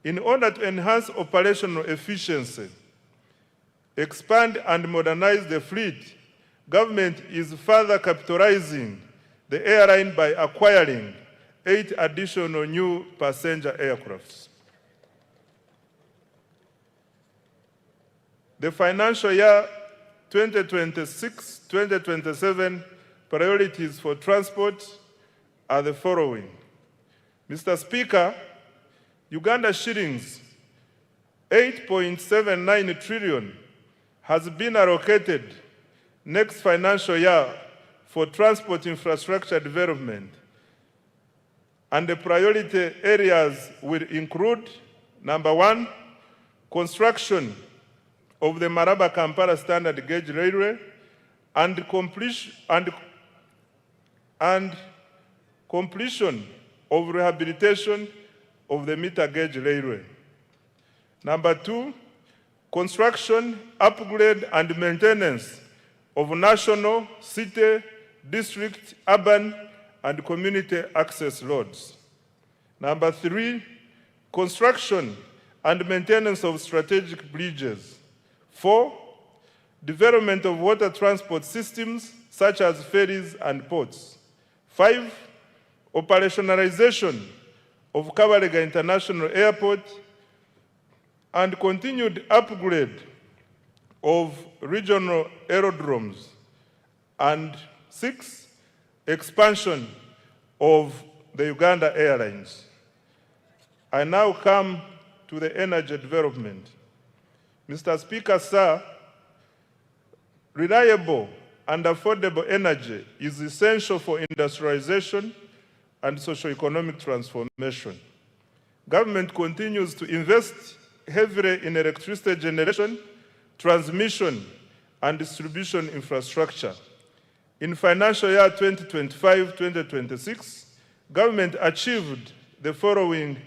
In order to enhance operational efficiency, expand and modernize the fleet, government is further capitalizing the airline by acquiring 8 additional new passenger aircrafts. The financial year 2026-2027 priorities for transport are the following. Mr. Speaker, Uganda shillings 8.79 trillion has been allocated next financial year for transport infrastructure development, and the priority areas will include, number 1, construction of the Maraba-Kampala standard gauge railway and completion of rehabilitation of the meter gauge railway. Number 2, construction, upgrade, and maintenance of national, city, district, urban, and community access roads. Number 3, construction and maintenance of strategic bridges. 4, development of water transport systems such as ferries and ports. 5, operationalization of Kabalega International Airport and continued upgrade of regional aerodromes. And 6, expansion of the Uganda Airlines. I now come to the energy development. Mr. Speaker, sir, reliable and affordable energy is essential for industrialization and socio-economic transformation. Government continues to invest heavily in electricity generation, transmission, and distribution infrastructure. In financial year 2025-2026, government achieved the following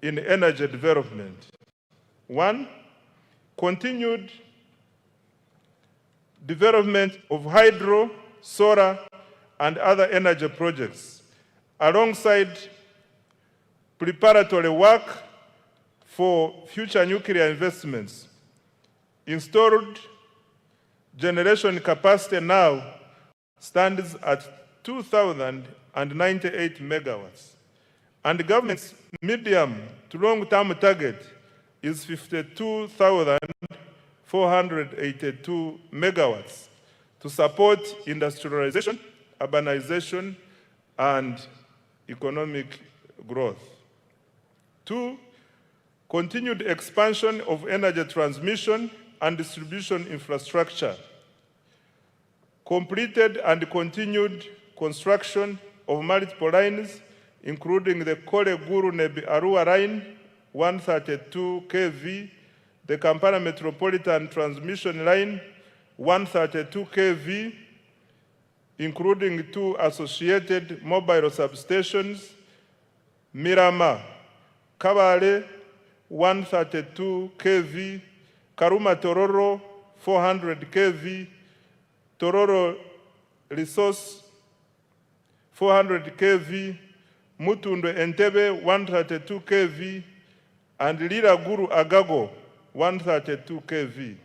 in energy development. 1, continued development of hydro, solar, and other energy projects, alongside preparatory work for future nuclear investments. Installed generation capacity now stands at 2,098 megawatts, and the government's medium to long-term target is 52,482 megawatts to support industrialization, urbanization, and economic growth. 2, continued expansion of energy transmission and distribution infrastructure. Completed and continued construction of multiple lines, including the Kole-Guru-Nebi-Arua line, 132 kV, the Kampala Metropolitan Transmission Line, 132 kV, including 2 associated mobile substations, Mirama, Kabale, 132 kV, Karuma Tororo, 400 kV, Tororo Resource, 400 kV, Mutundwe Entebbe, 132 kV, and Lira Guru Agago, 132 kV.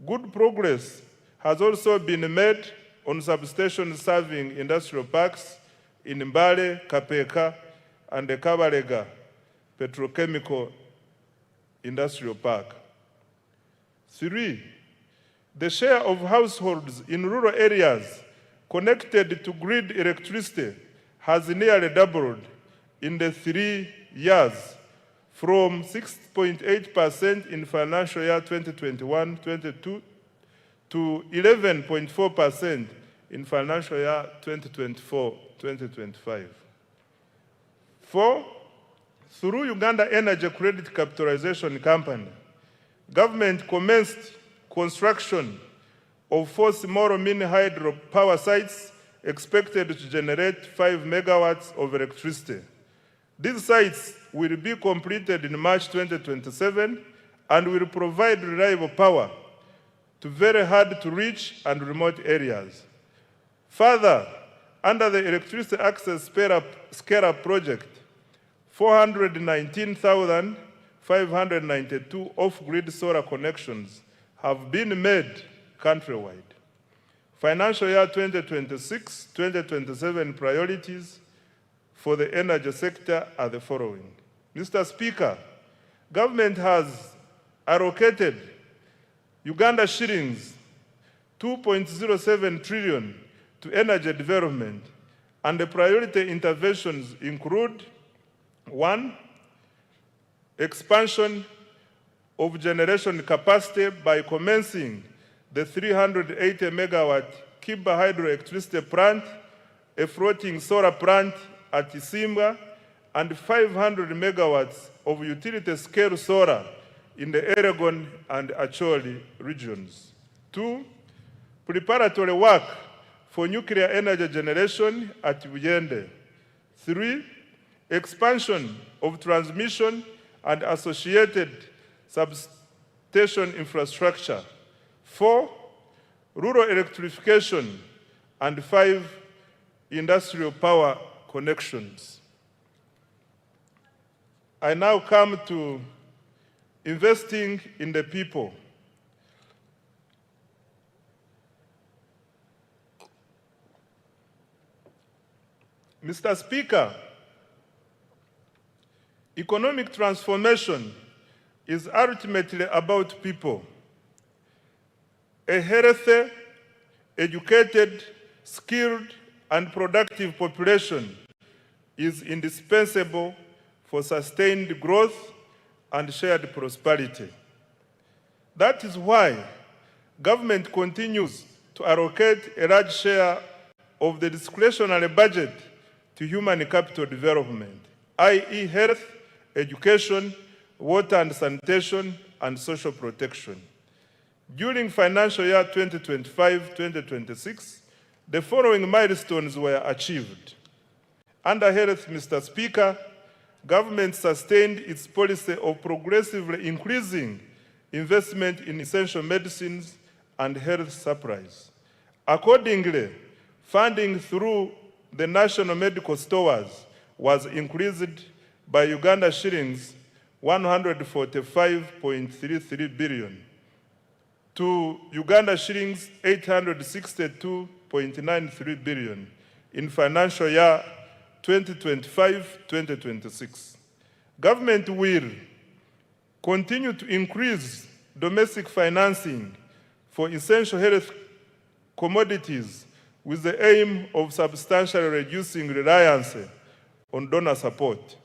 Good progress has also been made on substations serving industrial parks in Mbale, Kapeka, and the Kabalega Petrochemical Industrial Park. 3, the share of households in rural areas connected to grid electricity has nearly doubled in the 3 years, from 6.8% in financial year 2021-22 to 11.4% in financial year 2024-2025. 4, through Uganda Energy Credit Capitalization Company, government commenced construction of 4 small mini hydro power sites expected to generate 5 megawatts of electricity. These sites will be completed in March 2027 and will provide reliable power to very hard to reach and remote areas. Further, under the Electricity Access Scale-Up Project, 419,592 off-grid solar connections have been made countrywide. Financial year 2026-2027 priorities for the energy sector are the following. Mr. Speaker, government has allocated Uganda shillings 2.07 trillion to energy development, and the priority interventions include: 1, expansion of generation capacity by commencing the 380 megawatt Kiba hydroelectricity plant, a floating solar plant at Isimba, and 500 megawatts of utility-scale solar in the Elgon and Acholi regions. 2, preparatory work for nuclear energy generation at Buyende. 3, expansion of transmission and associated substation infrastructure. 4, rural electrification, and 5, industrial power connections. I now come to investing in the people. Mr. Speaker, economic transformation is ultimately about people. A healthy, educated, skilled, and productive population is indispensable for sustained growth and shared prosperity. That is why government continues to allocate a large share of the discretionary budget to human capital development, i.e. health, education, water and sanitation, and social protection. During financial year 2025-2026, the following milestones were achieved. Under health, Mr. Speaker, government sustained its policy of progressively increasing investment in essential medicines and health supplies. Accordingly, funding through the national medical stores was increased by Uganda shillings 145.33 billion to Uganda shillings 862.93 billion in financial year 2025-2026. Government will continue to increase domestic financing for essential health commodities with the aim of substantially reducing reliance on donor support.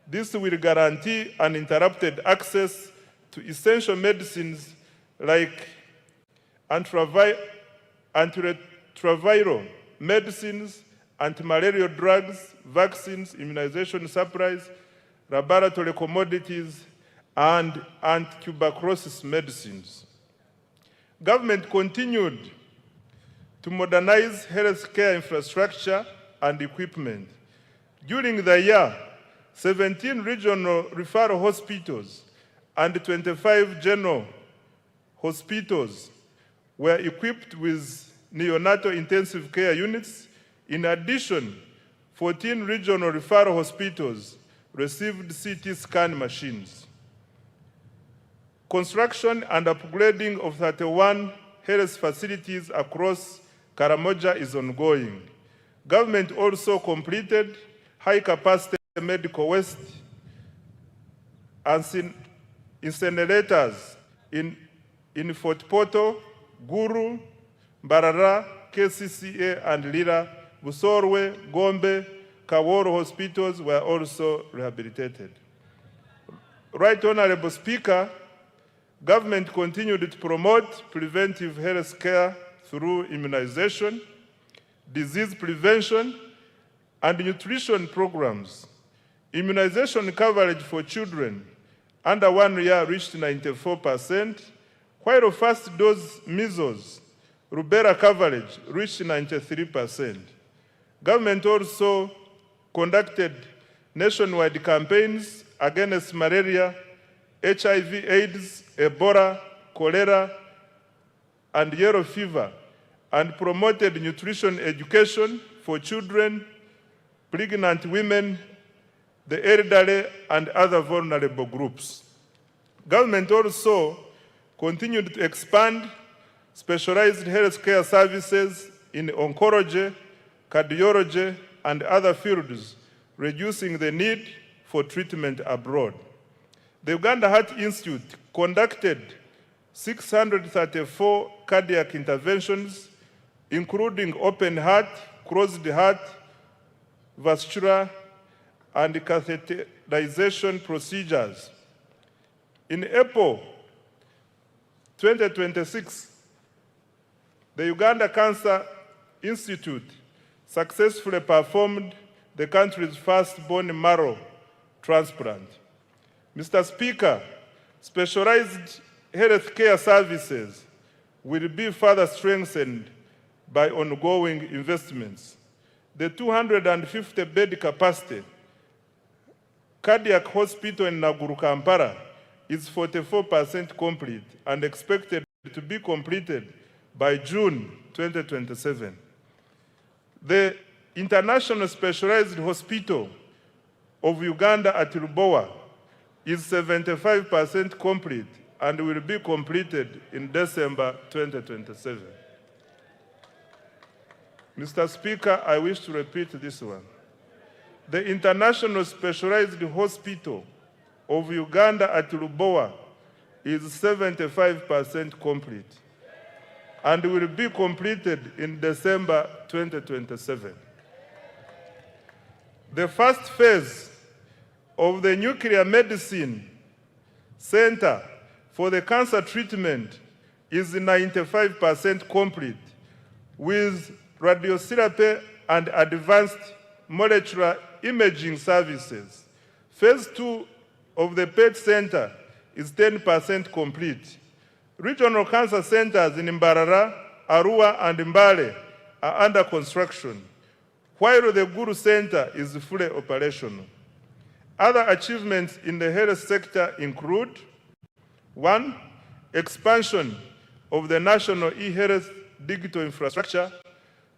This will guarantee uninterrupted access to essential medicines like antiretroviral medicines, anti-malarial drugs, vaccines, immunization supplies, laboratory commodities, and anti-tuberculosis medicines. Government continued to modernize healthcare infrastructure and equipment. During the year, 17 regional referral hospitals and 25 general hospitals were equipped with neonatal intensive care units. In addition, 14 regional referral hospitals received CT scan machines. Construction and upgrading of 31 health facilities across Karamoja is ongoing. Government also completed high-capacity medical waste and incinerators in Fort Portal, Guru, Mbarara, KCCA, and Lira. Busorwe, Gombe, Kaworo hospitals were also rehabilitated. Right Honorable Speaker, government continued to promote preventive health care through immunization, disease prevention, and nutrition programs. Immunization coverage for children under 1 year reached 94%, while first dose measles, rubella coverage reached 93%. Government also conducted nationwide campaigns against malaria, HIV, AIDS, Ebola, cholera, and yellow fever, and promoted nutrition education for children, pregnant women, the elderly, and other vulnerable groups. Government also continued to expand specialized healthcare services in oncology, cardiology, and other fields, reducing the need for treatment abroad. The Uganda Heart Institute conducted 634 cardiac interventions, including open heart, closed heart, vascular, and catheterization procedures. In April 2026, the Uganda Cancer Institute successfully performed the country's first bone marrow transplant. Mr. Speaker, specialized healthcare services will be further strengthened by ongoing investments. The 250-bed capacity cardiac hospital in Naguru, Kampala is 44% complete and expected to be completed by June 2027. The International Specialized Hospital of Uganda at Lubowa is 75% complete and will be completed in December 2027. Mr. Speaker, I wish to repeat this one. The International Specialized Hospital of Uganda at Lubowa is 75% complete and will be completed in December 2027. The first phase of the Nuclear Medicine Center for the cancer treatment is 95% complete, with radiotherapy and advanced molecular imaging services. Phase 2 of the PET center is 10% complete. Regional cancer centers in Mbarara, Arua, and Mbale are under construction, while the Guru Center is fully operational. Other achievements in the health sector include: 1. Expansion of the national e-health digital infrastructure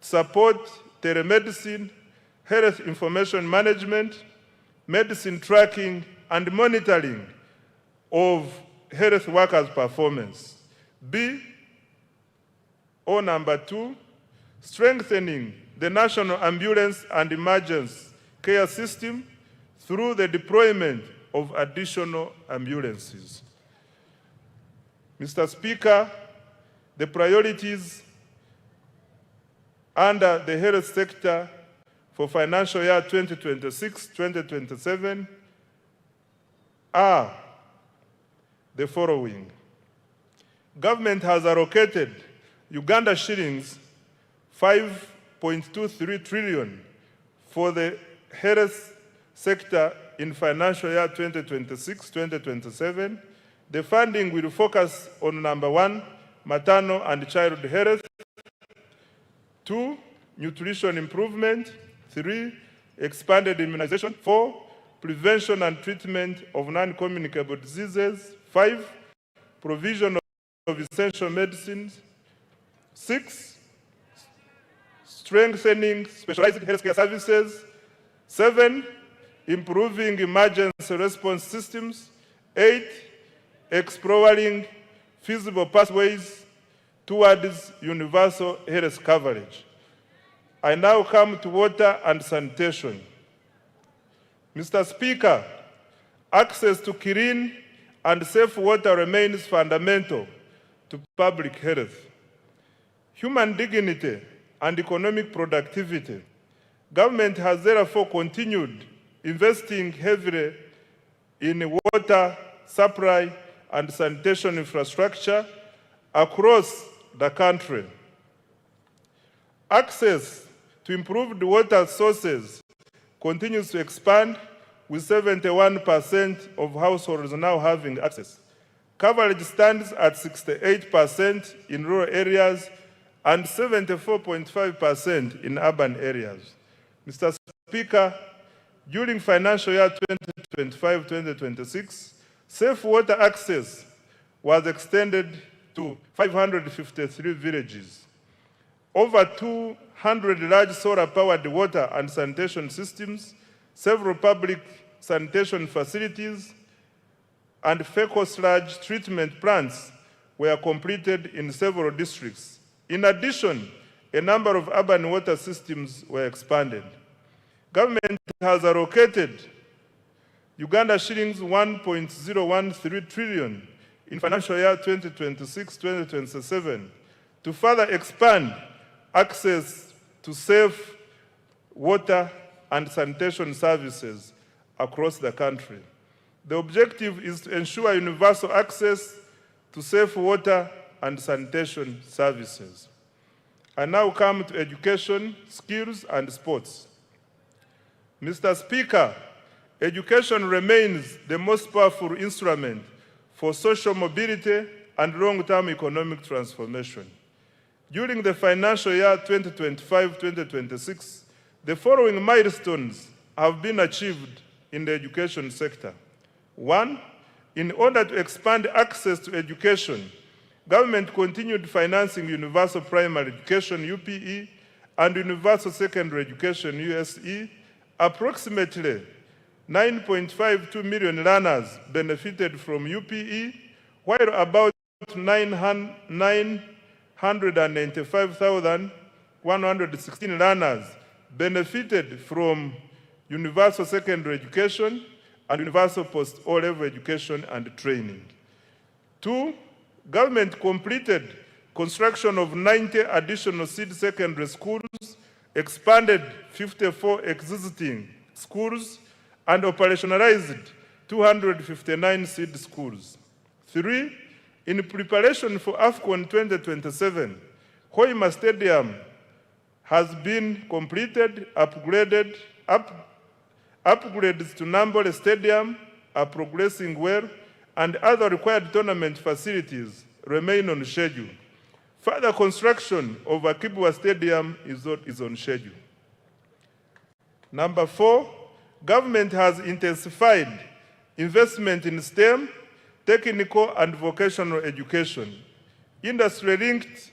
to support telemedicine, health information management, medicine tracking, and monitoring of health workers' performance. Number 2, strengthening the national ambulance and emergency care system through the deployment of additional ambulances. Mr. Speaker, the priorities under the health sector for financial year 2026-2027 are the following. Government has allocated Uganda shillings 5.23 trillion for the health sector in financial year 2026-2027. The funding will focus on number 1, maternal and child health, 2, nutrition improvement, 3, expanded immunization, 4, prevention and treatment of non-communicable diseases, 5, provision of essential medicines, 6, strengthening specialized healthcare services, 7, improving emergency response systems, 8, exploring feasible pathways towards universal health coverage. I now come to water and sanitation. Mr. Speaker, access to clean and safe water remains fundamental to public health, human dignity, and economic productivity. Government has therefore continued investing heavily in water supply and sanitation infrastructure across the country. Access to improved water sources continues to expand, with 71% of households now having access. Coverage stands at 68% in rural areas and 74.5% in urban areas. Mr. Speaker, during financial year 2025-2026, safe water access was extended to 553 villages. Over 200 large solar-powered water and sanitation systems, several public sanitation facilities, and fecal sludge treatment plants were completed in several districts. In addition, a number of urban water systems were expanded. Government has allocated Uganda shillings 1.013 trillion in financial year 2026-2027 to further expand access to safe water and sanitation services across the country. The objective is to ensure universal access to safe water and sanitation services. I now come to education, skills, and sports. Mr. Speaker, education remains the most powerful instrument for social mobility and long-term economic transformation. During the financial year 2025-2026, the following milestones have been achieved in the education sector. 1, in order to expand access to education, government continued financing universal primary education, UPE, and universal secondary education, USE. Approximately 9.52 million learners benefited from UPE, while about 995,116 learners benefited from universal secondary education and universal post-O-level education and training. 2, government completed construction of 90 additional seed secondary schools, expanded 54 existing schools, and operationalized 259 seed schools. 3, in preparation for AFCON 2027, Hoima Stadium has been completed, upgraded, upgrades to Nambole Stadium are progressing well, and other required tournament facilities remain on schedule. Further construction of Akibwa Stadium is on schedule. Number 4, government has intensified investment in STEM, technical and vocational education, industry-linked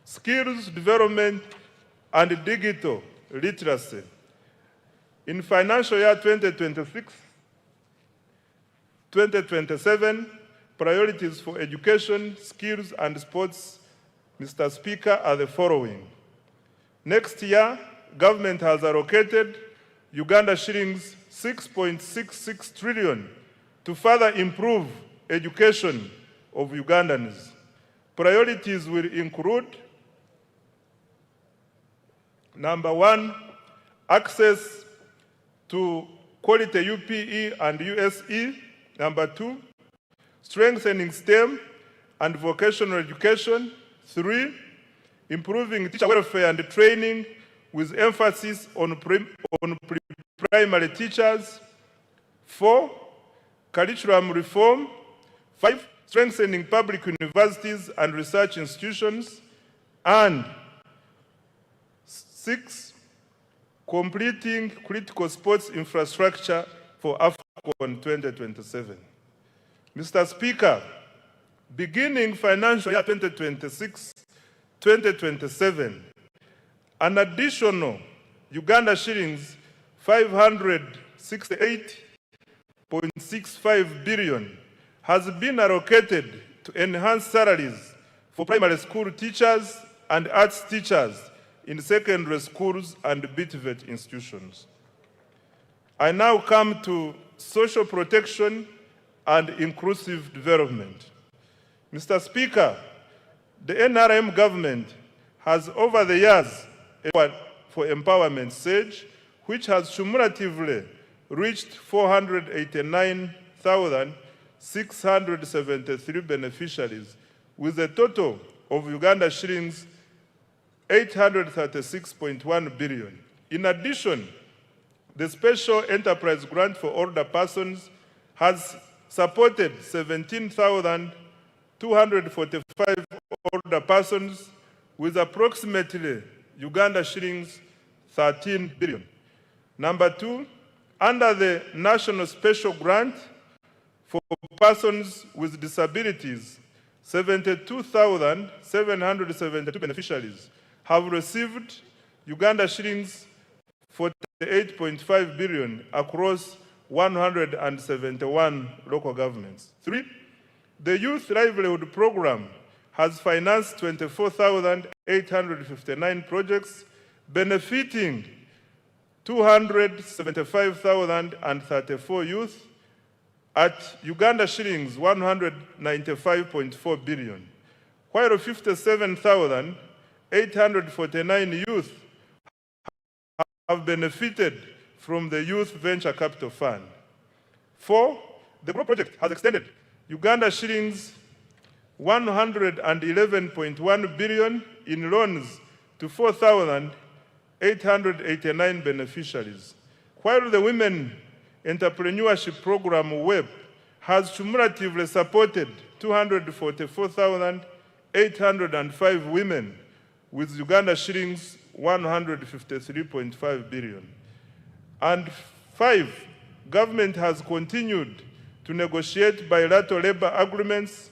skills development, and digital literacy. In financial year 2026-2027, priorities for education, skills, and sports, Mr. Speaker, are the following. Next year, government has allocated Uganda shillings 6.66 trillion to further improve education of Ugandans. Priorities will include: number 1, access to quality UPE and USE. Number 2, strengthening STEM and vocational education. 3, improving teacher welfare and training with emphasis on primary teachers. 4, curriculum reform. 5, strengthening public universities and research institutions. And 6, completing critical sports infrastructure for AFCON 2027. Mr. Speaker, beginning financial year 2026-2027, an additional Uganda shillings 568.65 billion has been allocated to enhance salaries for primary school teachers and arts teachers in secondary schools and BTVET institutions. I now come to social protection and inclusive development. Mr. Speaker, the NRM government has over the years for empowerment SAGE, which has cumulatively reached 489,673 beneficiaries, with a total of Uganda shillings 836.1 billion. In addition, the Special Enterprise Grant for Older Persons has supported 17,245 older persons with approximately Uganda shillings 13 billion. Number 2, under the National Special Grant for Persons with Disabilities, 72,772 beneficiaries have received Uganda shillings 48.5 billion across 171 local governments. 3, the Youth Livelihood Program has financed 24,859 projects, benefiting 275,034 youth at Uganda shillings 195.4 billion, while 57,849 youth have benefited from the Youth Venture Capital Fund. 4, the GROW project has extended Uganda shillings 111.1 billion in loans to 4,889 beneficiaries, while the Women Entrepreneurship Program WEP has cumulatively supported 244,805 women with Uganda shillings 153.5 billion. And 5, government has continued to negotiate bilateral labor agreements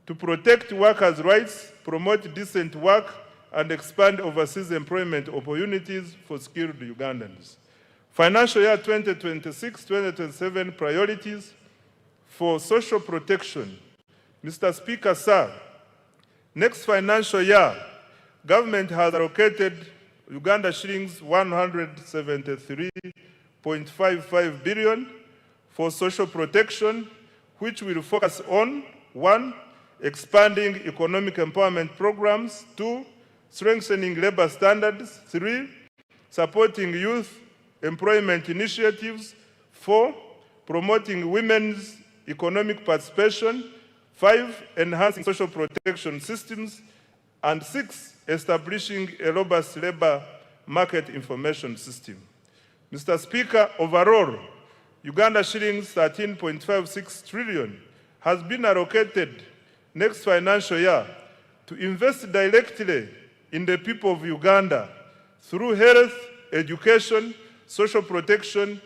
to protect workers' rights, promote decent work, and expand overseas employment opportunities for skilled Ugandans. Financial year 2026-2027 priorities for social protection. Mr. Speaker, sir, next financial year, government has allocated Uganda shillings 173.55 billion for social protection, which will focus on 1, expanding economic empowerment programs, 2, strengthening labor standards, 3, supporting youth employment initiatives, 4, promoting women's economic participation, 5, enhancing social protection systems, and 6, establishing a robust labor market information system. Mr. Speaker, overall, Uganda shillings 13.56 trillion has been allocated next financial year to invest directly in the people of Uganda through health, education, social protection,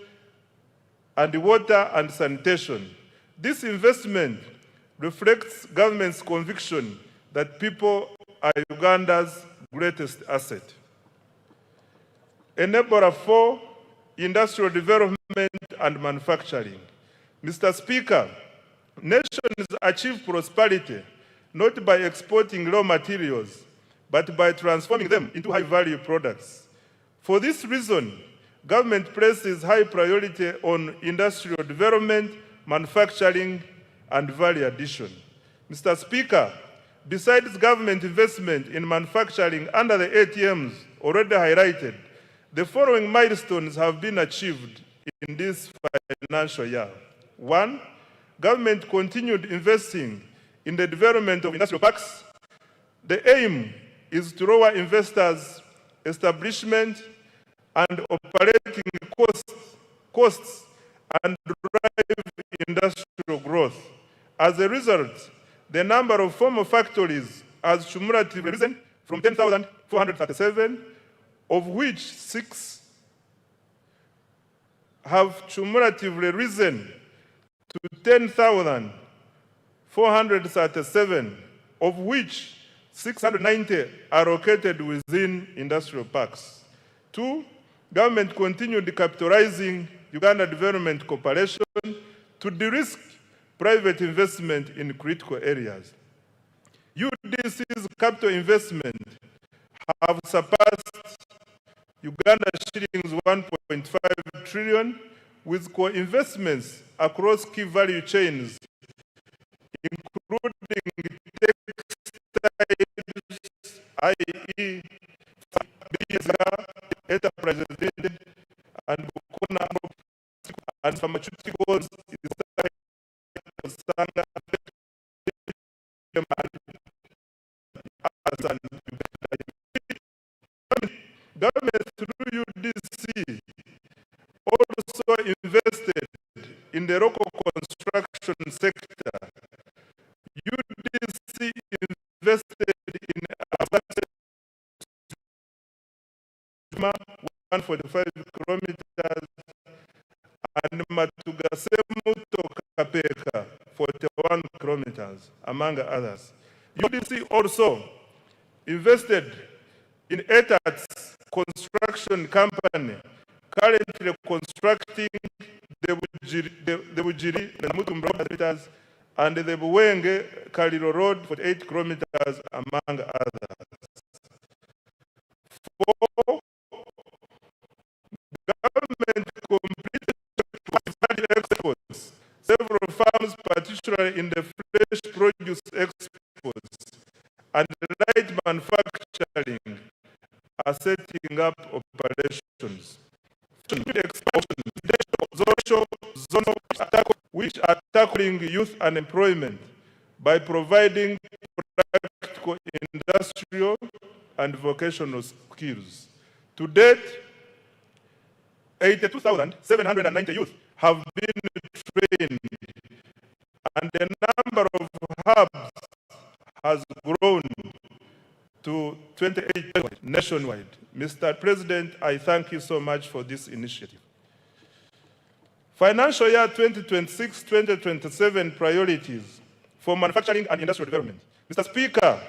and water and sanitation. This investment reflects government's conviction that people are Uganda's greatest asset. Enabler 4, industrial development and manufacturing. Mr. Speaker, nations achieve prosperity not by exporting raw materials, but by transforming them into high-value products. For this reason, government places high priority on industrial development, manufacturing, and value addition. Mr. Speaker, besides government investment in manufacturing under the ATMs already highlighted, the following milestones have been achieved in this financial year. 1, government continued investing in the development of industrial parks. The aim is to lower investors' establishment and operating costs and drive industrial growth. As a result, the number of formal factories has cumulatively risen from 10,437, of which 6 have cumulatively risen to 10,437, of which 690 are located within industrial parks. 2, government continued capitalizing Uganda Development Corporation to de-risk private investment in critical areas. UDC's capital investment have surpassed Uganda shillings 1.5 trillion with co-investments across key value chains, including textiles, i.e. BBSKATI, Enterprises Limited, and Bukona and pharmaceuticals, government through UDC also invested in the local construction sector. UDC invested in 145 kilometers and Matugasemu to Kapeka 41 kilometers, among others. UDC also invested in ETAT's construction company, currently constructing the Bujiri Mutumba kilometers and the Buwenge Kaliro Road 48 kilometers, among others. 4, government completed exports. Several farms, particularly in the fresh produce exports and light manufacturing, are setting up operations. Which are tackling youth unemployment by providing practical industrial and vocational skills. To date, 82,790 youth have been trained, and the number of hubs has grown to 28 nationwide. Mr. President, I thank you so much for this initiative. Financial year 2026-2027 priorities for manufacturing and industrial development. Mr. Speaker,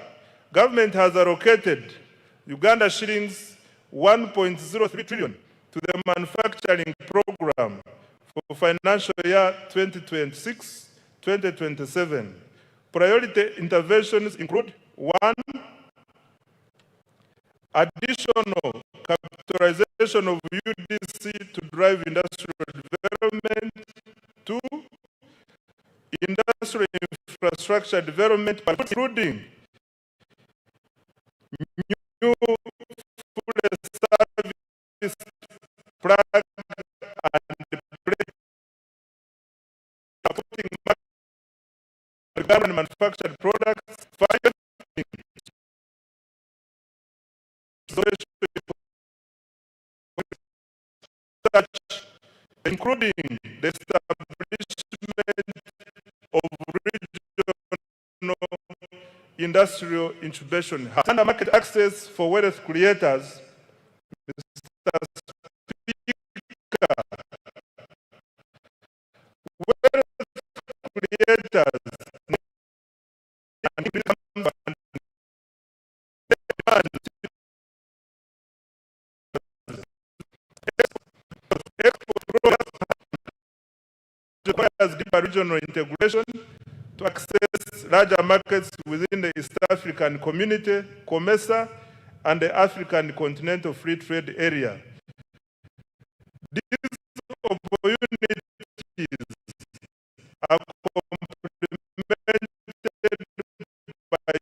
government has allocated Uganda shillings 1.03 trillion to the manufacturing program for financial year 2026-2027. Priority interventions include: 1, additional capitalization of UDC to drive industrial development. 2, industrial infrastructure development, including new food service plug and supporting manufactured products. 5, research, including the establishment of regional industrial incubation hubs. Under market access for wealth creators, Mr. Speaker, wealth creators and requires deeper regional integration to access larger markets within the East African Community, COMESA, and the African Continental Free Trade Area. These opportunities are complemented by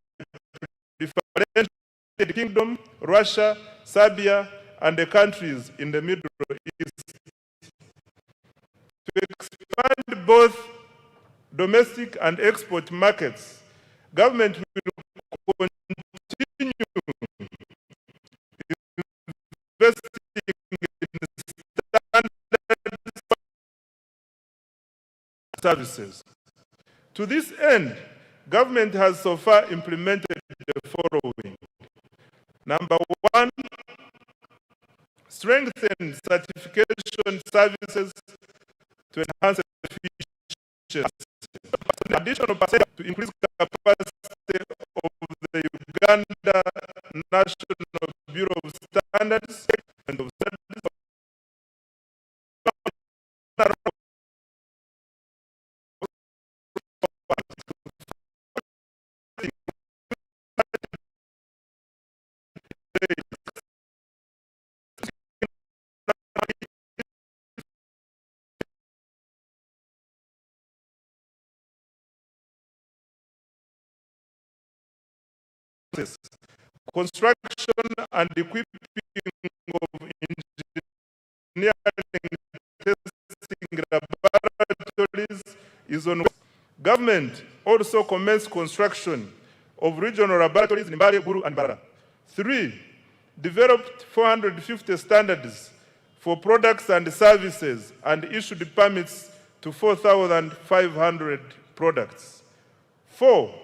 differentiated Kingdom, Russia, Serbia, and the countries in the Middle East. To expand both domestic and export markets, government will continue investing in standard services. To this end, government has so far implemented the following. Number one, strengthen certification services to enhance efficiency. Additional percent to increase capacity of the Uganda National Bureau of Standards and of construction and equipping of engineering testing laboratories is on. Government also commenced construction of regional laboratories in Mbale, Gulu, and Barara. 3. Developed 450 standards for products and services and issued permits to 4,500 products. 4.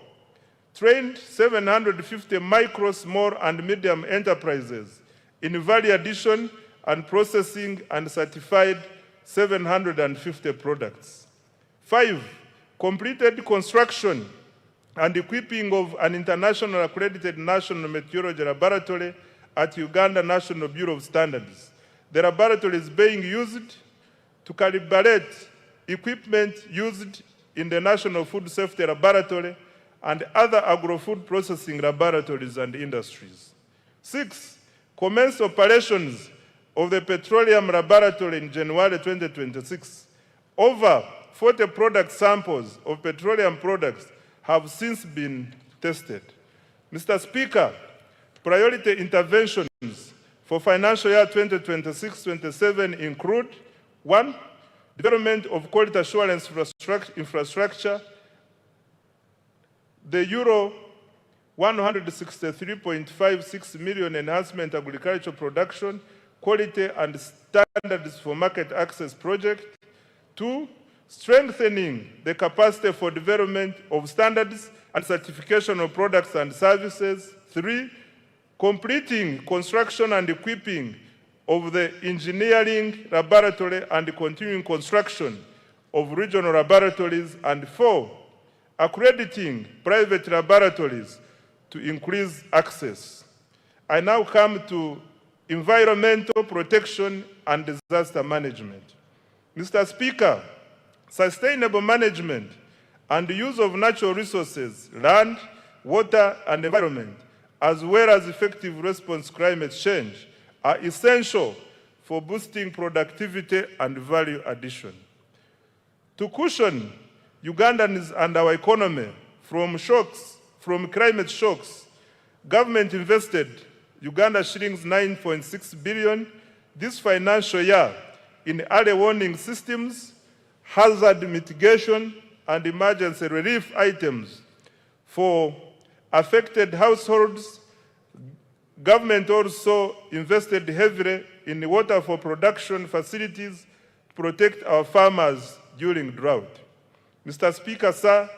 Trained 750 micro, small, and medium enterprises in value addition and processing and certified 750 products. 5. Completed construction and equipping of an international accredited national meteorology laboratory at Uganda National Bureau of Standards. The laboratory is being used to calibrate equipment used in the National Food Safety Laboratory and other agro-food processing laboratories and industries. 6. Commenced operations of the petroleum laboratory in January 2026. Over 40 product samples of petroleum products have since been tested. Mr. Speaker, priority interventions for financial year 2026-27 include: 1. Development of quality assurance infrastructure. The euro 163.56 million enhancement agricultural production, quality and standards for market access project. 2. Strengthening the capacity for development of standards and certification of products and services. 3. Completing construction and equipping of the engineering laboratory and continuing construction of regional laboratories. And 4. Accrediting private laboratories to increase access. I now come to environmental protection and disaster management. Mr. Speaker, sustainable management and the use of natural resources, land, water, and environment, as well as effective response to climate change, are essential for boosting productivity and value addition. To cushion Ugandans and our economy from climate shocks, government invested Uganda shillings 9.6 billion this financial year in early warning systems, hazard mitigation, and emergency relief items for affected households. Government also invested heavily in water for production facilities to protect our farmers during drought. Mr. Speaker, sir,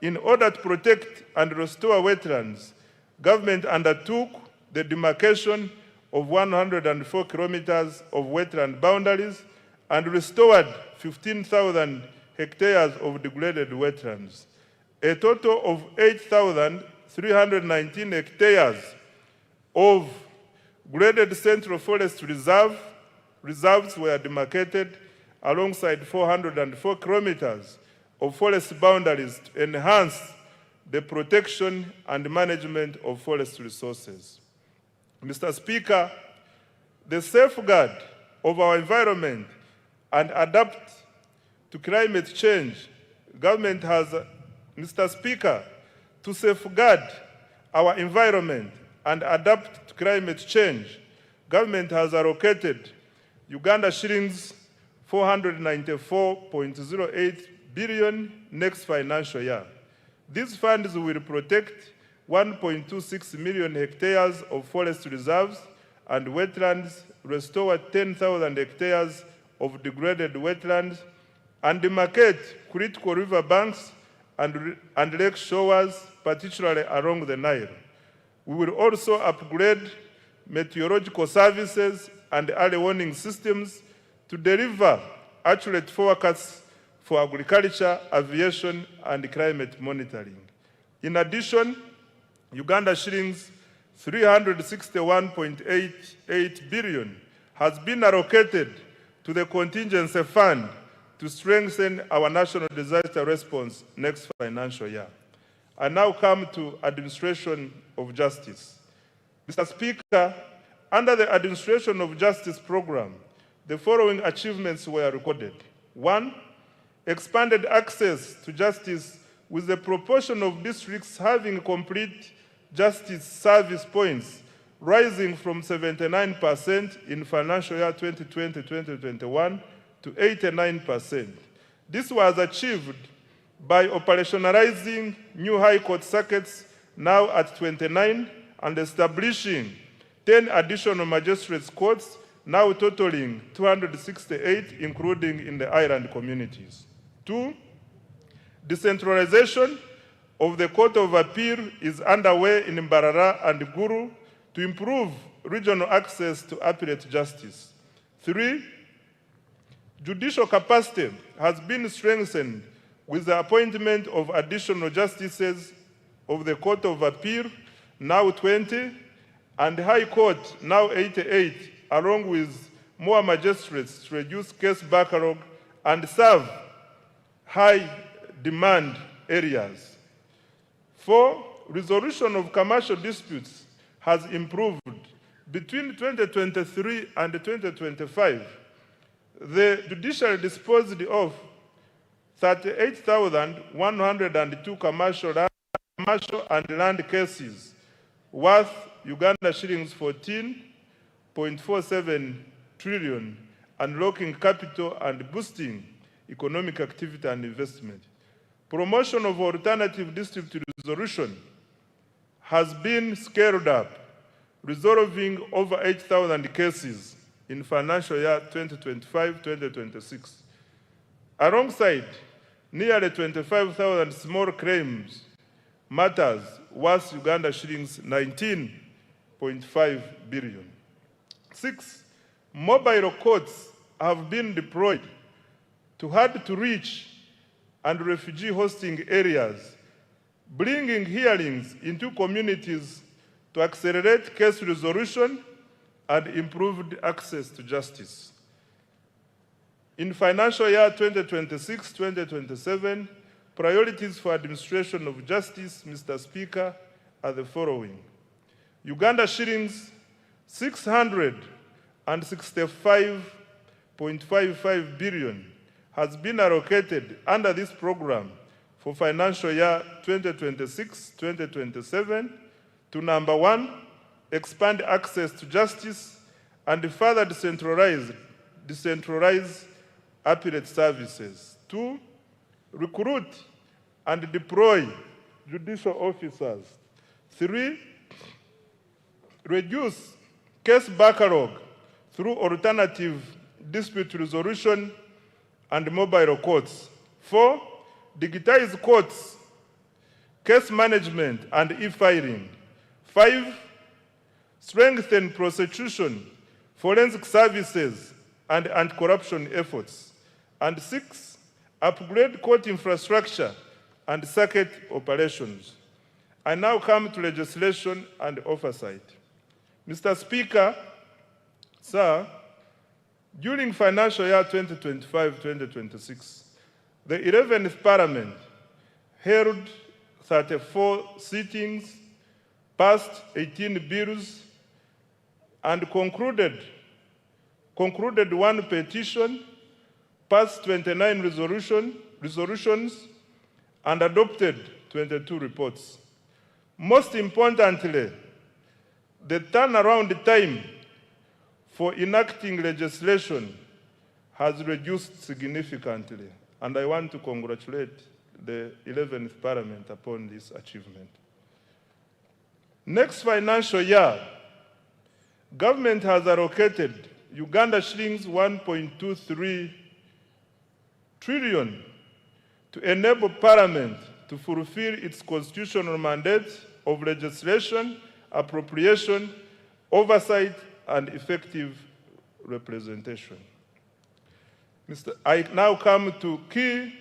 in order to protect and restore wetlands, government undertook the demarcation of 104 kilometers of wetland boundaries and restored 15,000 hectares of degraded wetlands. A total of 8,319 hectares of graded Central Forest reserves were demarcated alongside 404 kilometers of forest boundaries to enhance the protection and management of forest resources. Mr. Speaker, the safeguard of our environment and adapt to climate change, government has, Mr. Speaker, to safeguard our environment and adapt to climate change, government has allocated Uganda shillings 494.08 billion next financial year. These funds will protect 1.26 million hectares of forest reserves and wetlands, restore 10,000 hectares of degraded wetlands, and demarcate critical river banks and lake shores, particularly along the Nile. We will also upgrade meteorological services and early warning systems to deliver accurate forecasts for agriculture, aviation, and climate monitoring. In addition, Uganda shillings 361.88 billion has been allocated to the contingency fund to strengthen our national disaster response next financial year. I now come to administration of justice. Mr. Speaker, under the administration of justice program, the following achievements were recorded. 1, expanded access to justice with the proportion of districts having complete justice service points rising from 79% in financial year 2020-2021 to 89%. This was achieved by operationalizing new High Court circuits now at 29 and establishing 10 additional magistrates' courts now totaling 268, including in the island communities. 2, decentralization of the Court of Appeal is underway in Mbarara and Guru to improve regional access to appellate justice. 3, judicial capacity has been strengthened with the appointment of additional justices of the Court of Appeal, now 20, and High Court, now 88, along with more magistrates to reduce case backlog and serve high-demand areas. 4, resolution of commercial disputes has improved. Between 2023 and 2025, the judiciary disposed of 38,102 commercial and land cases worth Uganda shillings 14.47 trillion, unlocking capital and boosting economic activity and investment. Promotion of alternative district resolution has been scaled up, resolving over 8,000 cases in financial year 2025-2026. Alongside nearly 25,000 small claims matters worth Uganda shillings 19.5 billion. 6, mobile courts have been deployed to hard-to-reach and refugee hosting areas, bringing hearings into communities to accelerate case resolution and improved access to justice. In financial year 2026-2027, priorities for administration of justice, Mr. Speaker, are the following. Uganda shillings 665.55 billion has been allocated under this program for financial year 2026-2027 to number 1, expand access to justice and further decentralize appellate services. 2, recruit and deploy judicial officers. 3, reduce case backlog through alternative dispute resolution and mobile courts. 4, digitize courts, case management, and e-filing. 5, strengthen prosecution, forensic services, and anti-corruption efforts. And 6, upgrade court infrastructure and circuit operations. I now come to legislation and oversight. Mr. Speaker, sir, during financial year 2025-2026, the 11th Parliament held 34 sittings, passed 18 bills, and concluded one petition, passed 29 resolutions, and adopted 22 reports. Most importantly, the turnaround time for enacting legislation has reduced significantly, and I want to congratulate the 11th Parliament upon this achievement. Next financial year, government has allocated Uganda shillings 1.23 trillion to enable Parliament to fulfill its constitutional mandate of legislation, appropriation, oversight, and effective representation. I now come to key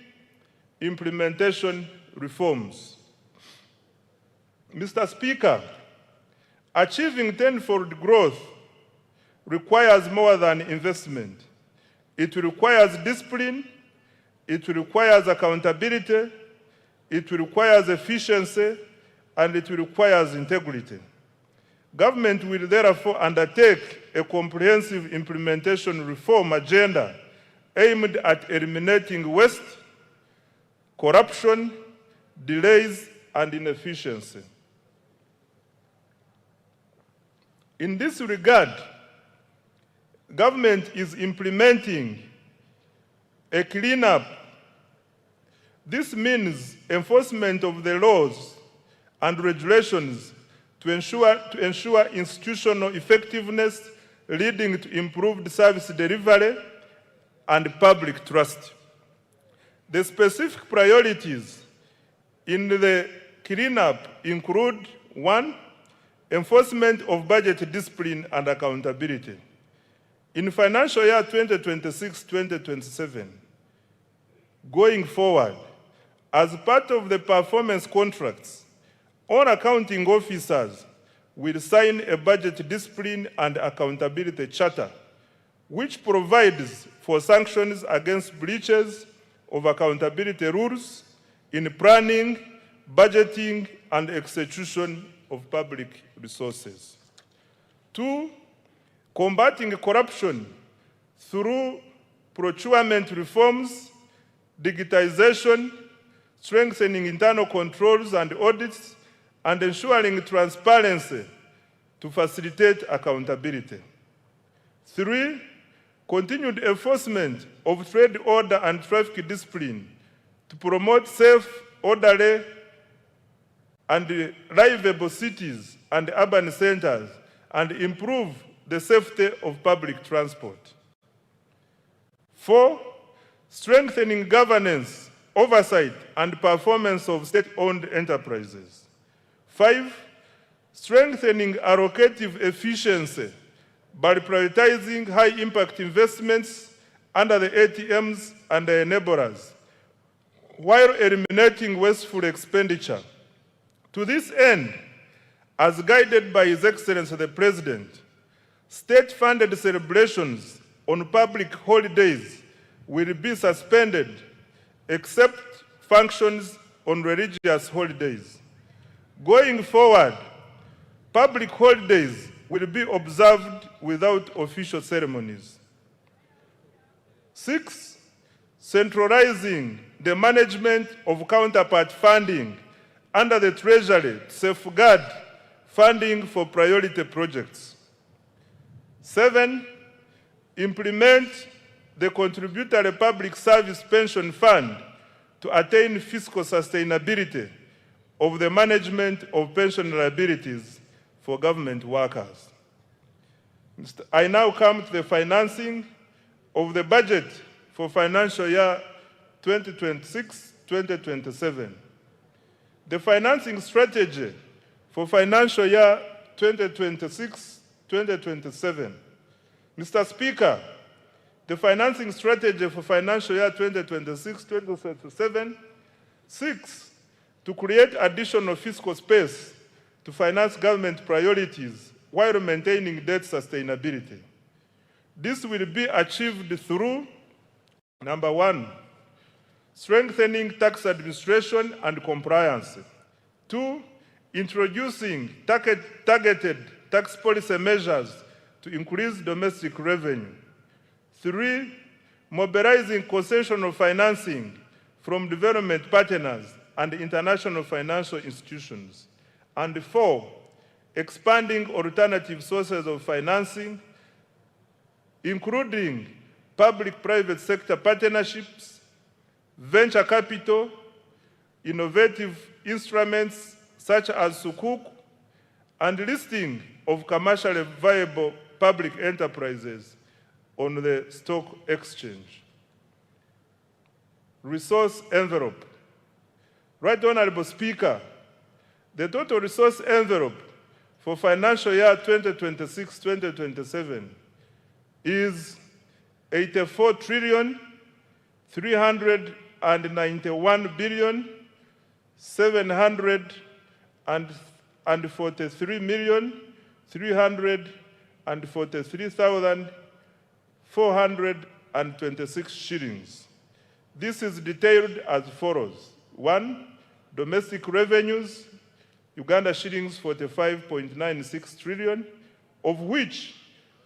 implementation reforms. Mr. Speaker, achieving tenfold growth requires more than investment. It requires discipline, it requires accountability, it requires efficiency, and it requires integrity. Government will therefore undertake a comprehensive implementation reform agenda aimed at eliminating waste, corruption, delays, and inefficiency. In this regard, government is implementing a cleanup. This means enforcement of the laws and regulations to ensure institutional effectiveness, leading to improved service delivery and public trust. The specific priorities in the cleanup include: 1, enforcement of budget discipline and accountability. In financial year 2026-2027, going forward, as part of the performance contracts, all accounting officers will sign a budget discipline and accountability charter, which provides for sanctions against breaches of accountability rules in planning, budgeting, and execution of public resources. 2, combating corruption through procurement reforms, digitization, strengthening internal controls and audits, and ensuring transparency to facilitate accountability. 3, continued enforcement of trade order and traffic discipline to promote safe, orderly, and livable cities and urban centers and improve the safety of public transport. 4, strengthening governance, oversight, and performance of state-owned enterprises. 5, strengthening allocative efficiency by prioritizing high-impact investments under the ATMs and the enablers, while eliminating wasteful expenditure. To this end, as guided by His Excellency the President, state-funded celebrations on public holidays will be suspended except functions on religious holidays. Going forward, public holidays will be observed without official ceremonies. 6, centralizing the management of counterpart funding under the Treasury to safeguard funding for priority projects. 7, implement the Contributory Public Service Pension Fund to attain fiscal sustainability of the management of pension liabilities for government workers. I now come to the financing of the budget for financial year 2026-2027. The financing strategy for financial year 2026-2027. Mr. Speaker, the financing strategy for financial year 2026-2027 seeks to create additional fiscal space to finance government priorities while maintaining debt sustainability. This will be achieved through, number one, strengthening tax administration and compliance. 2, introducing targeted tax policy measures to increase domestic revenue. 3, mobilizing concessional financing from development partners and international financial institutions. And 4, expanding alternative sources of financing, including public-private sector partnerships, venture capital, innovative instruments such as Sukuk, and listing of commercially viable public enterprises on the stock exchange. Resource envelope. Right Honorable Speaker, the total resource envelope for financial year 2026-2027 is 84,393,743,343,426 shillings. This is detailed as follows. 1, domestic revenues, Uganda shillings 45.96 trillion, of which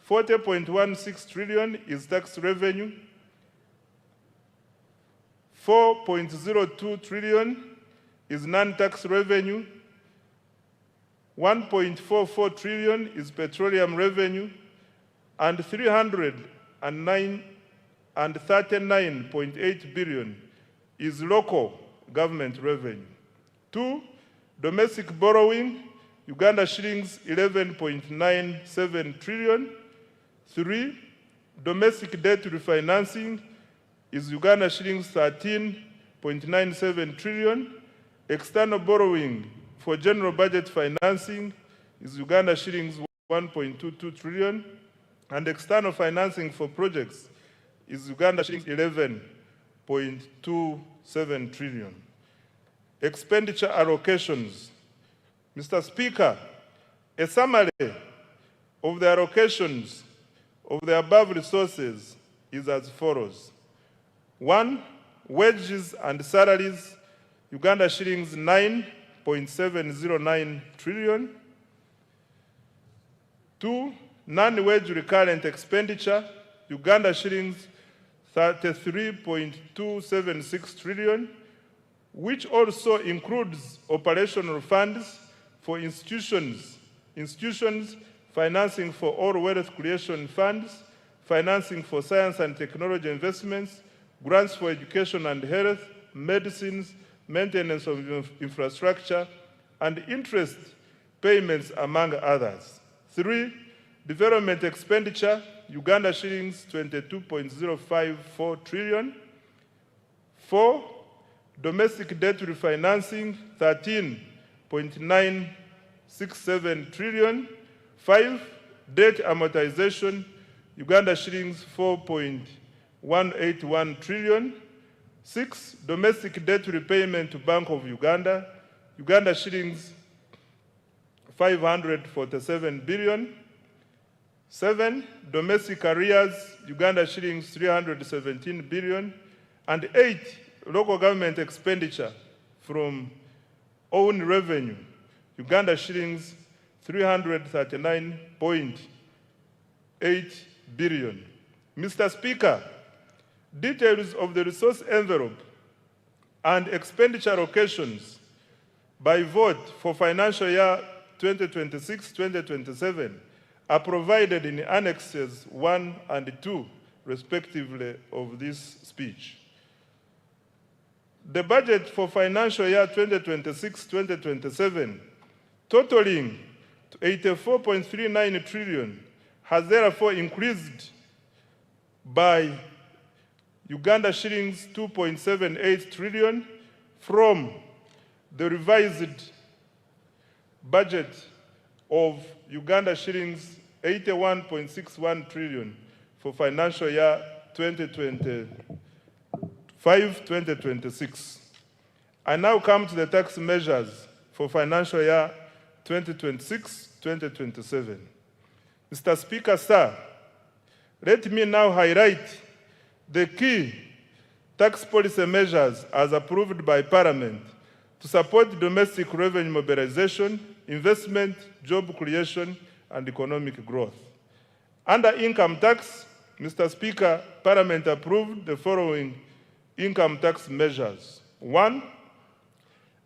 40.16 trillion is tax revenue, 4.02 trillion is non-tax revenue, 1.44 trillion is petroleum revenue, and 339.8 billion is local government revenue. 2, domestic borrowing, Uganda shillings 11.97 trillion. 3, domestic debt refinancing is Uganda shillings 13.97 trillion. External borrowing for general budget financing is Uganda shillings 1.22 trillion. And external financing for projects is Uganda shillings 11.27 trillion. Expenditure allocations. Mr. Speaker, a summary of the allocations of the above resources is as follows. 1, wages and salaries, Uganda shillings 9.709 trillion. 2, non-wage recurrent expenditure, Uganda shillings 33.276 trillion, which also includes operational funds for institutions, financing for all wealth creation funds, financing for science and technology investments, grants for education and health, medicines, maintenance of infrastructure, and interest payments, among others. 3, development expenditure, Uganda shillings 22.054 trillion. 4, domestic debt refinancing 13.967 trillion. 5, debt amortization, Uganda shillings 4.181 trillion. 6, domestic debt repayment to Bank of Uganda, Uganda shillings 547 billion. 7, domestic arrears, Uganda shillings 317 billion. And 8, local government expenditure from own revenue, Uganda shillings 339.8 billion. Mr. Speaker, details of the resource envelope and expenditure allocations by vote for financial year 2026-2027 are provided in annexes 1 and 2, respectively, of this speech. The budget for financial year 2026-2027, totaling 84.39 trillion, has therefore increased by Uganda shillings 2.78 trillion from the revised budget of Uganda shillings 81.61 trillion for financial year 2025-2026. I now come to the tax measures for financial year 2026-2027. Mr. Speaker, sir, let me now highlight the key tax policy measures as approved by Parliament to support domestic revenue mobilization, investment, job creation, and economic growth. Under income tax, Mr. Speaker, Parliament approved the following income tax measures. 1,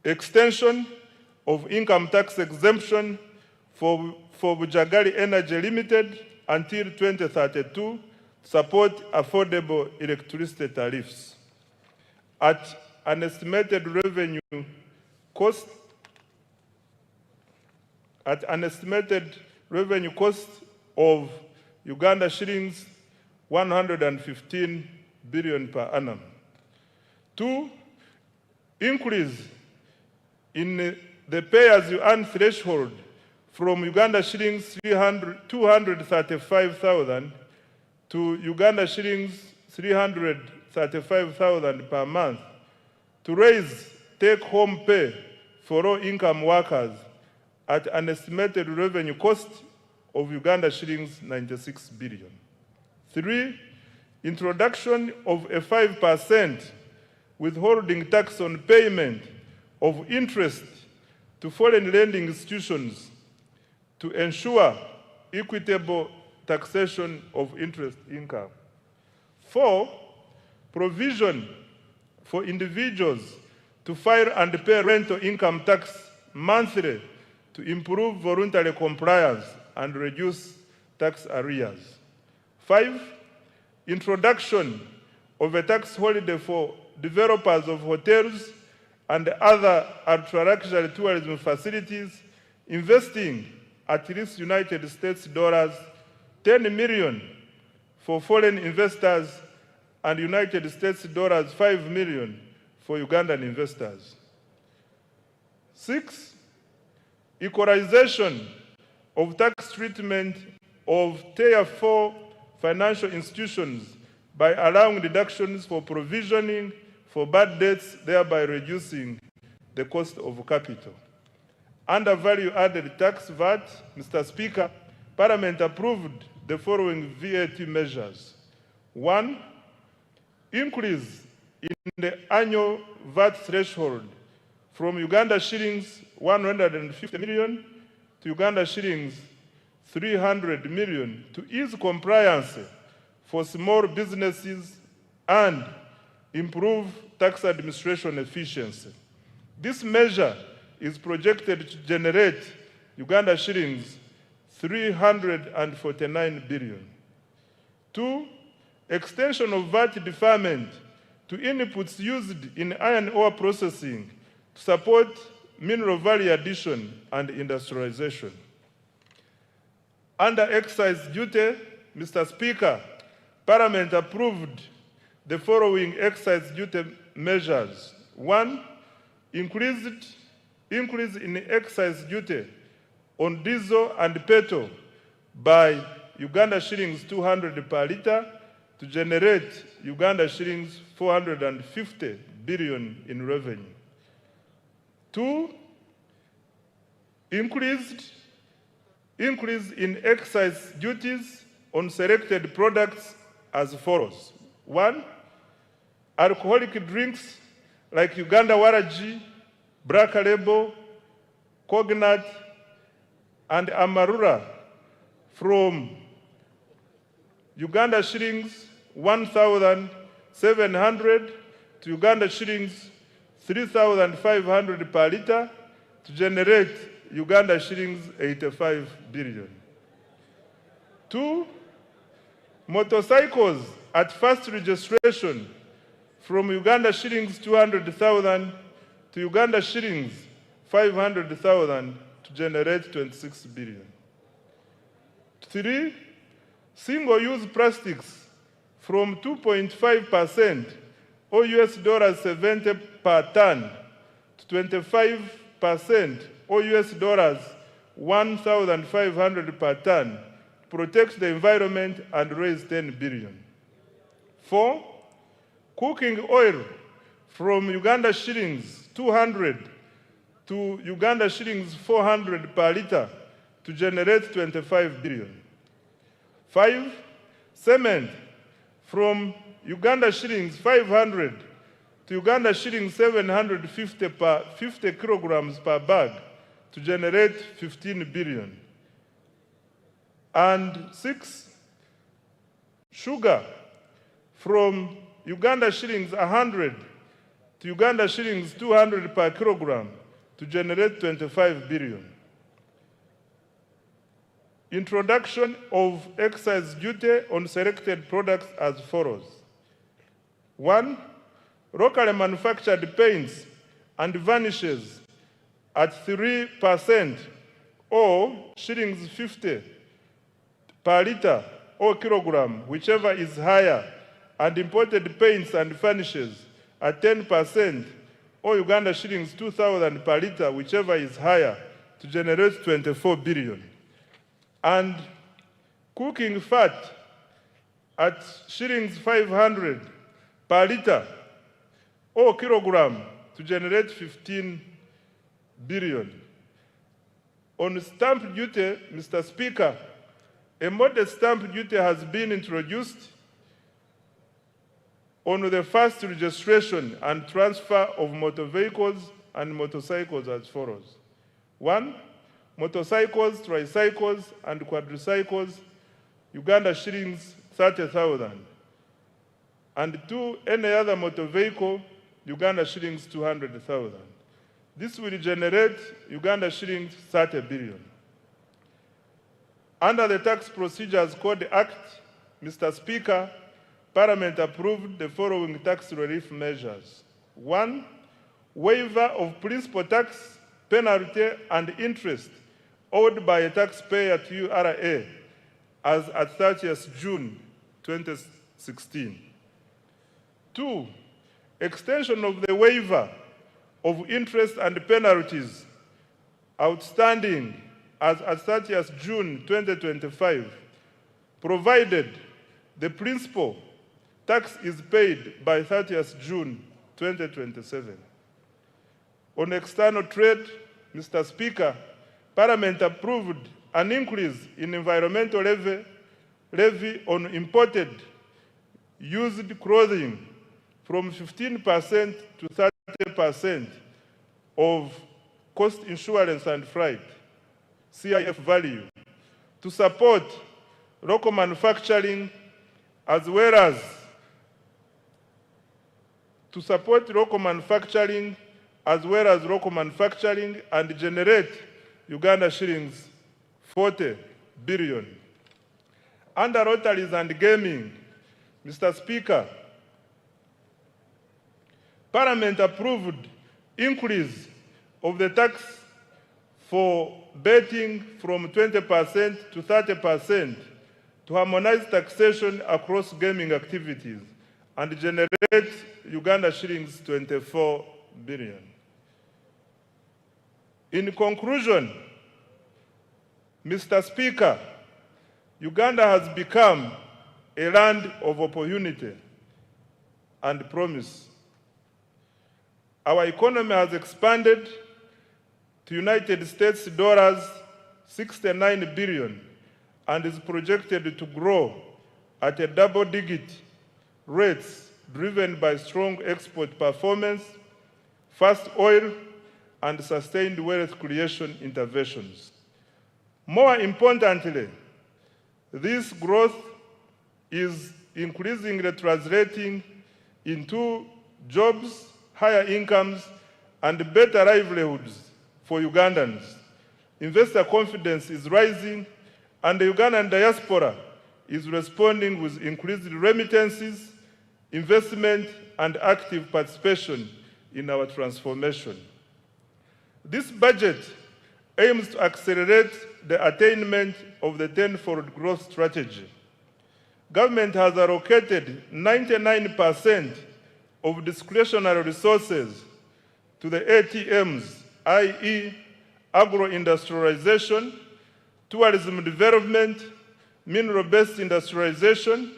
extension of income tax exemption for Bujagali Energy Limited until 2032 to support affordable electricity tariffs at an estimated revenue cost of Uganda shillings 115 billion per annum. 2, increase in the pay-as-you-earn threshold from Uganda shillings 235,000 to Uganda shillings 335,000 per month to raise take-home pay for low-income workers at an estimated revenue cost of Uganda shillings 96 billion. 3, introduction of a 5% withholding tax on payment of interest to foreign lending institutions to ensure equitable taxation of interest income. 4, provision for individuals to file and pay rental income tax monthly to improve voluntary compliance and reduce tax arrears. 5, introduction of a tax holiday for developers of hotels and other ultra-luxury tourism facilities investing at least United States dollars 10 million for foreign investors and United States dollars 5 million for Ugandan investors. 6, equalization of tax treatment of Tier 4 financial institutions by allowing deductions for provisioning for bad debts, thereby reducing the cost of capital. Under value-added tax VAT, Mr. Speaker, Parliament approved the following VAT measures. 1, increase in the annual VAT threshold from Uganda shillings 150 million to Uganda shillings 300 million to ease compliance for small businesses and improve tax administration efficiency. This measure is projected to generate Uganda shillings 349 billion. 2, extension of VAT deferment to inputs used in iron ore processing to support mineral value addition and industrialization. Under excise duty, Mr. Speaker, Parliament approved the following excise duty measures. 1, increase in excise duty on diesel and petrol by Uganda shillings 200 per litre to generate Uganda shillings 450 billion in revenue. 2, increase in excise duties on selected products as follows. 1, alcoholic drinks like Uganda Waraji, Black Label, Cognat, and Amarula from Uganda shillings 1,700 to Uganda shillings 3,500 per litre to generate Uganda shillings 85 billion. 2, motorcycles at first registration from Uganda shillings 200,000 to Uganda shillings 500,000 to generate 26 billion. 3, Single-use plastics from 2.5% or $70 per ton to 25% or $1,500 per ton to protect the environment and raise 10 billion. 4. Cooking oil from Uganda shillings 200 to Uganda shillings 400 per litre to generate 25 billion. 5. Cement from Uganda shillings 500 to Uganda shillings 750 per 50 kilograms per bag to generate 15 billion. And 6. Sugar from Uganda shillings 100 to Uganda shillings 200 per kilogram to generate 25 billion. Introduction of excise duty on selected products as follows. 1. Locally manufactured paints and varnishes at 3% or shillings 50 per litre or kilogram, whichever is higher, and imported paints and varnishes at 10% or Uganda shillings 2,000 per litre, whichever is higher, to generate 24 billion. And cooking fat at shillings 500 per litre or kilogram to generate 15 billion. On stamp duty, Mr. Speaker, a modest stamp duty has been introduced on the first registration and transfer of motor vehicles and motorcycles as follows. 1. Motorcycles, tricycles, and quadricycles, Uganda shillings 30,000. And 2. Any other motor vehicle, Uganda shillings 200,000. This will generate Uganda shillings 30 billion. Under the Tax Procedures Code Act, Mr. Speaker, Parliament approved the following tax relief measures. 1. Waiver of principal tax, penalty, and interest owed by a taxpayer to URA as at 30th June 2016. 2. Extension of the waiver of interest and penalties outstanding as at 30th June 2025, provided the principal tax is paid by 30th June 2027. On external trade, Mr. Speaker, Parliament approved an increase in environmental levy on imported used clothing from 15% to 30% of cost insurance and freight, CIF value, to support local manufacturing as well as local manufacturing and generate Uganda shillings 40 billion. Under lotteries and gaming, Mr. Speaker, Parliament approved increase of the tax for betting from 20% to 30% to harmonize taxation across gaming activities and generate Uganda shillings 24 billion. In conclusion, Mr. Speaker, Uganda has become a land of opportunity and promise. Our economy has expanded to United States dollars 69 billion and is projected to grow at a double-digit rates driven by strong export performance, fast oil, and sustained wealth creation interventions. More importantly, this growth is increasingly translating into jobs, higher incomes, and better livelihoods for Ugandans. Investor confidence is rising, and the Ugandan diaspora is responding with increased remittances, investment, and active participation in our transformation. This budget aims to accelerate the attainment of the tenfold growth strategy government has allocated 99% of discretionary resources to the ATMs, i.e. agro-industrialization, tourism development, mineral-based industrialization,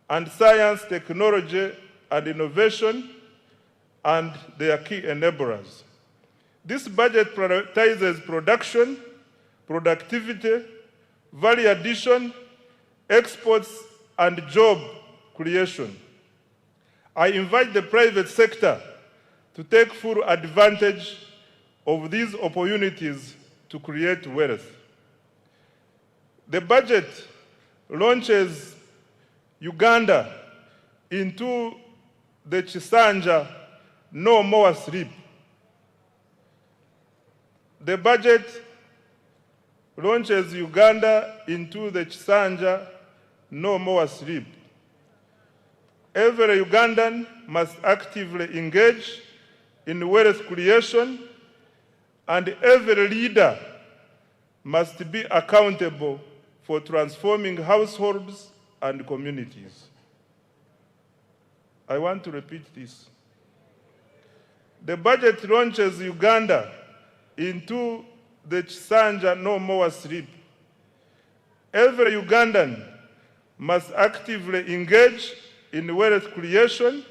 and science, technology, and innovation, and their key enablers. This budget prioritizes production, productivity, value addition, exports, and job creation. I invite the private sector to take full advantage of these opportunities to create wealth. The budget launches Uganda into the Chisanja No More Sleep. The budget launches Uganda into the Chisanja No More Sleep. Every Ugandan must actively engage in wealth creation, and every leader must be accountable for transforming households and communities. I want to repeat this. The budget launches Uganda into the Chisanja No More Sleep. Every Ugandan must actively engage in wealth creation,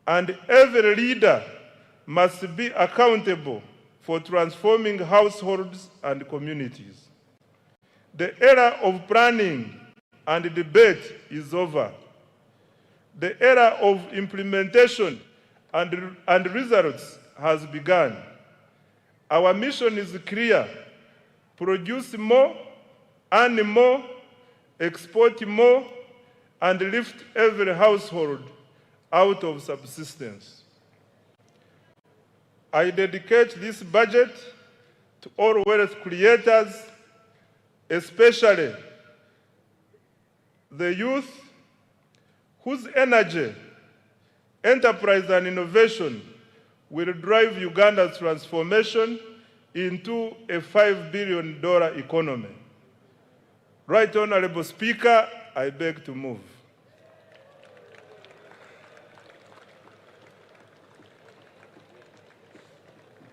and every leader must be accountable for transforming households and communities. The era of planning and debate is over. The era of implementation and results has begun. Our mission is clear: produce more, earn more, export more, and lift every household out of subsistence. I dedicate this budget to all wealth creators, especially the youth whose energy, enterprise, and innovation will drive Uganda's transformation into a $5 billion economy. Right Honorable Speaker, I beg to move.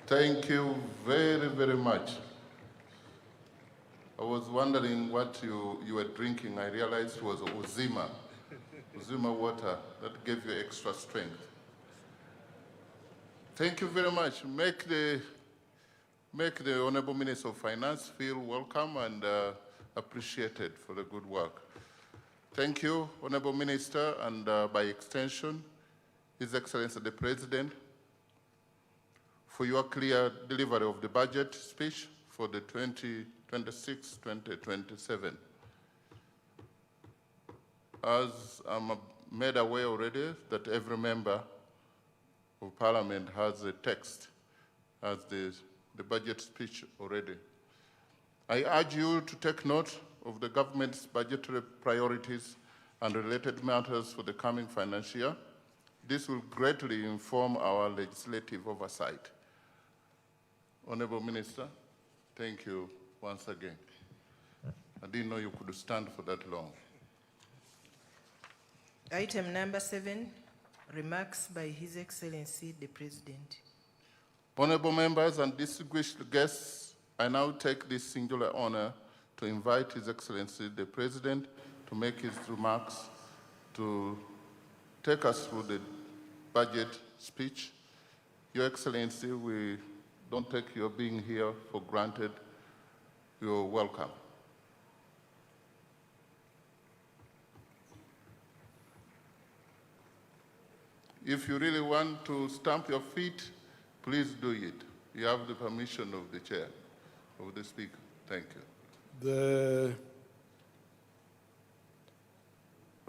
Thank you very, very much. I was wondering what you were drinking. I realized it was Uzima water. That gave you extra strength. Thank you very much. Make the Honorable Minister of Finance feel welcome and appreciated for the good work. Thank you, Honorable Minister, and by extension, His Excellency the President, for your clear delivery of the budget speech for the 2026-2027. As I'm made aware already that every member of Parliament has a text as the budget speech already. I urge you to take note of the government's budgetary priorities and related matters for the coming financial year. This will greatly inform our legislative oversight. Honorable Minister, thank you once again. I didn't know you could stand for that long. Item number 7, remarks by His Excellency the President. Honorable members and distinguished guests, I now take this singular honor to invite His Excellency the President to make his remarks, to take us through the budget speech. Your Excellency, we don't take your being here for granted. You're welcome. If you really want to stamp your feet, please do it. You have the permission of the chair, of the speaker. Thank you.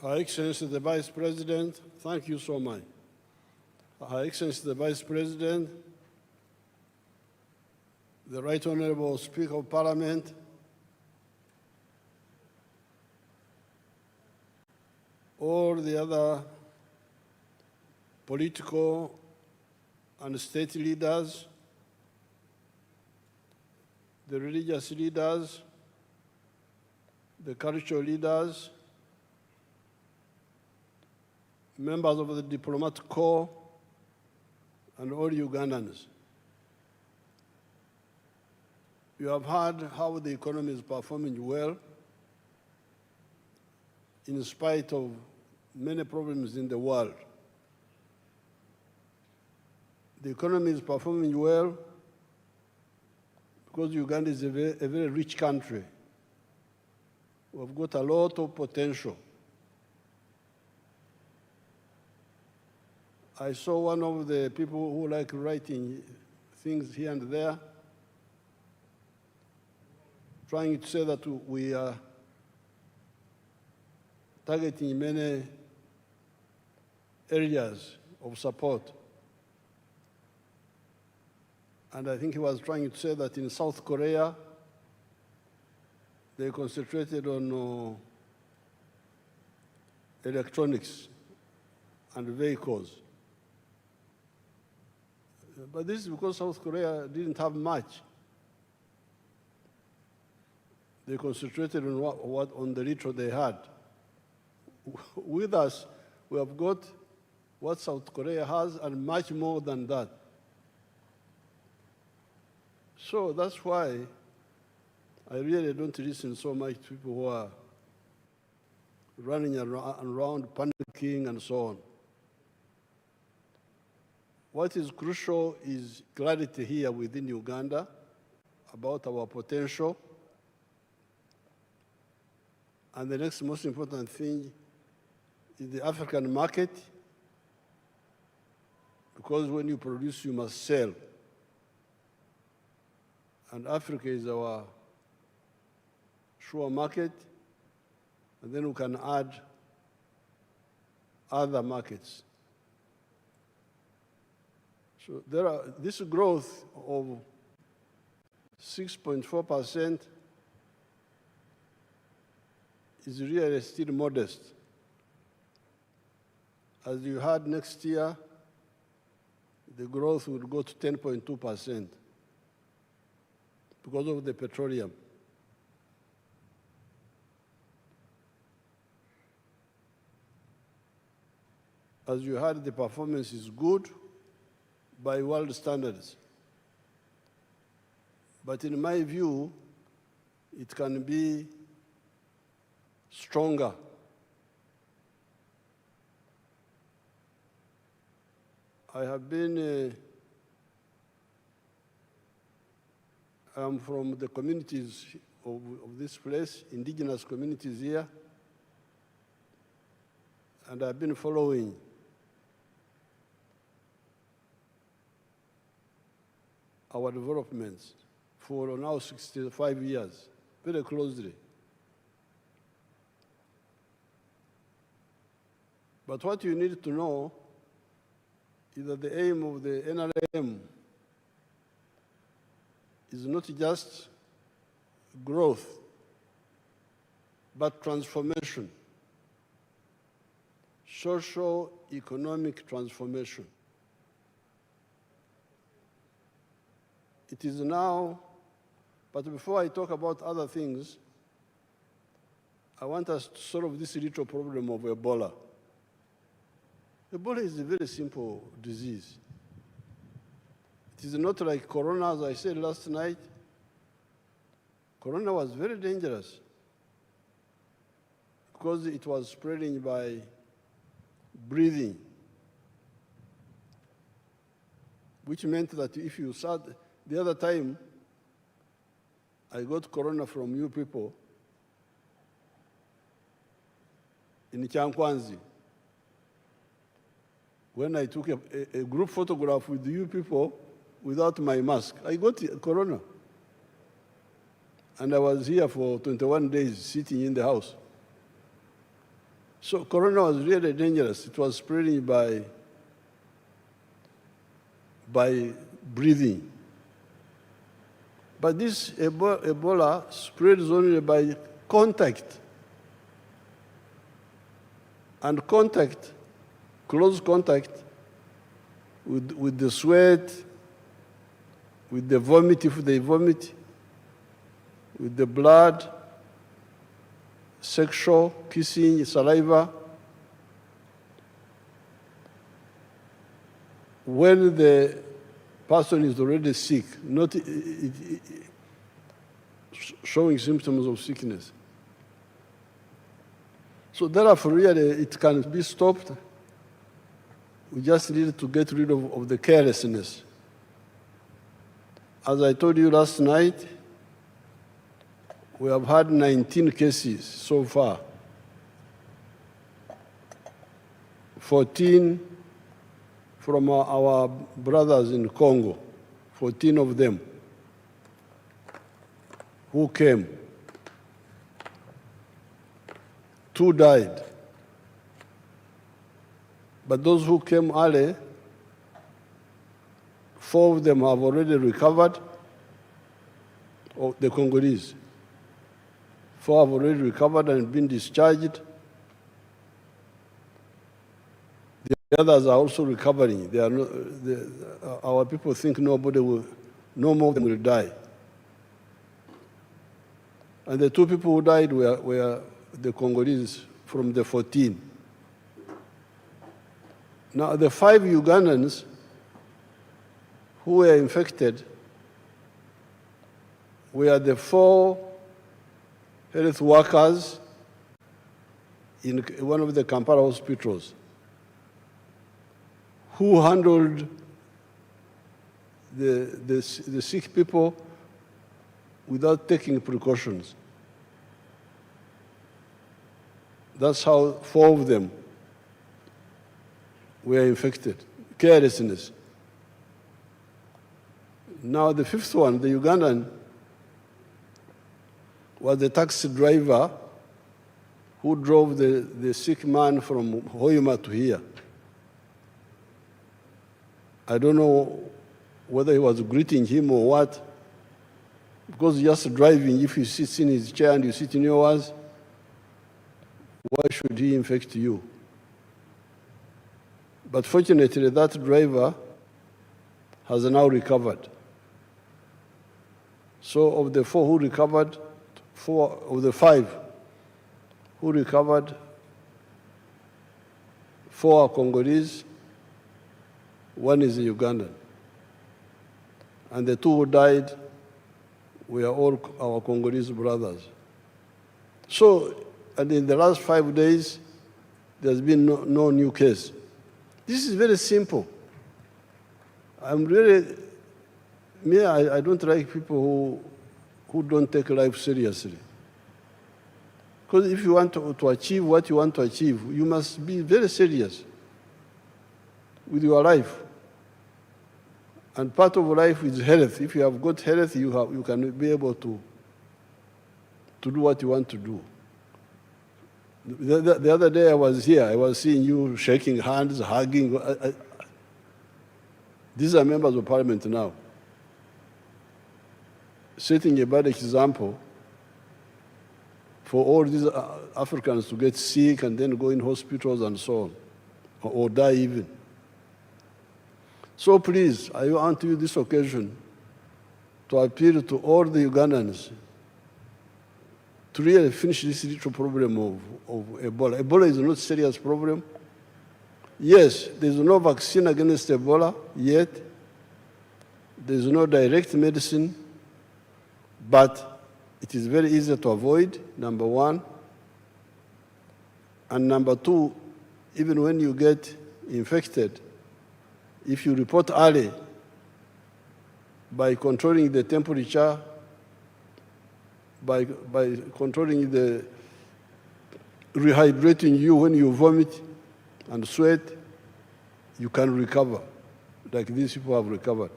Her Excellency the Vice President, thank you so much. Her Excellency the Vice President, the Right Honorable Speaker of Parliament, all the other political and state leaders, the religious leaders, the cultural leaders, members of the diplomatic corps, and all Ugandans. You have heard how the economy is performing well in spite of many problems in the world. The economy is performing well because Uganda is a very rich country. We've got a lot of potential. I saw one of the people who like writing things here and there, trying to say that we are targeting many areas of support. And I think he was trying to say that in South Korea, they concentrated on electronics and vehicles. But this is because South Korea didn't have much. They concentrated on on the little they had. With us, we have got what South Korea has and much more than that. So that's why I really don't listen so much to people who are running around panicking and so on. What is crucial is clarity here within Uganda about our potential. And the next most important thing is the African market, because when you produce, you must sell. And Africa is our sure market, and then we can add other markets. So this growth of 6.4% is really still modest. As you heard, next year, the growth will go to 10.2% because of the petroleum. As you heard, the performance is good by world standards. But in my view, it can be stronger. I have been, I'm from the communities of this place, indigenous communities here, and I've been following our developments for now 65 years, very closely. But what you need to know is that the aim of the NRM is not just growth, but transformation, socio-economic transformation. It is now, but before I talk about other things, I want us to solve this little problem of Ebola. Ebola is a very simple disease. It is not like Corona, as I said last night. Corona was very dangerous because it was spreading by breathing, which meant that if you sat, the other time I got Corona from you people in Chankwanzi, when I took a group photograph with you people without my mask. I got Corona. And I was here for 21 days sitting in the house. So Corona was really dangerous. It was spreading by breathing. But this Ebola spreads only by contact. And contact, close contact with the sweat, with the vomit if they vomit, with the blood, sexual, kissing, saliva. when the person is already sick, not showing symptoms of sickness. So therefore, really, it can be stopped. We just need to get rid of the carelessness. As I told you last night, we have had 19 cases so far. 14 from our brothers in Congo, 14 of them who came. 2 died. But those who came early, 4 of them have already recovered, the Congolese. 4 have already recovered and been discharged. The others are also recovering. They are not, our people think no more of them will die. And the 2 people who died were the Congolese from the 14. Now, the 5 Ugandans who were infected were the 4 health workers in one of the Kampala hospitals who handled the sick people without taking precautions. That's how 4 of them were infected. Carelessness. Now the 5th one, the Ugandan, was the taxi driver who drove the sick man from Hoima to here. I don't know whether he was greeting him or what, because just driving, if he sits in his chair and you sit in yours, why should he infect you? But fortunately, that driver has now recovered. So of the 4 who recovered, 4 of the 5 who recovered, 4 are Congolese, 1 is a Ugandan. And the 2 who died were all our Congolese brothers. So, and in the last 5 days, there's been no new case. This is very simple. I'm really, I don't like people who don't take life seriously. Because if you want to achieve what you want to achieve, you must be very serious with your life. And part of life is health. If you have got health, you can be able to do what you want to do. The other day I was here, I was seeing you shaking hands, hugging. These are members of parliament now, setting a bad example for all these Africans to get sick and then go in hospitals and so on, or die even. So please, I want to use this occasion to appeal to all the Ugandans to really finish this little problem of Ebola. Ebola is not a serious problem. Yes, there's no vaccine against Ebola yet. There's no direct medicine, but it is very easy to avoid, number 1. And number 2, even when you get infected, if you report early by controlling the temperature, by controlling the rehydrating you when you vomit and sweat, you can recover, like these people have recovered.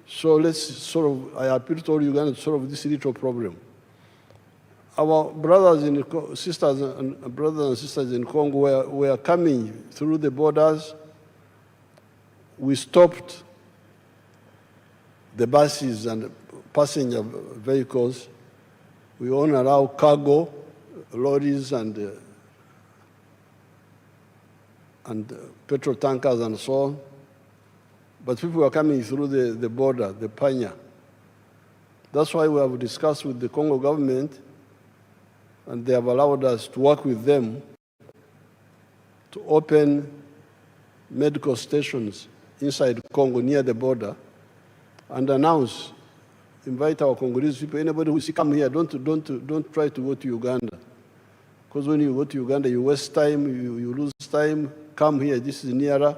So let's I appeal to all Ugandans to solve this little problem. Our brothers and sisters in Congo were coming through the borders. We stopped the buses and passenger vehicles. We only allow cargo, lorries and petrol tankers and so on. But people were coming through the border, the Panya. That's why we have discussed with the Congo government, and they have allowed us to work with them to open medical stations inside Congo near the border and announce, invite our Congolese people, anybody who come here, don't try to go to Uganda. Because when you go to Uganda, you waste time, you lose time. Come here, this is nearer,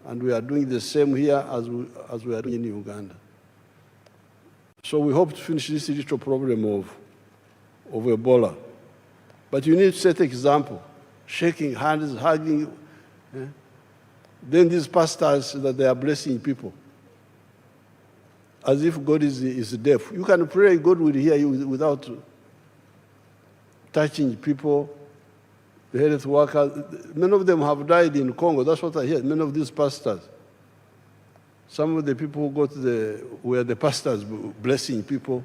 and we are doing the same here as we are doing in Uganda. So we hope to finish this little problem of Ebola. But you need to set example, shaking hands, hugging. Then these pastors that they are blessing people, as if God is deaf. You can pray, God will hear you without touching people, the health workers. Many of them have died in Congo. That's what I hear. Many of these pastors. Some of the people who were the pastors blessing people.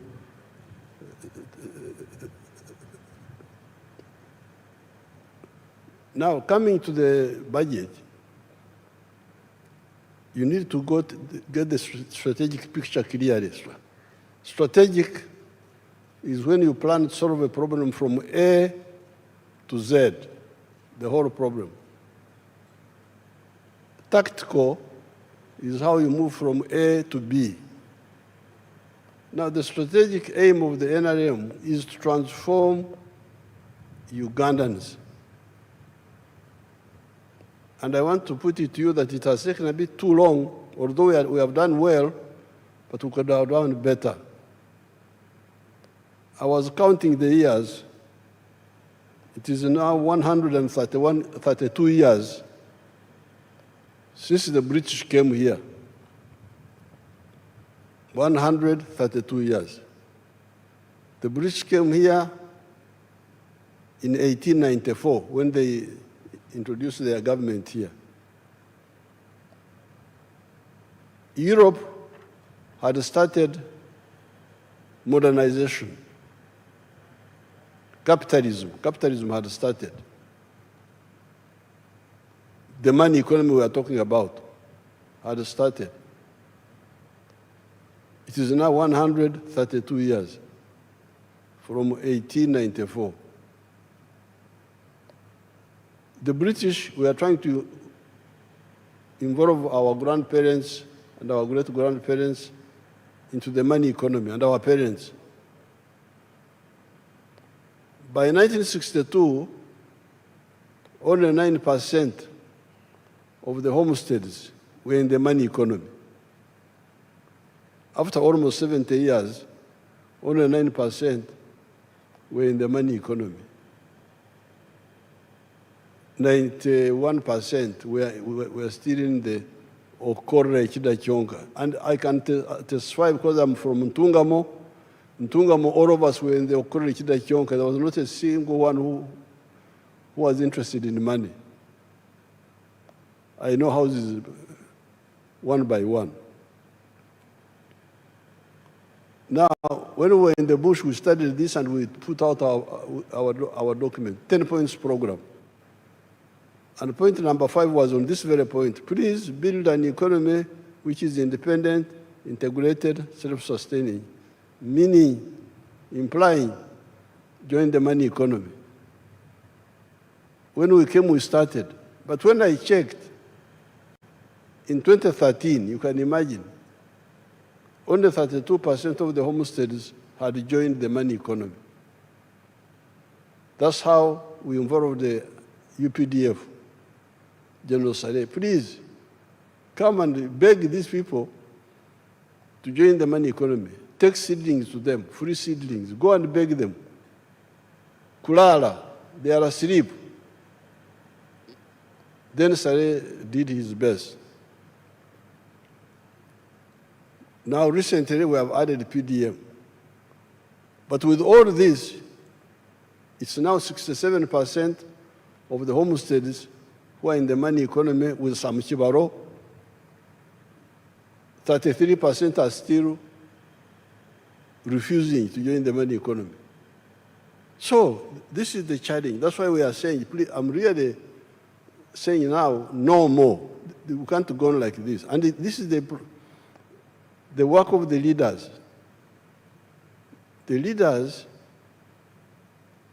Now, coming to the budget, you need to get the strategic picture clearly. Strategic is when you plan to solve a problem from A to Z, the whole problem. Tactical is how you move from A to B. Now, the strategic aim of the NRM is to transform Ugandans. And I want to put it to you that it has taken a bit too long, although we have done well, but we could have done better. I was counting the years. It is now 32 years since the British came here. 132 years. The British came here in 1894 when they introduced their government here. Europe had started modernization. Capitalism had started. The money economy we are talking about had started. It is now 132 years from 1894. The British were trying to involve our grandparents and our great-grandparents into the money economy, and our parents. By 1962, only 9% of the homesteads were in the money economy. After almost 70 years, only 9% were in the money economy. 91% were still in the Okore Chidachonka. And I can testify because I'm from Ntungamo. Ntungamo, all of us were in the Okore Chidachonka. There was not a single one who was interested in money. I know houses one by one. Now, when we were in the bush, we studied this and we put out our document, 10 points program. And point number 5 was on this very point. Please build an economy which is independent, integrated, self-sustaining, meaning, implying, join the money economy. When we came, we started. But when I checked, in 2013, you can imagine, only 32% of the homesteads had joined the money economy. That's how we involved the UPDF. General Saleh, please come and beg these people to join the money economy. Take seedlings to them, free seedlings. Go and beg them. Kulala, they are asleep. Then Saleh did his best. Now recently we have added PDM. But with all this, it's now 67% of the homesteads who are in the money economy with some chibaro. 33% are still refusing to join the money economy. So this is the challenge. That's why we are saying, please, I'm really saying now, no more. We can't go on like this. And this is the work of the leaders. The leaders,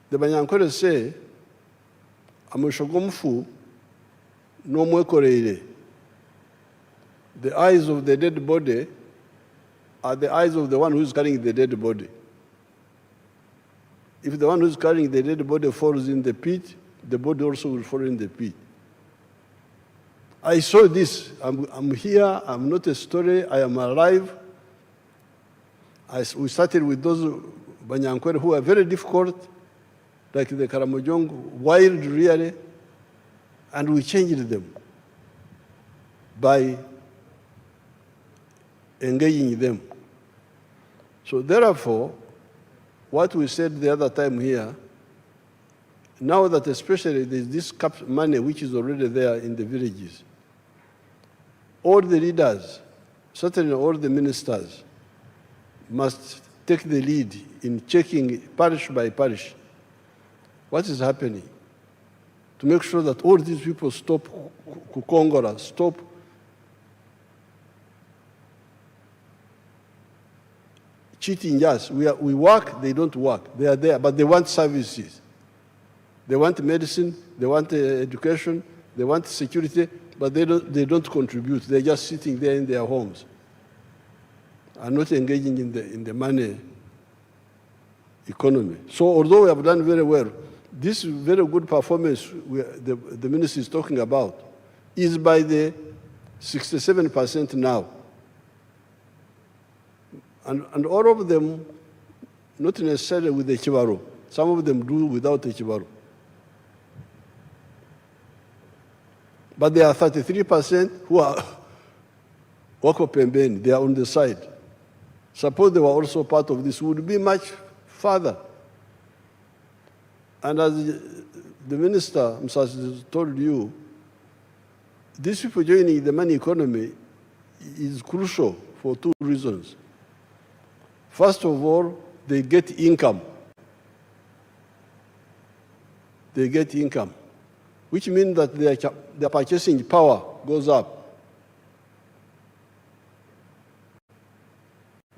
the Banyankore say, amushogo mfu no mwekoreire the eyes of the dead body are the eyes of the one who is carrying the dead body. If the one who is carrying the dead body falls in the pit, the body also will fall in the pit. I saw this. I'm here. I'm not a story. I am alive. We started with those Banyankwere who are very difficult, like the Karamojong, wild really, and we changed them by engaging them. So therefore, what we said the other time here, now that especially there's this money which is already there in the villages, all the leaders, certainly all the ministers, must take the lead in checking parish by parish what is happening, to make sure that all these people stop Kukongora, stop cheating us. We work, they don't work. They are there, but they want services. They want medicine, they want education, they want security, but they don't contribute. They're just sitting there in their homes and not engaging in the money economy. So although we have done very well, this very good performance the minister is talking about is by the 67% now. And all of them, not necessarily with the Chibaro. Some of them do without the Chibaro. But there are 33% who are Wako Pembeni, they are on the side. Suppose they were also part of this, would be much further. And as the minister, Msas, told you, these people joining the money economy is crucial for two reasons. First of all, they get income. They get income, which means that their purchasing power goes up.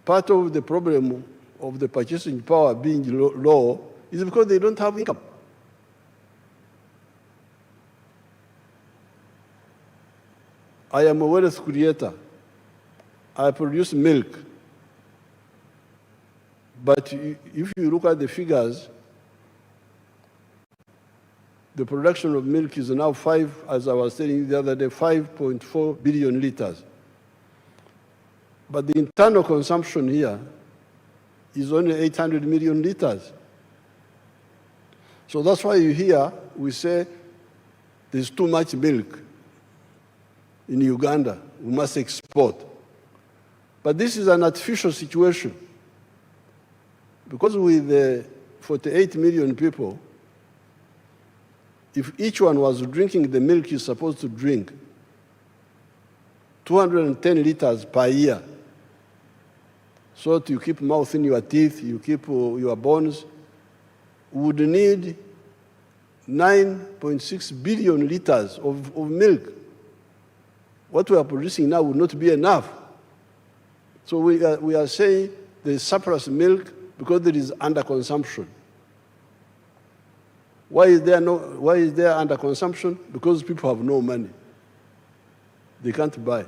Part of the problem of the purchasing power being low is because they don't have income. I am a wealth creator. I produce milk. But if you look at the figures, the production of milk is now as I was telling you the other day, 5.4 billion liters. But the internal consumption here is only 800 million liters. So that's why you hear we say there's too much milk in Uganda, we must export. But this is an artificial situation. Because with 48 million people, if each one was drinking the milk he's supposed to drink, 210 liters per year, so to keep mouth in your teeth, you keep your bones, would need 9.6 billion liters of milk. What we are producing now would not be enough. So we are saying there is surplus milk because there is underconsumption. Why is there underconsumption? Because people have no money. They can't buy.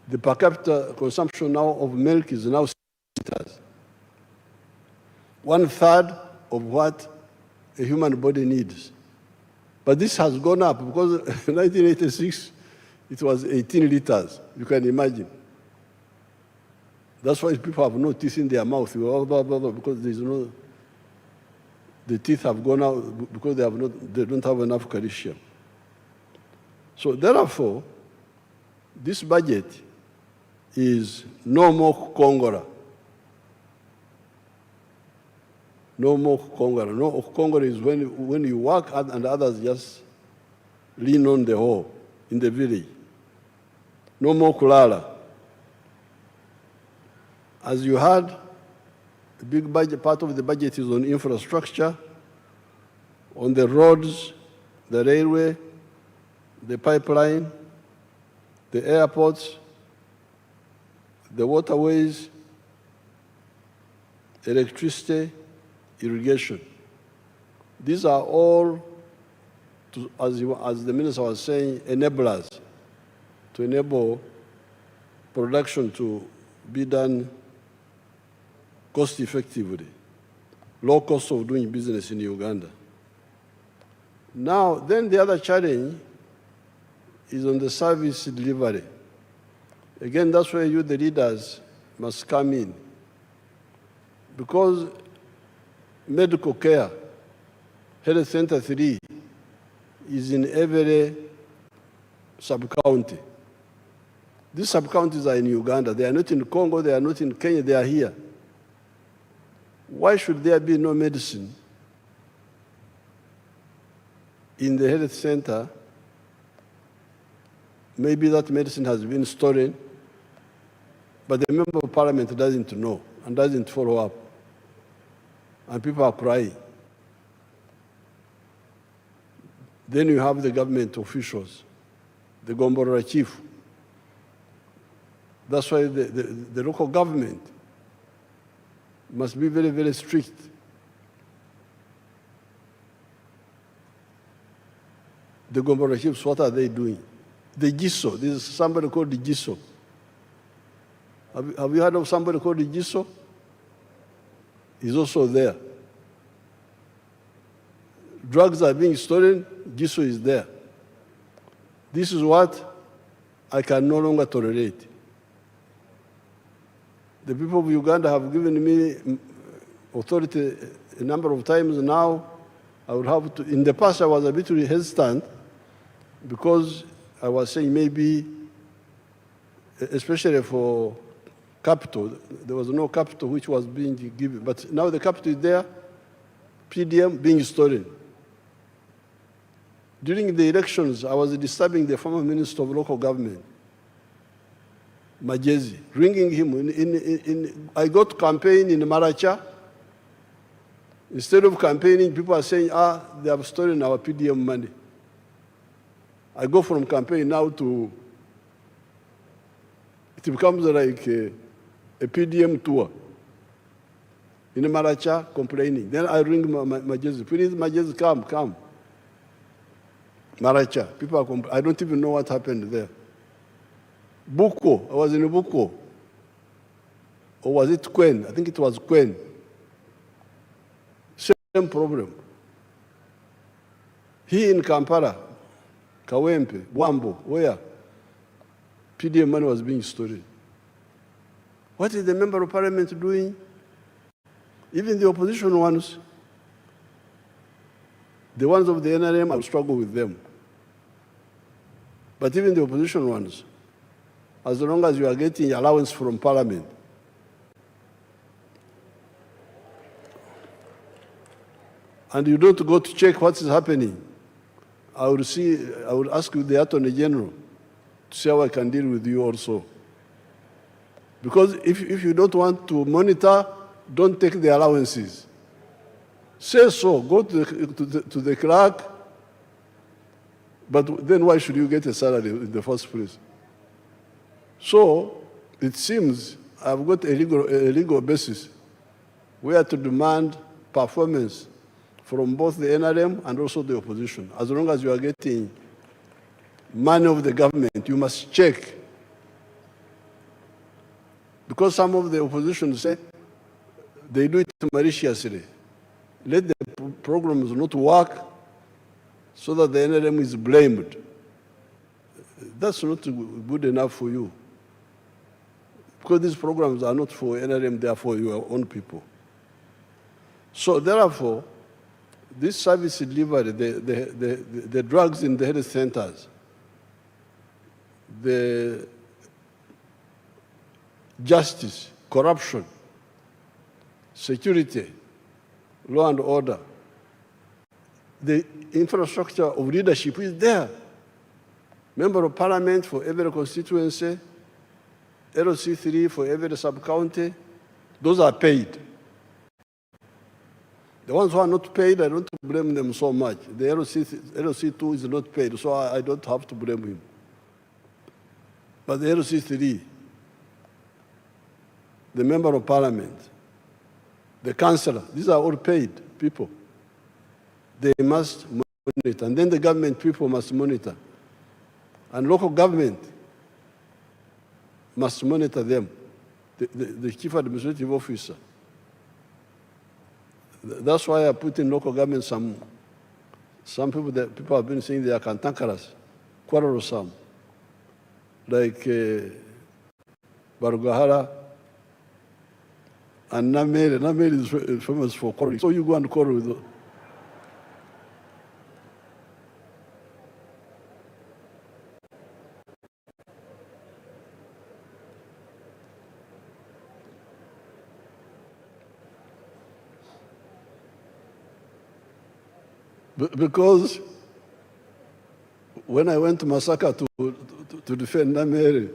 The per capita consumption now of milk is now 6 liters. 1/3 of what a human body needs. But this has gone up because in 1986, it was 18 liters. You can imagine. That's why people have no teeth in their mouth, because the teeth have gone out because they don't have enough calcium. So therefore, this budget is no more Kongora. No more Kongora. No, Kongora is when you work and others just lean on the hoe in the village. No more Kulala. As you heard, the big budget, part of the budget is on infrastructure, on the roads, the railway, the pipeline, the airports, the waterways, electricity, irrigation. These are all, as the minister was saying, enablers to enable production to be done cost effectively, low cost of doing business in Uganda. Now, then the other challenge is on the service delivery. Again, that's where you, the leaders, must come in. Because medical care, Health Center 3, is in every sub-county. These sub-counties are in Uganda. They are not in Congo, they are not in Kenya, they are here. Why should there be no medicine in the health center? Maybe that medicine has been stolen, but the member of parliament doesn't know and doesn't follow up. And people are crying. Then you have the government officials, the Gomborora chief. That's why the local government must be very, very strict. The Gomborora chiefs, what are they doing? The GISO, there is somebody called the GISO. Have you heard of somebody called the GISO? He's also there. Drugs are being stolen, GISO is there. This is what I can no longer tolerate. The people of Uganda have given me authority a number of times now. I would have to, in the past I was a bit hesitant because I was saying maybe, especially for capital, there was no capital which was being given, but now the capital is there, PDM being stolen. During the elections, I was disturbing the former Minister of Local Government, Majezi, ringing him. I got to campaign in Maracha. Instead of campaigning, people are saying, they have stolen our PDM money. I go from campaign now to, it becomes like a PDM tour. In Maracha, complaining. Then I ring Majezi, please, Majezi, come. Maracha, people are I don't even know what happened there. Buko, I was in Buko. Or was it Kwen? I think it was Kwen. Same problem. He in Kampala, Kawempe, Wambo, where PDM money was being stolen. What is the member of parliament doing? Even the opposition ones, the ones of the NRM, I will struggle with them. But even the opposition ones, as long as you are getting allowance from parliament, and you don't go to check what is happening, I would ask you, the Attorney General, to see how I can deal with you also. Because if you don't want to monitor, don't take the allowances. Say so, go to the clerk, but then why should you get a salary in the first place? So it seems I've got a legal basis where to demand performance from both the NRM and also the opposition. As long as you are getting money of the government, you must check. Because some of the opposition say they do it maliciously. Let the programs not work so that the NRM is blamed. That's not good enough for you. Because these programs are not for NRM, they are for your own people. So therefore, this service delivery, the drugs in the health centers, the justice, corruption, security, law and order, the infrastructure of leadership is there. Member of parliament for every constituency, LC3 for every sub-county, those are paid. The ones who are not paid, I don't blame them so much. The LC2 is not paid, so I don't have to blame him. But the LC3, the member of parliament, the councillor, these are all paid people. They must monitor, and then the government people must monitor. And local government, must monitor them, the chief administrative officer. That's why I put in local government some people that people have been saying they are cantankerous, quarrelsome, like Barugahara and Namere. Namere is famous for quarreling. So you go and quarrel with them. Because when I went to Masaka to defend Namere,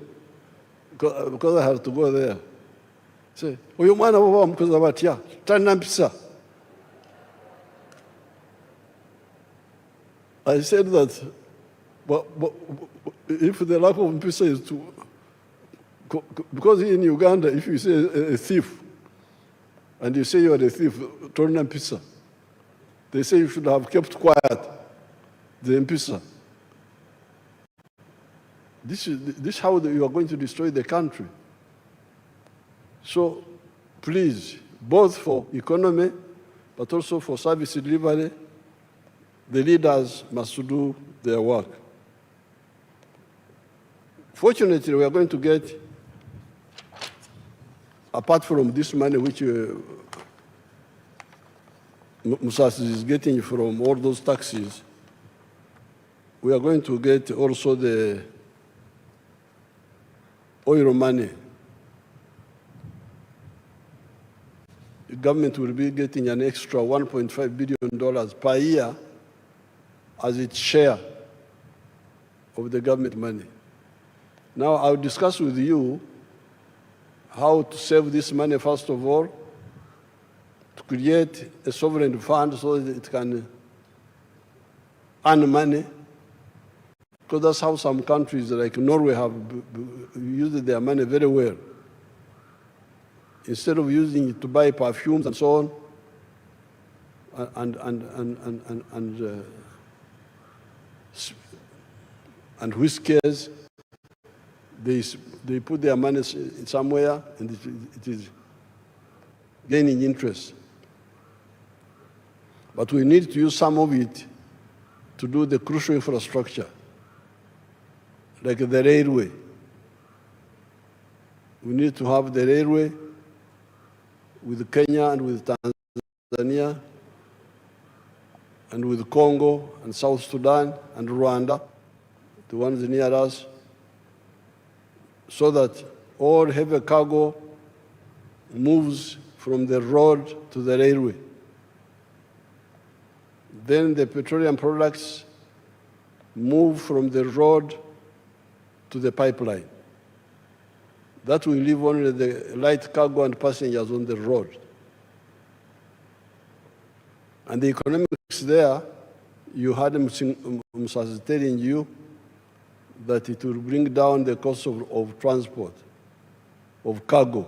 because I had to go there, say, "Uyu mwana baba mkuza batya, tanampisa." I said that, but if the lack of mpisa is to, because in Uganda, if you say a thief, and you say you are a thief, tanampisa, they say you should have kept quiet, the mpisa. This is how you are going to destroy the country. So please, both for economy, but also for service delivery, the leaders must do their work. Fortunately, we are going to get, apart from this money which Musasi is getting from all those taxes, we are going to get also the oil money. The government will be getting an extra $1.5 billion per year as its share of the government money. Now, I'll discuss with you how to save this money, first of all, to create a sovereign fund so that it can earn money, because that's how some countries like Norway have used their money very well. Instead of using it to buy perfumes and so on, and whiskers, they put their money somewhere and it is gaining interest. But we need to use some of it to do the crucial infrastructure, like the railway. We need to have the railway with Kenya and with Tanzania and with Congo and South Sudan and Rwanda, the ones near us, so that all heavy cargo moves from the road to the railway. Then the petroleum products move from the road to the pipeline. That will leave only the light cargo and passengers on the road. And the economics there, you had Musasi telling you that it will bring down the cost of transport, of cargo,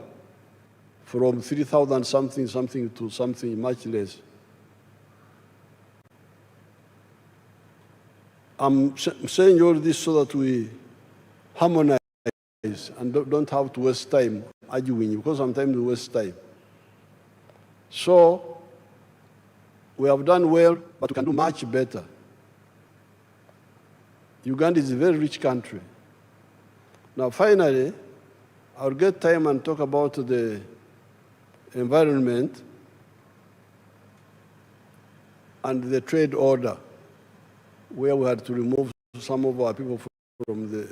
from 3,000 something to something much less. I'm saying all this so that we harmonize and don't have to waste time arguing, because sometimes we waste time. So we have done well, but we can do much better. Uganda is a very rich country. Now, finally, I'll get time and talk about the environment and the trade order, where we had to remove some of our people from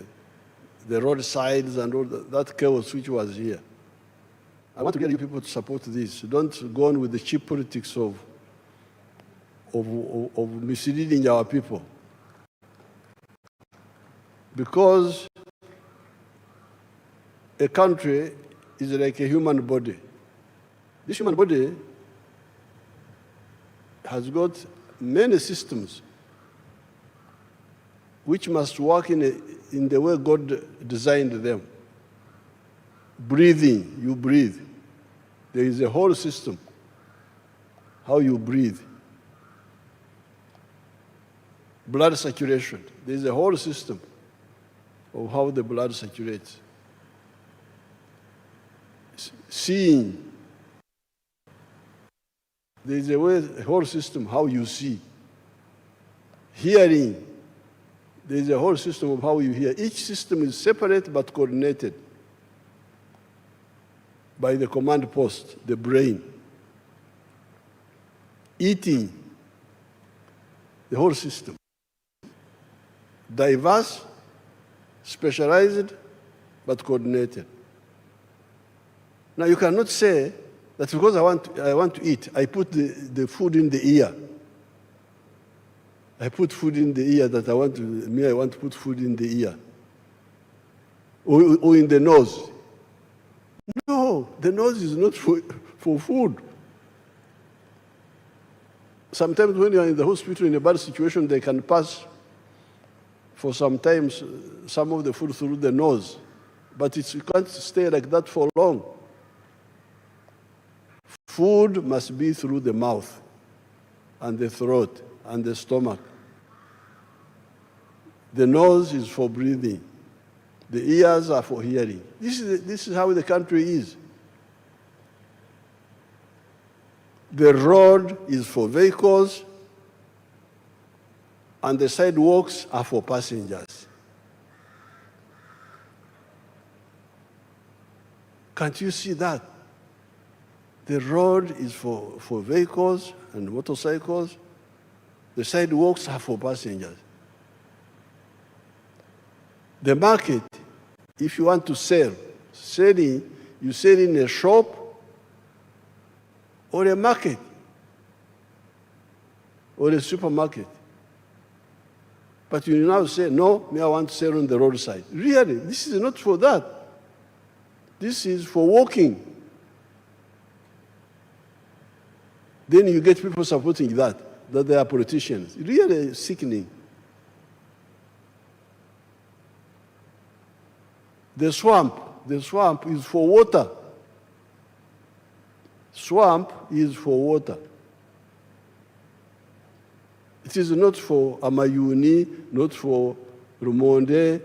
the roadsides and all that chaos which was here. I want to get you people to support this. Don't go on with the cheap politics of misleading our people. Because a country is like a human body. This human body has got many systems which must work in the way God designed them. Breathing, you breathe. There is a whole system, how you breathe. Blood circulation, there is a whole system of how the blood circulates. Seeing. There is a whole system how you see. Hearing. There is a whole system of how you hear. Each system is separate but coordinated by the command post, the brain. Eating, the whole system. Diverse, specialized, but coordinated. Now you cannot say that because I want to eat, I put the food in the ear. I put food in the ear that I want to put food in the ear. Or in the nose. No, the nose is not for food. Sometimes when you are in the hospital in a bad situation, they can pass for sometimes some of the food through the nose. But you can't stay like that for long. Food must be through the mouth and the throat and the stomach. The nose is for breathing. The ears are for hearing. This is how the country is. The road is for vehicles, and the sidewalks are for passengers. Can't you see that? The road is for vehicles and motorcycles. The sidewalks are for passengers. The market, if you want to sell, you sell in a shop or a market or a supermarket. But you now say, no, I want to sell on the roadside. Really, this is not for that. This is for walking. Then you get people supporting that they are politicians. Really sickening. The swamp is for water. Swamp is for water. It is not for Amayuni, not for Rumonde,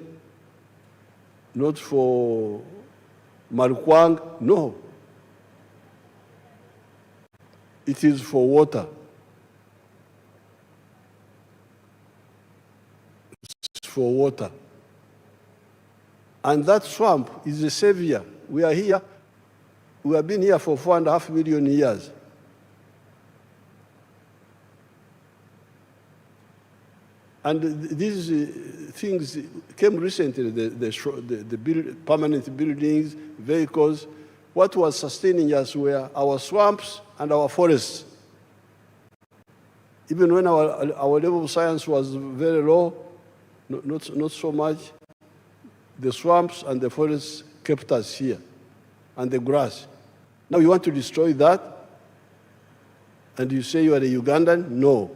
not for Marukwang, no. It is for water. It's for water. And that swamp is a savior. We are here. We have been here for 4.5 million years. And these things came recently, the permanent buildings, vehicles. What was sustaining us were our swamps and our forests. Even when our level of science was very low, not so much, the swamps and the forests kept us here, and the grass. Now you want to destroy that, and you say you are a Ugandan? No.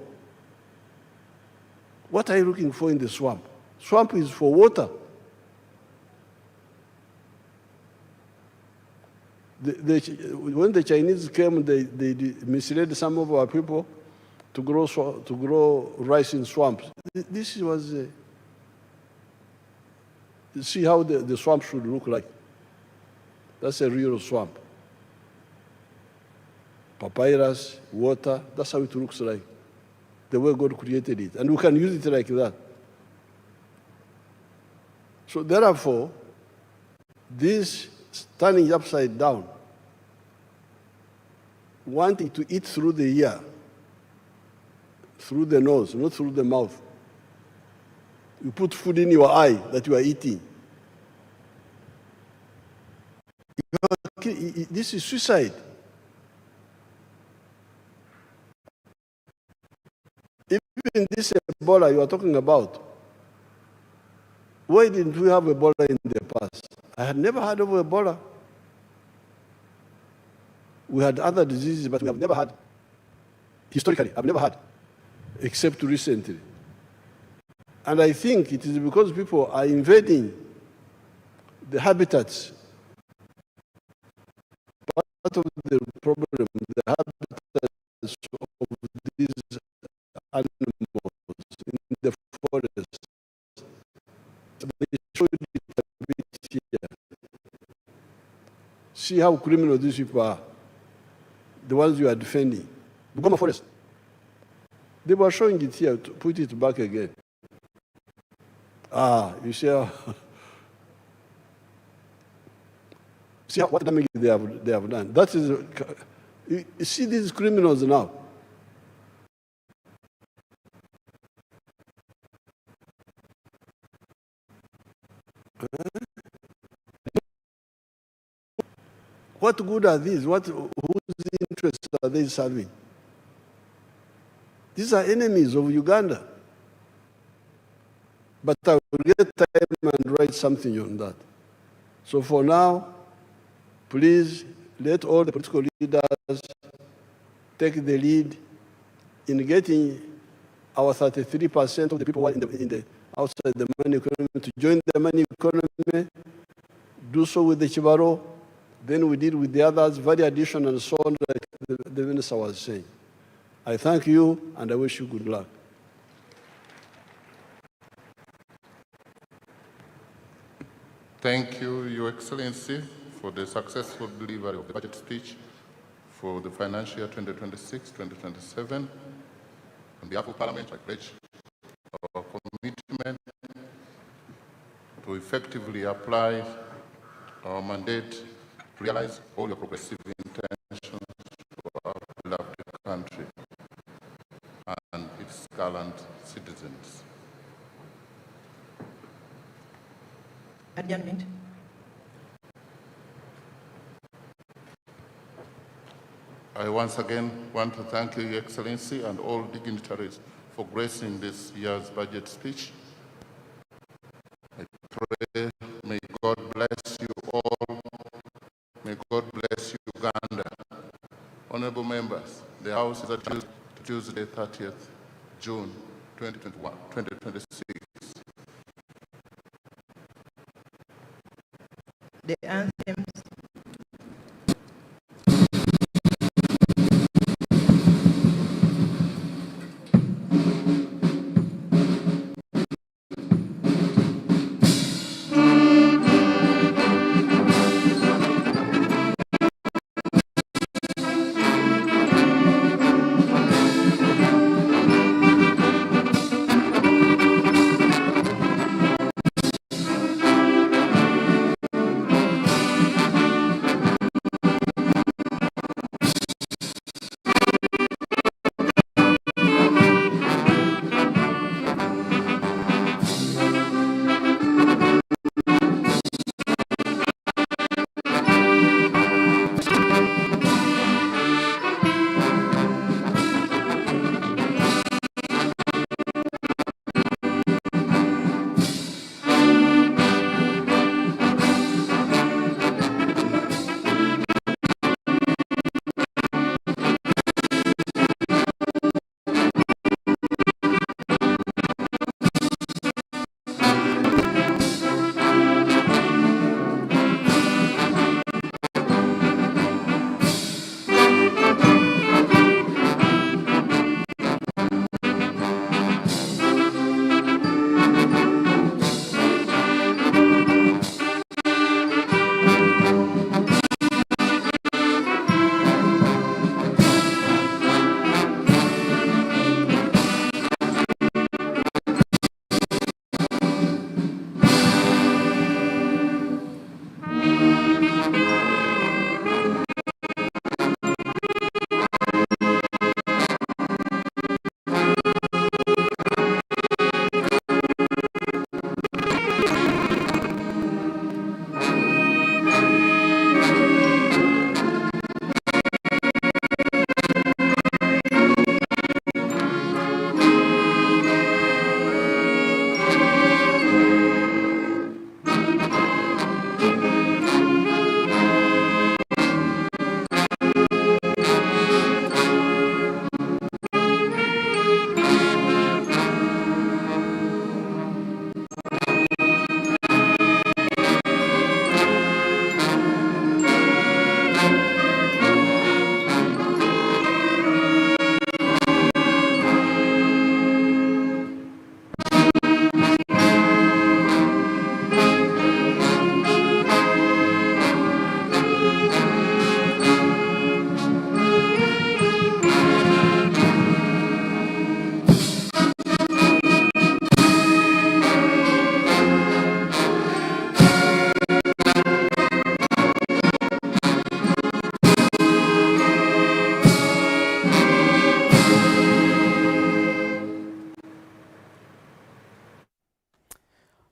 What are you looking for in the swamp? Swamp is for water. When the Chinese came, they misled some of our people to grow rice in swamps. This was see how the swamp should look like. That's a real swamp. Papyrus, water, that's how it looks like. The way God created it. And we can use it like that. So therefore, this turning upside down, wanting to eat through the ear, through the nose, not through the mouth. You put food in your eye that you are eating. This is suicide. Even this Ebola you are talking about, why didn't we have Ebola in the past? I had never heard of Ebola. We had other diseases, but we have never had, historically, I've never had, except recently. And I think it is because people are invading the habitats. Part of the problem, the habitats of these animals in the forest. They showed it a bit here. See how criminal these people are, the ones you are defending. Bugoma Forest. They were showing it here, to put it back again. You see how, see what damage they have done. That is, you see these criminals now. What good are these? Whose interests are they serving? These are enemies of Uganda. But I will get time and write something on that. So for now, please let all the political leaders take the lead in getting our 33% of the people in the outside the money economy to join the money economy, do so with the Chibaro, then we deal with the others, value addition and so on, like the minister was saying. I thank you and I wish you good luck. Thank you, Your Excellency, for the successful delivery of the budget speech for the financial year 2026-2027. On behalf of Parliament, I pledge our commitment to effectively apply our mandate to realize all your progressive intentions for our beloved country and its gallant citizens. Adjournment. I once again want to thank you, Your Excellency, and all dignitaries for gracing this year's budget speech. I pray, may God bless you all. May God bless Uganda. Honorable members, the House is adjourned to Tuesday, 30th June 2026. The anthems.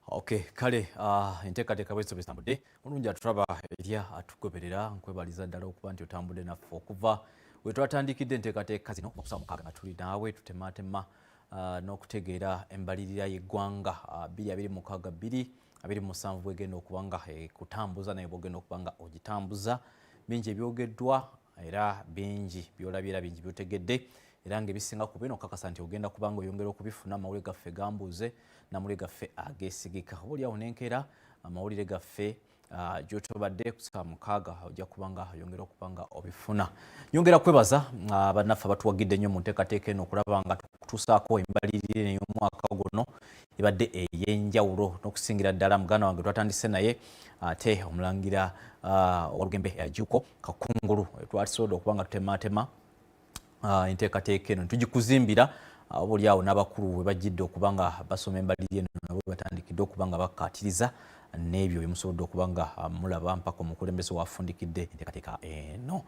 Okay, kale enteekateeka bwezzo bezitambudde mulungi atulaba erya atugoberera nkwebaliza ddala okuba nti otambudde naffe okuva we twatandikidde enteekateeka zino mu kusaawa mukaaga nga tuli naawe tutematema n'okutegeera embalirira y'eggwanga 2026-2027 bwegenda okuba nga kutambuza naye bwogenda okuba nga ogitambuza. Bingi ebyogeddwa era bingi byolabye era bingi byotegedde era ng'ebisinga ku bino okakasa nti ogenda kuba nga oyongera okubifuna amawulire gaffe gambuuze n'amawulire gaffe ageesigika. Oboolyawo n'enkeera amawulire gaffe gy'otobadde ku ssaawa mukaaga ojja kuba nga oyongera okuba nga obifuna. Nyongera kwebaza bannaffe abatuwagidde nnyo mu nteekateeka eno okulaba nga tutuusaako embalirira ey'omwaka guno ebadde ey'enjawulo n'okusingira ddala muganda wange twatandise naye ate omulangira Walugembe Ajuko Kakungulu twatusobodde okuba nga tutematema enteekateeka eno tugikuzimbira oboolyawo n'abakulu we bajjidde okuba nga basoma embalirira eno nabo batandikidde okuba nga bakkaatiriza n'ebyo bye musobodde okuba nga mulaba mpaka omukulembeze wafundikidde enteekateeka eno.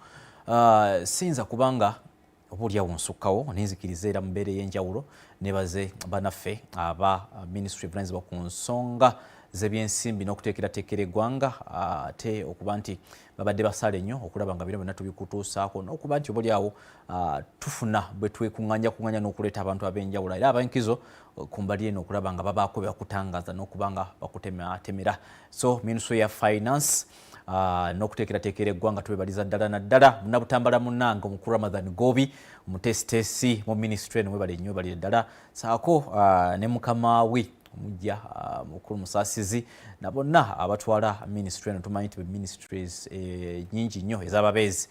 Siyinza kubanga oboolyawo nsukkawo nenzikiriza era mu mbeera ey'enjawulo nebaze bannaffe aba Ministry evunaanyizibwa ku nsonga z'ebyensimbi n'okuteekerateekera eggwanga ate okuba nti babadde basale nnyo okulaba nga bino byonna tubikutuusaako n'okuba nti oboolyawo tufuna bwe twekuŋŋanya n'okuleeta abantu ab'enjawulo era abankizo ku mbali eno okulaba nga babaako byakutangaza n'okuba nga bakutematemera. So Ministry ya Finance n'okuteekerateekera eggwanga tubebaliza ddala naddala munabutambala munnange omukulu Ramadhan Gobi omutesitesi mu ministry eno mwebale nnyo balire ddala saako ne mukama we omujja mukulu musaasizi na bonna abatwala ministry eno tumanyi nti ministries nyingi nnyo ez'ababeezi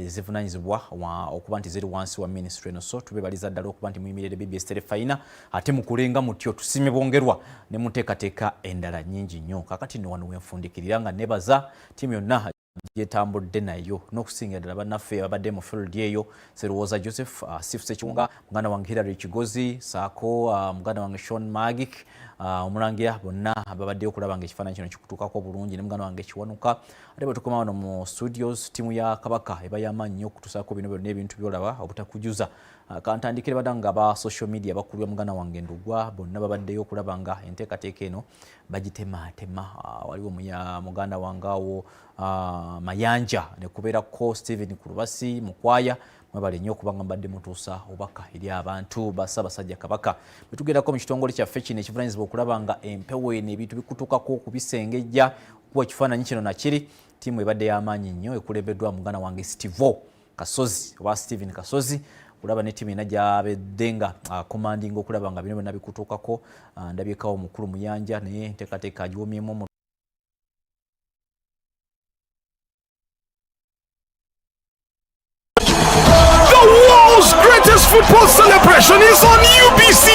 zivunaanyizibwa okuba nti ziri wansi wa ministry eno. So tubebaliza ddala okuba nti muyimirire BBS Telefina ate mukulenga mutyo tusimye bongerwa ne muteekateeka endala nyingi nnyo. Kakati nno wano wenfundikirira nga nebaza ttiimu yonna gyetambudde nayo n'okusingira ddala bannaffe abadde mu field eyo Serwoza Joseph, Sifu Sekiwunga, muganda wange Hilary Kigozi, saako muganda wange Sean Magic, omulangira bonna babaddeyo okulaba nga ekifaananyi kino kikutuukako bulungi ne muganda wange Kiwanuka. Ate bwe tukoma wano mu studios ttiimu ya Kabaka eba y'amaanyi nnyo okutuusaako bino byonna ebintu byolaba obutakujuza. Kantandikire badda nga ba social media bakulwa muganda wange Ndugwa bonna babaddeyo okulaba nga enteekateeka eno bagitematema. Waliwo muganda wange awo Mayanja ne kubeerako Steven Kurubasi Mukwaya mwebale nnyo okuba nga mbadde mutuusa obubaka eri abantu ba Ssaabasajja Kabaka. Bwe tugendako mu kitongole kyaffe kino ekivunaanyizibwa okulaba nga empewo eno ebintu bikutuukako okubisengejja okuba ekifaananyi kino nakiri, ttiimu ebadde y'amaanyi nnyo ekulembeddwa muganda wange Stivo Kasozi oba Steven Kasozi kulaba ne ttiimu ena gy'abadde nga commanding okulaba nga bino byonna bikutuukako. Ndabyekawo omukulu Muyanja naye enteekateeka agiwomyemu. Greatest football celebration is on UBC